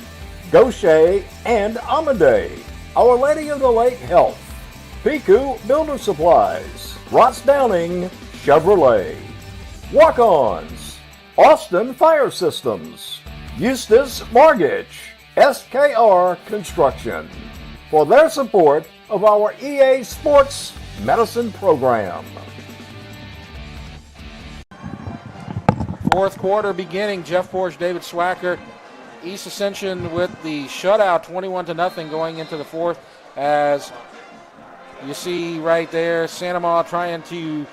Gaucher and Amant, Our Lady of the Lake Health, Piku Builder Supplies, Ross Downing Chevrolet, Walk-Ons, Austin Fire Systems, Eustace Mortgage, SKR Construction, for their support of our EA Sports Medicine program. Fourth quarter beginning. Jeff Porsche, David Swacker, East Ascension with the shutout, 21-0 going into the fourth. As you see right there, Santa Maria trying to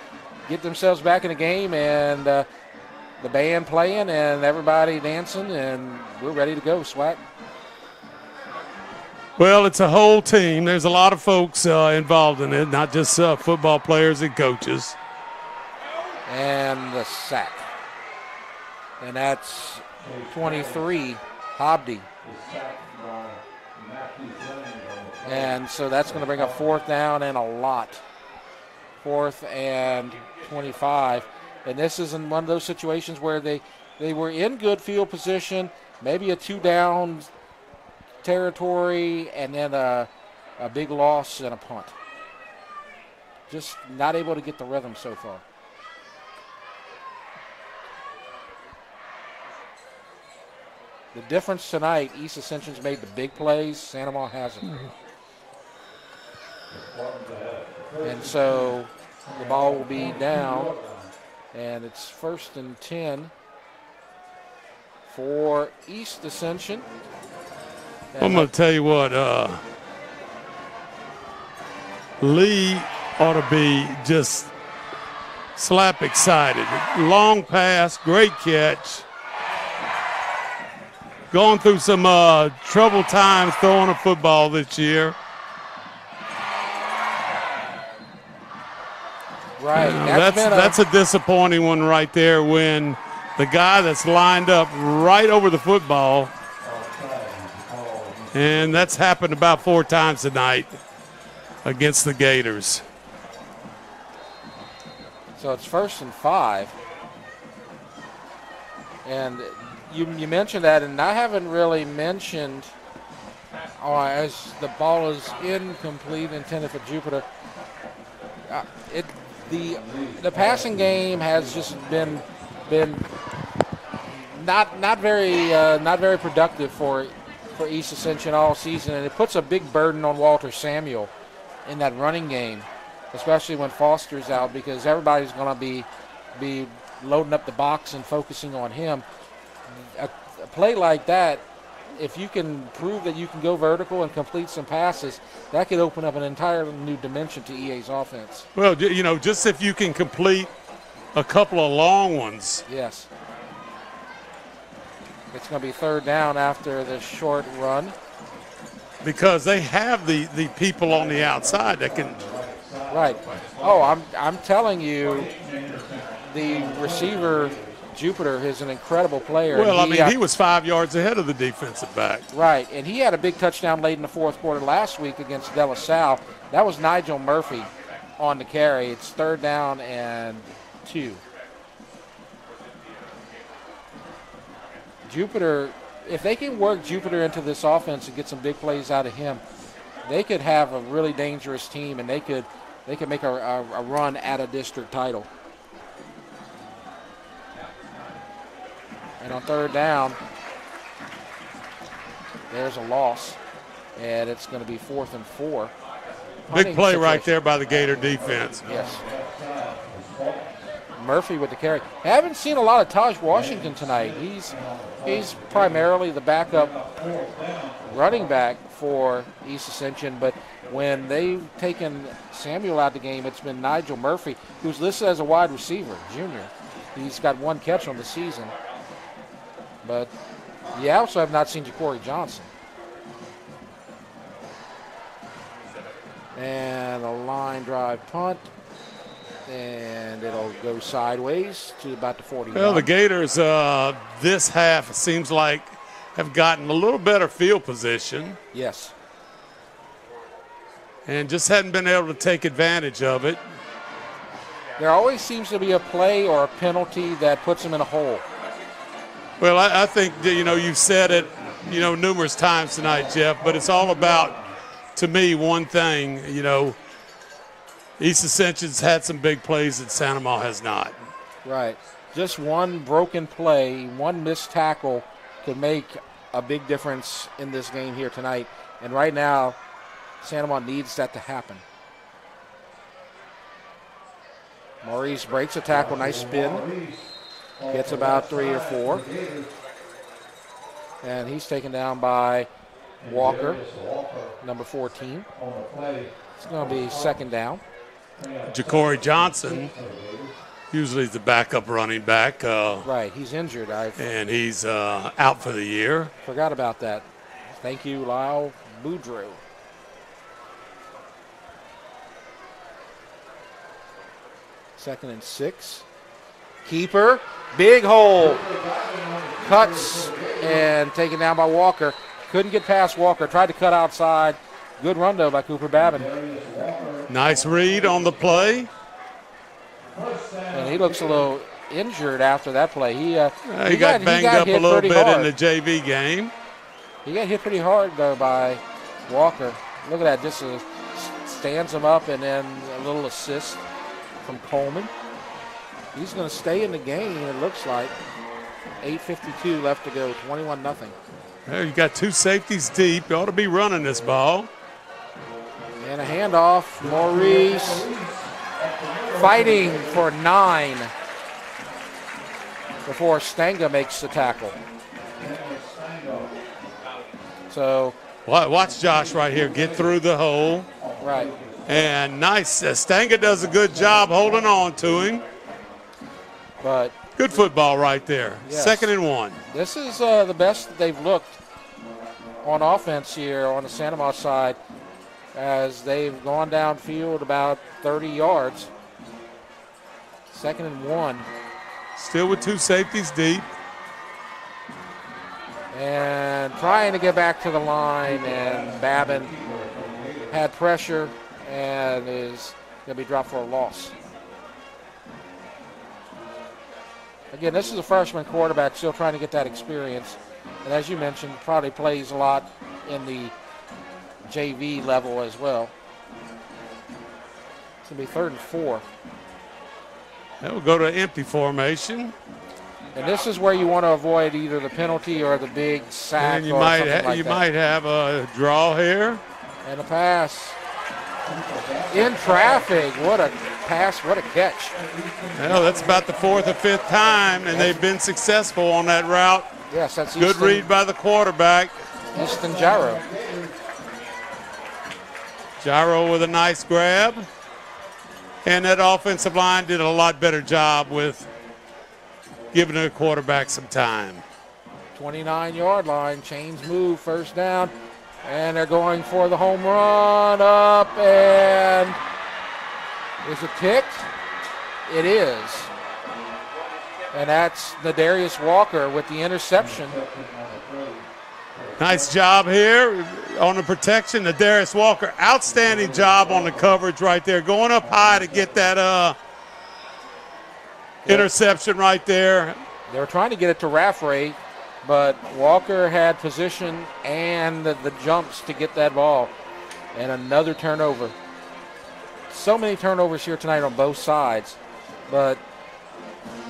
get themselves back in the game, and the band playing and everybody dancing, and we're ready to go. Swack. Well, it's a whole team. There's a lot of folks involved in it, not just football players and coaches. And the sack. And that's 23, Hobdy. And so that's going to bring up fourth down and a lot. 4th and 25. And this is in one of those situations where they were in good field position, maybe a 2-down territory, and then a big loss and a punt. Just not able to get the rhythm so far. The difference tonight, East Ascension's made the big plays, Santa Maria hasn't. And so the ball will be down, and it's 1st and 10 for East Ascension. And I'm going to tell you what, Lee ought to be just slap excited. Long pass, great catch. Going through some troubled times throwing a football this year. Right. That's a disappointing one right there when the guy that's lined up right over the football, and that's happened about 4 times tonight against the Gators. So it's 1st and 5. And you mentioned that, and I haven't really mentioned, as the ball is incomplete, intended for Jupiter. The passing game has just been not very productive for East Ascension all season, and it puts a big burden on Walter Samuel in that running game, especially when Foster's out, because everybody's going to be loading up the box and focusing on him. A play like that, if you can prove that you can go vertical and complete some passes, that could open up an entirely new dimension to EA's offense. Well, just if you can complete a couple of long ones. Yes. It's going to be 3rd down after the short run. Because they have the people on the outside that can. Right. Oh, I'm telling you, the receiver Jupiter is an incredible player. Well, he was 5 yards ahead of the defensive back. Right, and he had a big touchdown late in the 4th quarter last week against De La Salle. That was Nigel Murphy on the carry. It's 3rd down and 2. Jupiter, if they can work Jupiter into this offense and get some big plays out of him, they could have a really dangerous team, and they could make a run at a district title. And on 3rd down, there's a loss, and it's going to be 4th and 4. Big play right there by the Gator defense. Yes. Murphy with the carry. I haven't seen a lot of Taj Washington tonight. He's primarily the backup running back for East Ascension, but when they've taken Samuel out of the game, it's been Nigel Murphy, who's listed as a wide receiver, junior. He's got 1 catch on the season. But you also have not seen Ja'Cory Johnson. And a line drive punt. And it'll go sideways to about the 40. Well, the Gators this half, it seems like, have gotten a little better field position. Yes. And just hadn't been able to take advantage of it. There always seems to be a play or a penalty that puts them in a hole. Well, I think that, you've said it, numerous times tonight, Jeff, but it's all about, to me, one thing, East Ascension's had some big plays that Santa Ma has not. Right. Just one broken play, one missed tackle could make a big difference in this game here tonight. And right now, Santa Ma needs that to happen. Maurice breaks a tackle, nice spin. Gets about 3 or 4. And he's taken down by Walker, number 14. It's going to be second down. Ja'Cory Johnson, usually the backup running back. Right, he's injured. And he's out for the year. Forgot about that. Thank you, Lyle Boudreau. Second and 6. Keeper, big hole. Cuts and taken down by Walker. Couldn't get past Walker. Tried to cut outside. Good run, though, by Cooper Babin. Nice read on the play. And he looks a little injured after that play. He got banged up a little bit in the JV game. He got hit pretty hard, though, by Walker. Look at that. Just stands him up, and then a little assist from Coleman. He's going to stay in the game, it looks like. 8:52 left to go, 21-0. Well, you got 2 safeties deep. You ought to be running this ball. And a handoff. Maurice fighting for 9 before Stanga makes the tackle. So watch Josh right here get through the hole. Right. And nice. Stanga does a good job holding on to him. But good football right there. Yes. 2nd and 1. This is the best they've looked on offense here on the Santa Ma side, as they've gone downfield about 30 yards. 2nd and 1. Still with 2 safeties deep. And trying to get back to the line, and Babin had pressure and is going to be dropped for a loss. Again, this is a freshman quarterback still trying to get that experience. And as you mentioned, probably plays a lot in the JV level as well. It's going to be 3rd and 4. That will go to empty formation. And this is where you want to avoid either the penalty or the big sack. And you or might something like that. might have a draw here. And a pass. In traffic. What a pass, what a catch. Well, that's about the 4th or 5th time, and they've been successful on that route. Yes, that's good Easton, read by the quarterback. Easton Gyro. Gyro with a nice grab. And that offensive line did a lot better job with giving the quarterback some time. 29-yard line, chains move, 1st down. And they're going for the home run, up, and is it picked? It is. And that's Nadarius Walker with the interception. Nice job here on the protection. Nadarius Walker, outstanding job on the coverage right there. Going up high to get that interception right there. They were trying to get it to Raffray, but Walker had position and the jumps to get that ball. And another turnover. So many turnovers here tonight on both sides, but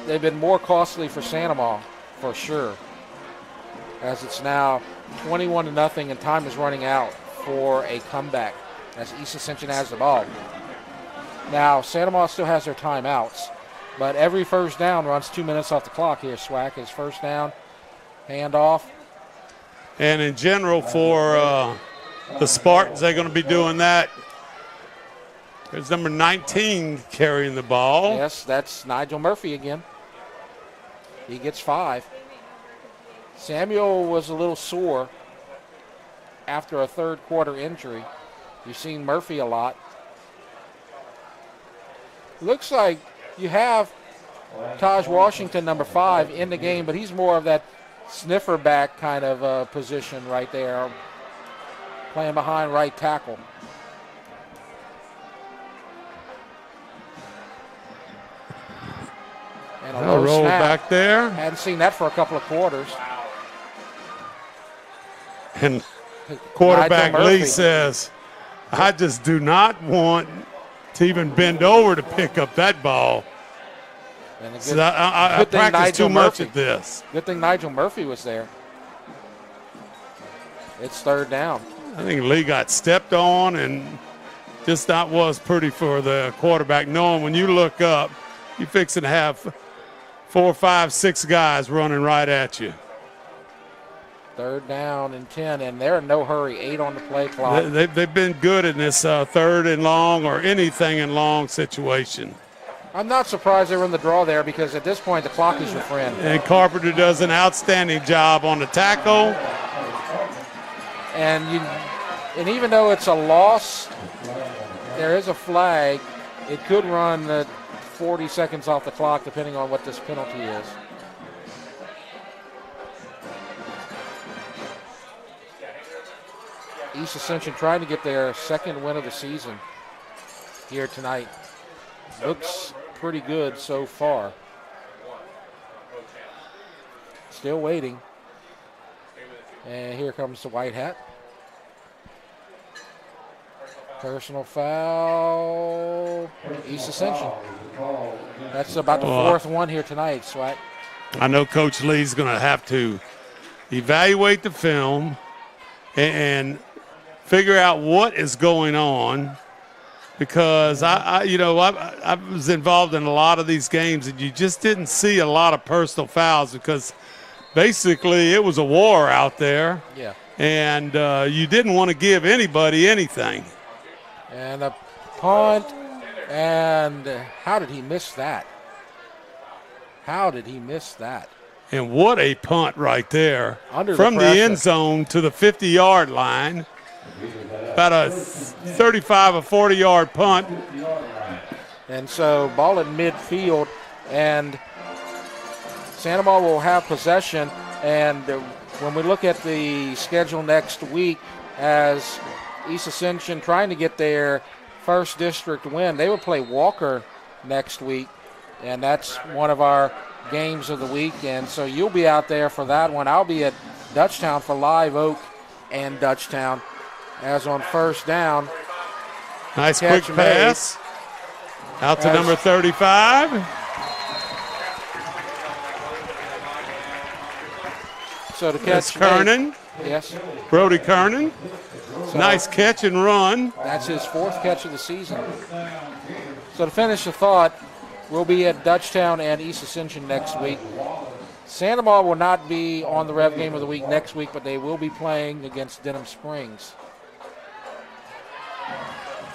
they've been more costly for Santa Ma, for sure. As it's now 21-0 and time is running out for a comeback as East Ascension has the ball. Now, Santa Ma still has their timeouts, but every 1st down runs 2 minutes off the clock here. Swack is 1st down, handoff. And in general for the Spartans, they're going to be doing that. There's number 19 carrying the ball. Yes, that's Nigel Murphy again. He gets 5. Samuel was a little sore after a third quarter injury. You've seen Murphy a lot. Looks like you have Taj Washington, number 5, in the game, but he's more of that sniffer back kind of position right there, playing behind right tackle. And a low roll snap. back there. Hadn't seen that for a couple of quarters. And quarterback Lee says, I just do not want to even bend over to pick up that ball. And So I practice too much at this. Good thing Nigel Murphy was there. It's third down. I think Lee got stepped on and just not was pretty for the quarterback, knowing when you look up, you're fixing to have 4, 5, 6 guys running right at you. Third down and 10, and they're in no hurry. 8 on the play clock. They've been good in this third and long or anything in long situation. I'm not surprised they were in the draw there because at this point the clock is your friend. And Carpenter does an outstanding job on the tackle. And even though it's a loss, there is a flag. It could run 40 seconds off the clock depending on what this penalty is. East Ascension trying to get their second win of the season here tonight. Looks pretty good so far. Still waiting. And here comes the white hat. Personal foul, East Ascension. That's about the fourth one here tonight, Swat. I know Coach Lee's going to have to evaluate the film and figure out what is going on, because I was involved in a lot of these games and you just didn't see a lot of personal fouls because basically it was a war out there. Yeah. And you didn't want to give anybody anything. And a punt, and how did he miss that? How did he miss that? And what a punt right there. From the end zone to the 50-yard line. About a 35 or 40-yard punt. And so ball at midfield, and Santa Maria will have possession. And when we look at the schedule next week, as East Ascension trying to get their first district win, they would play Walker next week, and that's one of our games of the week. And so you'll be out there for that one. I'll be at Dutchtown for Live Oak and Dutchtown. As on first down. Nice quick pass. Out to number 35. So the catch. That's Kernan. Yes. Brody Kernan. So nice catch and run. That's his 4th catch of the season. So to finish the thought, we'll be at Dutchtown and East Ascension next week. Santa Maria will not be on the Rev Game of the Week next week, but they will be playing against Denham Springs.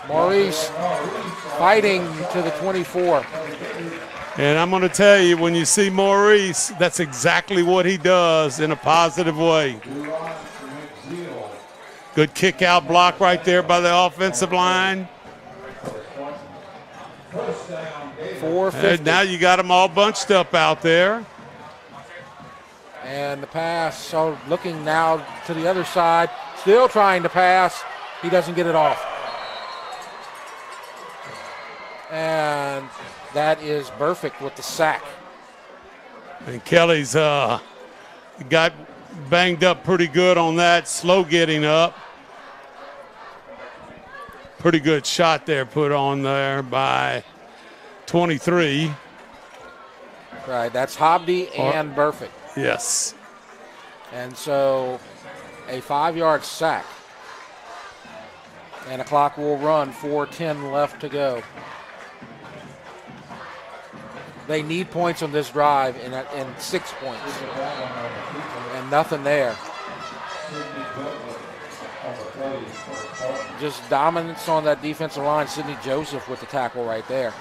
Maurice fighting to the 24. And I'm going to tell you, when you see Maurice, that's exactly what he does in a positive way. Good kick out block right there by the offensive line. 450. And now you got them all bunched up out there. And the pass, so looking now to the other side, still trying to pass. He doesn't get it off. And that is perfect with the sack. And Kelly's got banged up pretty good on that, slow getting up. Pretty good shot there put on there by 23. Right, that's Hobdy and Burfict. Yes. And so a 5-yard sack. And the clock will run, 4:10 left to go. They need points on this drive and 6 points. And nothing there. Just dominance on that defensive line. Sidney Joseph with the tackle right there.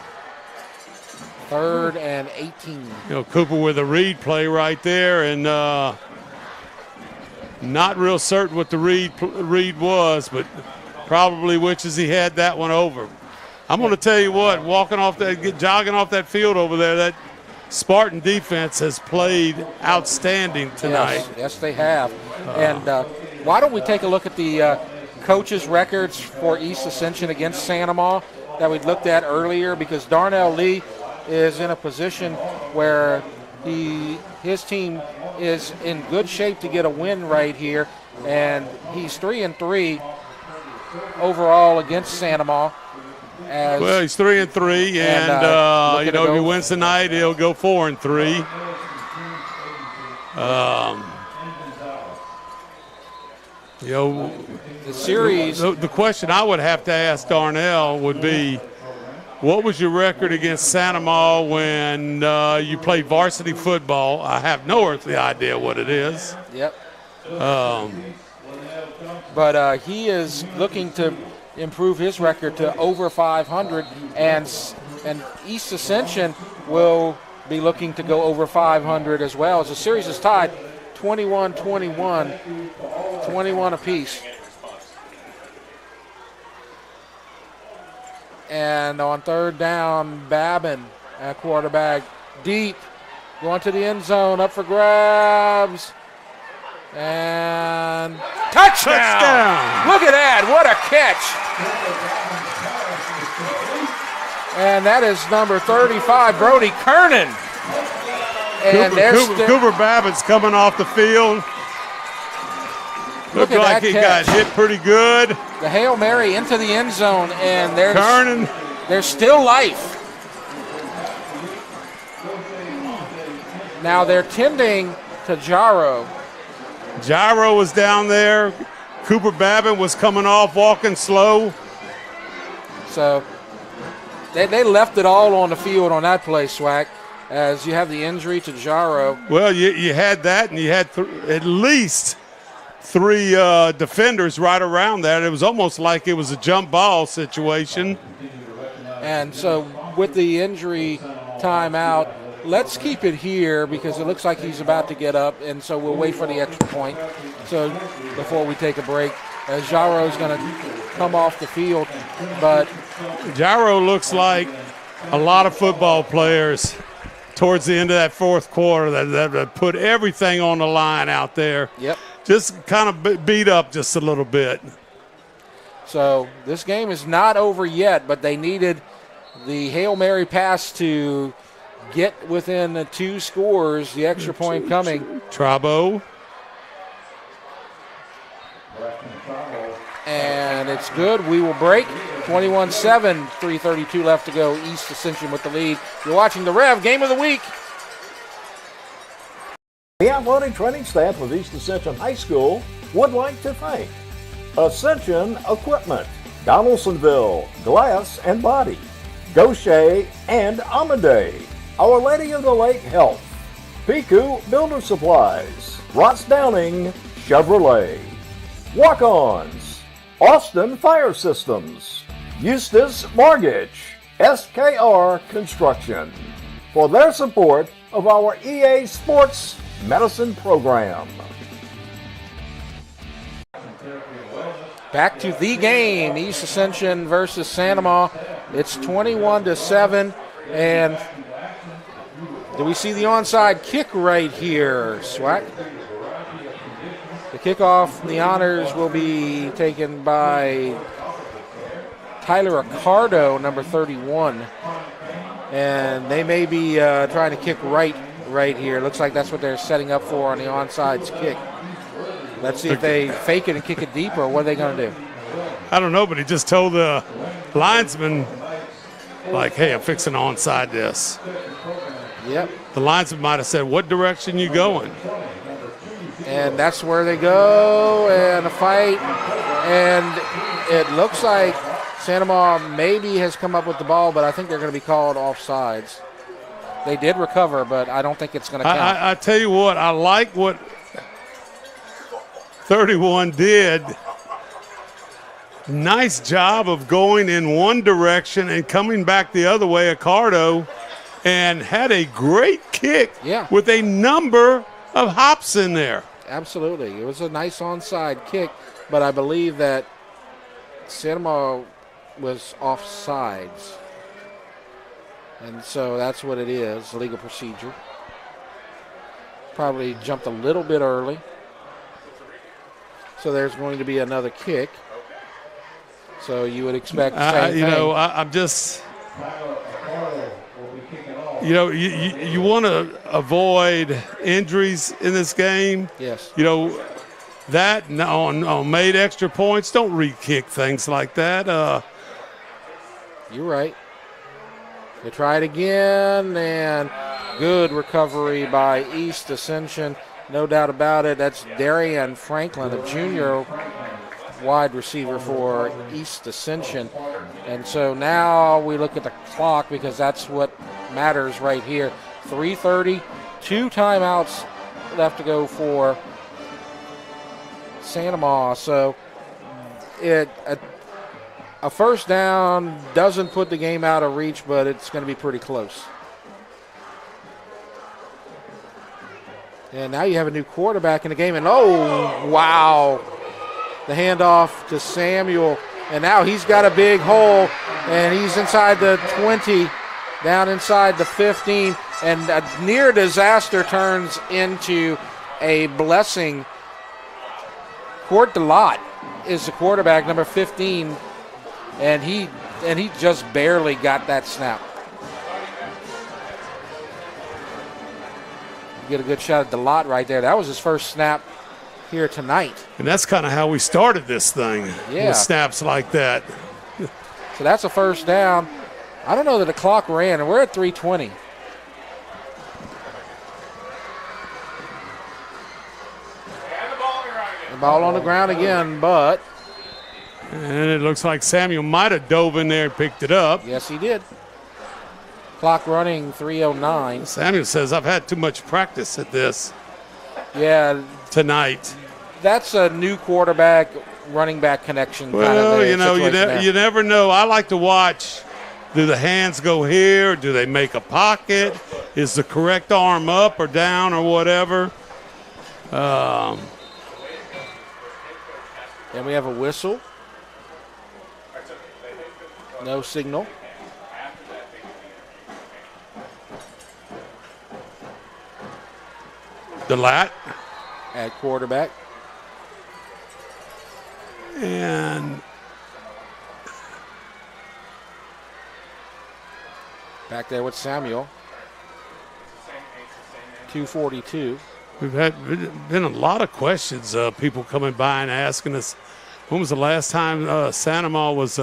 3rd and 18. Cooper with a read play right there, and not real certain what the read was, but probably wishes he had that one over. I'm going to tell you what, jogging off that field over there, that Spartan defense has played outstanding tonight. Yes, they have. And why don't we take a look at the coaches' records for East Ascension against Sanamaw that we looked at earlier, because Darnell Lee is in a position where his team is in good shape to get a win right here, and he's 3-3 overall against Sanamaw. Well, he's 3-3, and if he wins tonight, he'll go 4-3. The series. The question I would have to ask Darnell would be, what was your record against Sanamaw when you played varsity football? I have no earthly idea what it is. Yep. But he is looking to improve his record to over 500, and East Ascension will be looking to go over 500 as well. As the series is tied 21-21, 21 apiece. And on 3rd down, Babin at quarterback, deep, going to the end zone, up for grabs, and touchdown! Look at that, what a catch! And that is number 35, Brody Kernan. And Cooper Babbitt's coming off the field. Looked like he got hit pretty good. The Hail Mary into the end zone, and there's still life. Now they're tending to Jaro. Jaro was down there. Cooper Babbitt was coming off, walking slow. So they left it all on the field on that play, Swack, as you have the injury to Jaro. Well, you had that, and you had at least 3 defenders right around that. It was almost like it was a jump ball situation. And so with the injury timeout, let's keep it here because it looks like he's about to get up, and so we'll wait for the extra point. So before we take a break, as Jaro's going to come off the field, but Jaro looks like a lot of football players towards the end of that 4th quarter that put everything on the line out there. Yep. Just kind of beat up just a little bit. So this game is not over yet, but they needed the Hail Mary pass to get within the 2 scores, the extra point coming. Trabo. And it's good. We will break. 21-7, 3:32 left to go. East Ascension with the lead. You're watching the Rev Game of the Week. The athletic training staff of East Ascension High School would like to thank Ascension Equipment, Donaldsonville Glass and Body, Gaucher and Amande, Our Lady of the Lake Health, Piku Builder Supplies, Ross Downing Chevrolet, Walk-Ons, Austin Fire Systems, Eustis Mortgage, SKR Construction, for their support of our EA Sports Medicine program. Back to the game, East Ascension versus Sanamaw. It's 21-7, and do we see the onside kick right here, Swack? The kickoff, the honors will be taken by Tyler Ricardo, number 31, and they may be trying to kick right here. Looks like that's what they're setting up for on the onside kick. Let's see if they fake it and kick it deeper. What are they going to do? I don't know, but he just told the linesman, like, hey, I'm fixing to onside this. Yep. The linesman might have said, what direction you going? And that's where they go, and a fight. And it looks like Sanamaw maybe has come up with the ball, but I think they're going to be called offsides. They did recover, but I don't think it's going to count. I tell you what, I like what 31 did Nice job of going in one direction and coming back the other way, Accardo, and had a great kick with a number of hops in there. Absolutely. It was a nice onside kick, but I believe that Santa was offsides. And so that's what it is, legal procedure. Probably jumped a little bit early. So there's going to be another kick. So you would expect the same thing. I'm just, you want to avoid injuries in this game. Yes. That on made extra points, don't re-kick things like that. You're right. They try it again, and good recovery by East Ascension. No doubt about it. That's Darian Franklin, a junior wide receiver for East Ascension. And so now we look at the clock because that's what matters right here. 3:30, 2 timeouts left to go for Santa Ma. So a first down doesn't put the game out of reach, but it's going to be pretty close. And now you have a new quarterback in the game, and oh, wow. The handoff to Samuel, and now he's got a big hole, and he's inside the 20, down inside the 15, and a near disaster turns into a blessing. Court DeLotte is the quarterback, number 15, and he just barely got that snap. Get a good shot at DeLotte right there. That was his first snap here tonight. And that's kind of how we started this thing, with snaps like that. So that's a first down. I don't know that the clock ran, and we're at 3:20. The ball on the ground again, but. And it looks like Samuel might have dove in there and picked it up. Yes, he did. Clock running, 3:09. Samuel says, I've had too much practice at this. Yeah. Tonight. That's a new quarterback, running back connection. Well, kind of you never know. I like to watch. Do the hands go here? Do they make a pocket? Is the correct arm up or down or whatever? And we have a whistle. No signal. DeLotte at quarterback. And back there with Samuel. 2:42. We've been a lot of questions, people coming by and asking us, when was the last time Santa Ma was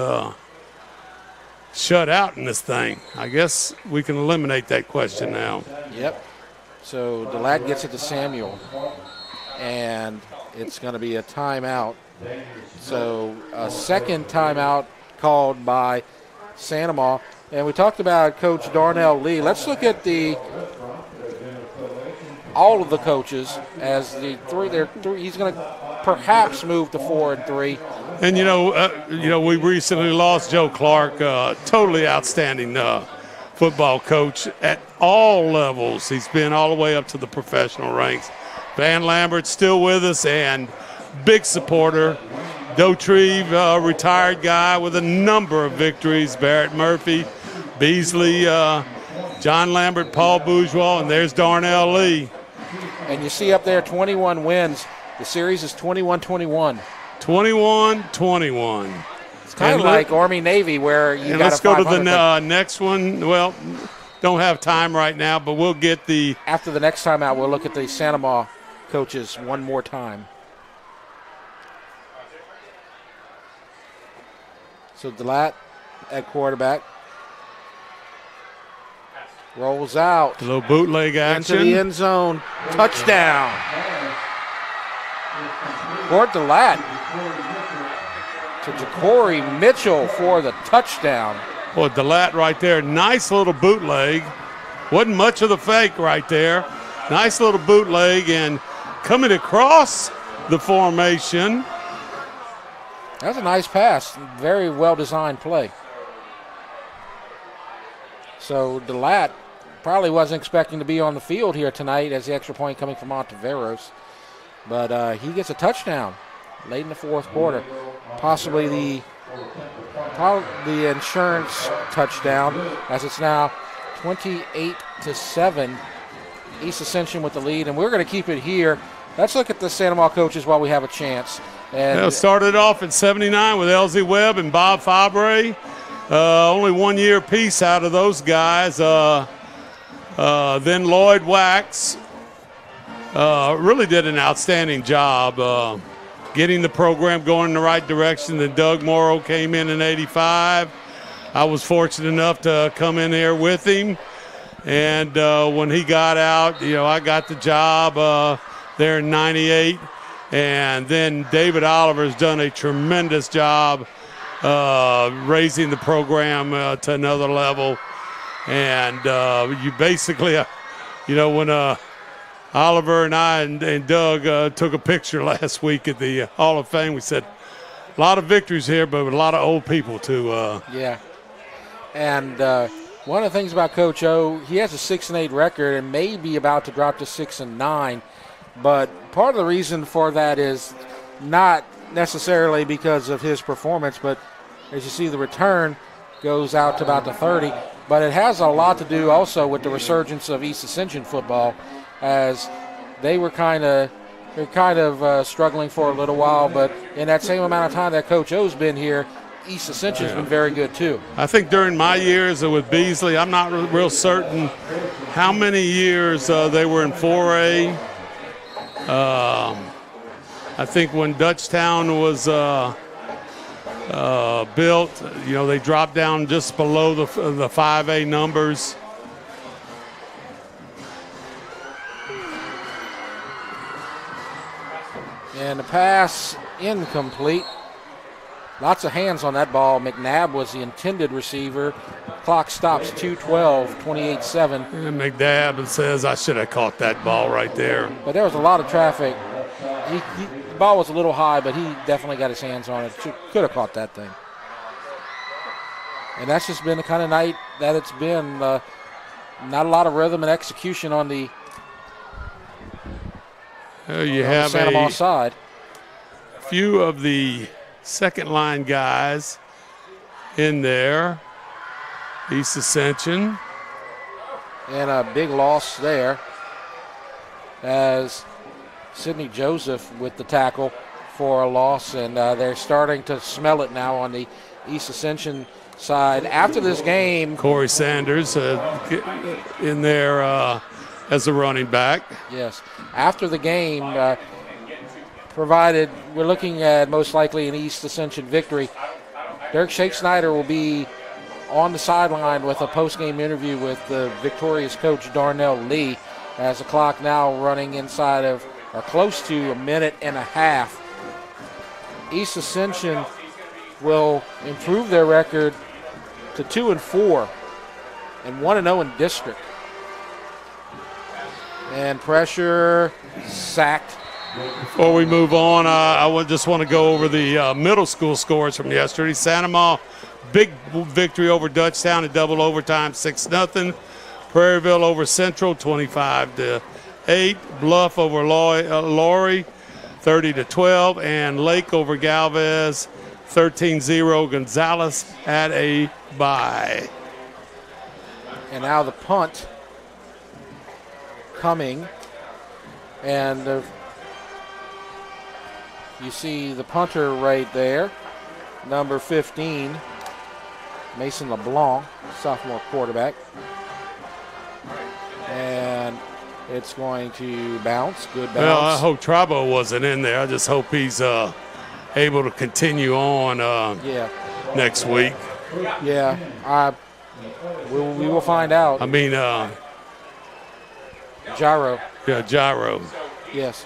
shut out in this thing? I guess we can eliminate that question now. Yep. So DeLatte gets it to Samuel, and it's going to be a timeout. So a second timeout called by Santa Ma. And we talked about Coach Darnell Lee. Let's look at all of the coaches as the three. He's going to perhaps move to 4-3. And we recently lost Joe Clark, totally outstanding football coach at all levels. He's been all the way up to the professional ranks. Van Lambert's still with us and big supporter. Dotrieve, retired guy with a number of victories. Barrett Murphy, Beasley, John Lambert, Paul Bourgeois, and there's Darnell Lee. And you see up there 21 wins. The series is 21-21. 21-21. It's kind of like Army-Navy where you got let's go to the next one. Well, don't have time right now, but we'll get the... After the next timeout, we'll look at the Santa Ma coaches one more time. So DeLatte at quarterback. Rolls out. A little bootleg action. Into the end zone. Touchdown. Court DeLatte to Ja'Cory Mitchell for the touchdown. Boy, DeLatte right there. Nice little bootleg. Wasn't much of the fake right there. Nice little bootleg, and coming across the formation That was a nice pass. Very well-designed play. So DeLatte probably wasn't expecting to be on the field here tonight as the extra point coming from Ontiveros. But he gets a touchdown late in the fourth quarter. Possibly the insurance touchdown, as it's now 28-7. East Ascension with the lead, and we're going to keep it here. Let's look at the Santa Maria coaches while we have a chance. And started off at 79 with Elsie Webb and Bob Fabre. Only 1 year piece out of those guys. Then Lloyd Wax really did an outstanding job getting the program going in the right direction. Then Doug Morrow came in 85. I was fortunate enough to come in there with him. And when he got out, I got the job there in 98. And then David Oliver's done a tremendous job raising the program to another level. And you basically, when Oliver and I and Doug took a picture last week at the Hall of Fame, we said, a lot of victories here, but with a lot of old people too. Yeah. And one of the things about Coach O, he has a 6-8 record and may be about to drop to 6-9. But part of the reason for that is not necessarily because of his performance, but as you see, the return goes out to about the 30. But it has a lot to do also with the resurgence of East Ascension football, as they were kind of struggling for a little while. But in that same amount of time that Coach O's been here, East Ascension's been very good too. I think during my years with Beasley, I'm not real certain how many years they were in 4A. I think when Dutchtown was built, they dropped down just below the 5A numbers. And the pass incomplete. Lots of hands on that ball. McNabb was the intended receiver. Clock stops 2:12, 28-7. And McNabb says, I should have caught that ball right there. But there was a lot of traffic. The ball was a little high, but he definitely got his hands on it. Could have caught that thing. And that's just been the kind of night that it's been. Not a lot of rhythm and execution on the Santa Maria side. A few of the second line guys in there. East Ascension. And a big loss there as Sidney Joseph with the tackle for a loss, and they're starting to smell it now on the East Ascension side. After this game, Corey Sanders in there as a running back. Yes. After the game, provided we're looking at most likely an East Ascension victory, Derek Shake Snyder will be on the sideline with a post-game interview with the victorious coach Darnell Lee, as the clock now running inside of or close to a minute and a half. East Ascension will improve their record to 2-4 and 1-0 in district. And pressure sacked. Before we move on, I just want to go over the middle school scores from yesterday. Santa Maria, big victory over Dutchtown in double overtime, 6-0. Prairieville over Central, 25-8. Bluff over Laurie, 30-12. And Lake over Galvez, 13-0. Gonzales had a bye. And now the punt coming. And you see the punter right there, number 15, Mason LeBlanc, sophomore quarterback. And it's going to bounce. Good bounce. Well, I hope Trabo wasn't in there. I just hope he's able to continue on next week. Yeah, we will find out. I mean, Gyro. Yeah, Gyro. Yes.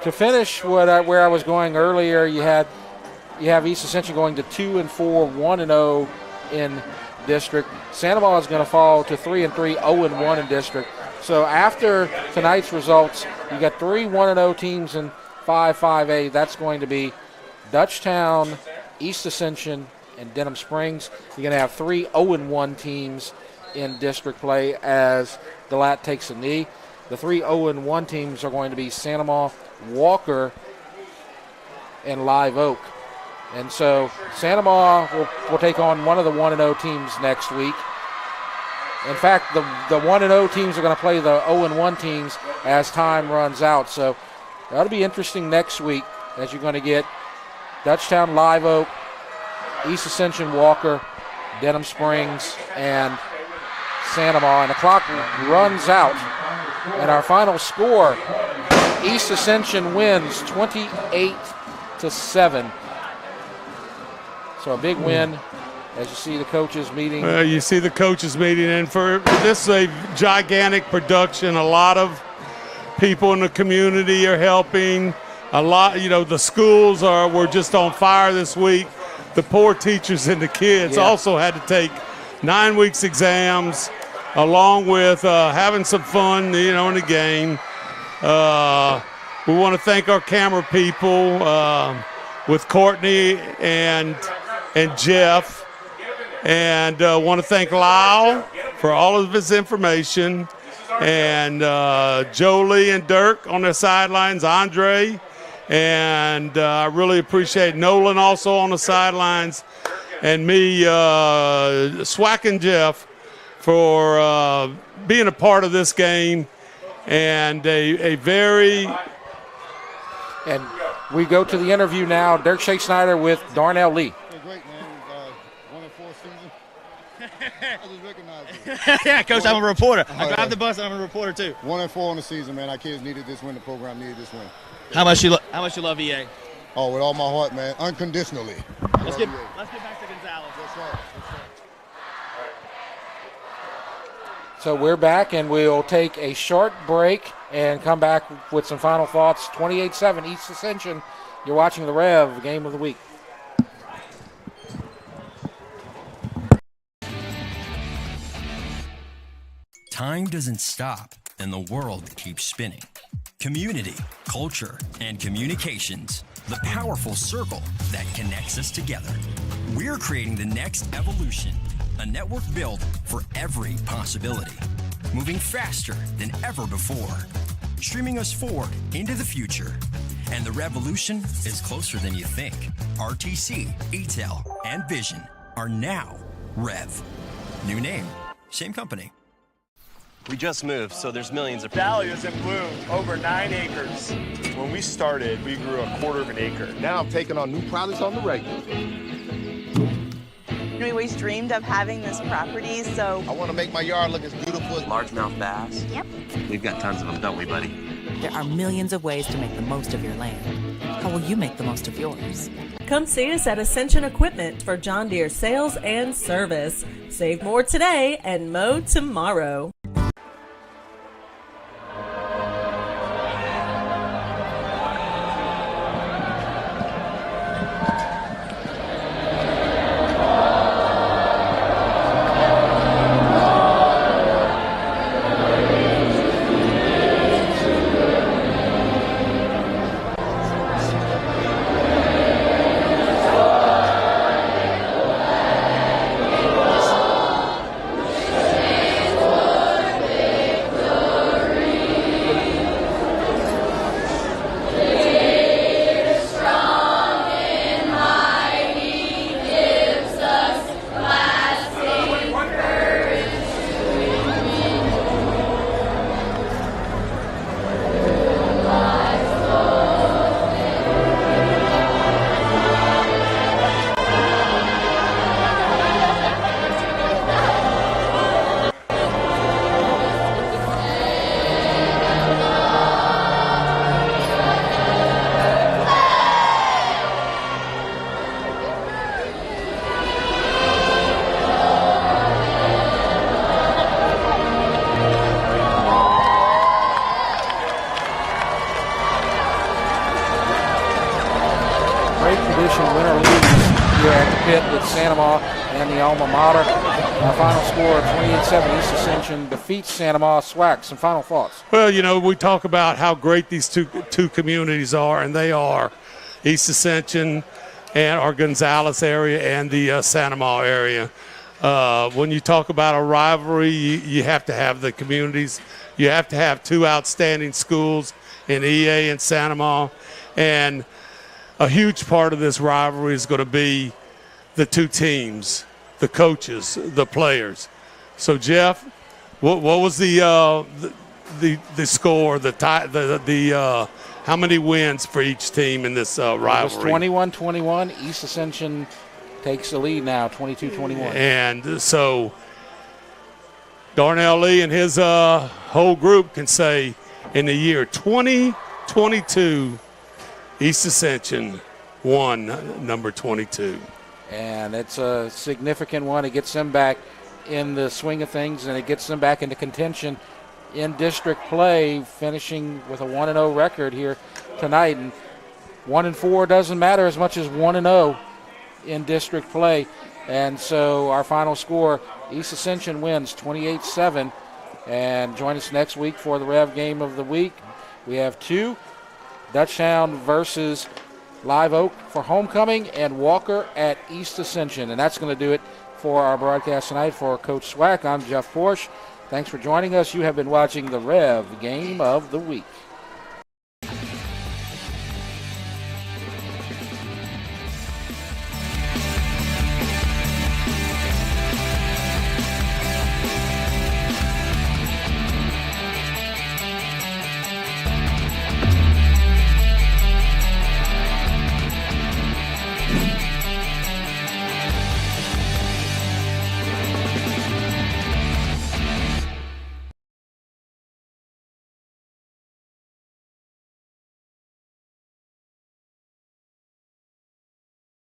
To finish where I was going earlier, you have East Ascension going to 2-4, 1-0 in district. Santa Maria is going to fall to 3-3, 0-1 in district. So after tonight's results, you got 3 1-0 teams and 5 5A. That's going to be Dutchtown, East Ascension, and Denham Springs. You're going to have 3 0-1 teams in district play as Galat takes a knee. The 3 0-1 teams are going to be Sanamaw, Walker, and Live Oak. And so Sanamaw will take on one of the 1-0 teams next week. In fact, the 1-0 teams are going to play the 0-1 teams as time runs out. So that'll be interesting next week as you're going to get Dutchtown, Live Oak, East Ascension, Walker, Denham Springs, and Sanamaw. And the clock runs out. And our final score, East Ascension wins 28-7. So a big win as you see the coaches meeting. You see the coaches meeting, and for this is a gigantic production. A lot of people in the community are helping. A lot, the schools were just on fire this week. The poor teachers and the kids also had to take 9 weeks exams, along with having some fun, in the game. We want to thank our camera people with Courtney and Jeff, and want to thank Lyle for all of his information, and Jolie and Dirk on their sidelines, Andre, and I really appreciate Nolan also on the sidelines, and me, Swack and Jeff, for being a part of this game, and a very... And we go to the interview now. Dirk Shea Snyder with Darnell Lee. Great, man. 1-4 season. I just recognize it. Yeah, Coach, I'm a reporter. I drive the bus, and I'm a reporter, too. 1-4 on the season, man. Our kids needed this win. The program needed this win. How much you love EA? Oh, with all my heart, man. Unconditionally. Let's get back to Gonzalez. That's right. So we're back, and we'll take a short break and come back with some final thoughts. 28-7, East Ascension. You're watching the Rev Game of the Week. Time doesn't stop, and the world keeps spinning. Community, culture, and communications, the powerful circle that connects us together. We're creating the next evolution, a network built for every possibility, moving faster than ever before, streaming us forward into the future. And the revolution is closer than you think. RTC, ETEL, and Vision are now REV. New name, same company. We just moved, so there's millions of... Dahlias in bloom, over 9 acres. When we started, we grew 1/4 of an acre. Now I'm taking on new projects on the regular. We always dreamed of having this property, so... I want to make my yard look as beautiful as... Largemouth bass? Yep. We've got tons of them, don't we, buddy? There are millions of ways to make the most of your land. How will you make the most of yours? Come see us at Ascension Equipment for John Deere sales and service. Save more today and mow tomorrow. And the alma mater. Our final score, 28-7. East Ascension defeats Sanamaw. Swag, some final thoughts. Well, we talk about how great these two communities are, and they are. East Ascension and our Gonzales area and the Santa Ma area. When you talk about a rivalry, you have to have the communities. You have to have two outstanding schools in EA and Santa Ma. And a huge part of this rivalry is going to be the two teams, the coaches, the players. So, Jeff, what was the score, how many wins for each team in this rivalry? It was 21-21. East Ascension takes the lead now, 22-21. And so Darnell Lee and his whole group can say in the year 2022, East Ascension won number 22. And it's a significant one. It gets them back in the swing of things, and it gets them back into contention in district play, finishing with a 1-0 record here tonight. And 1-4 doesn't matter as much as 1-0 in district play. And so our final score, East Ascension wins 28-7. And join us next week for the Rev game of the week. We have two, Dutchtown versus Live Oak for homecoming, and Walker at East Ascension. And that's going to do it for our broadcast tonight. For Coach Swack, I'm Jeff Porsche. Thanks for joining us. You have been watching the Rev game of the week.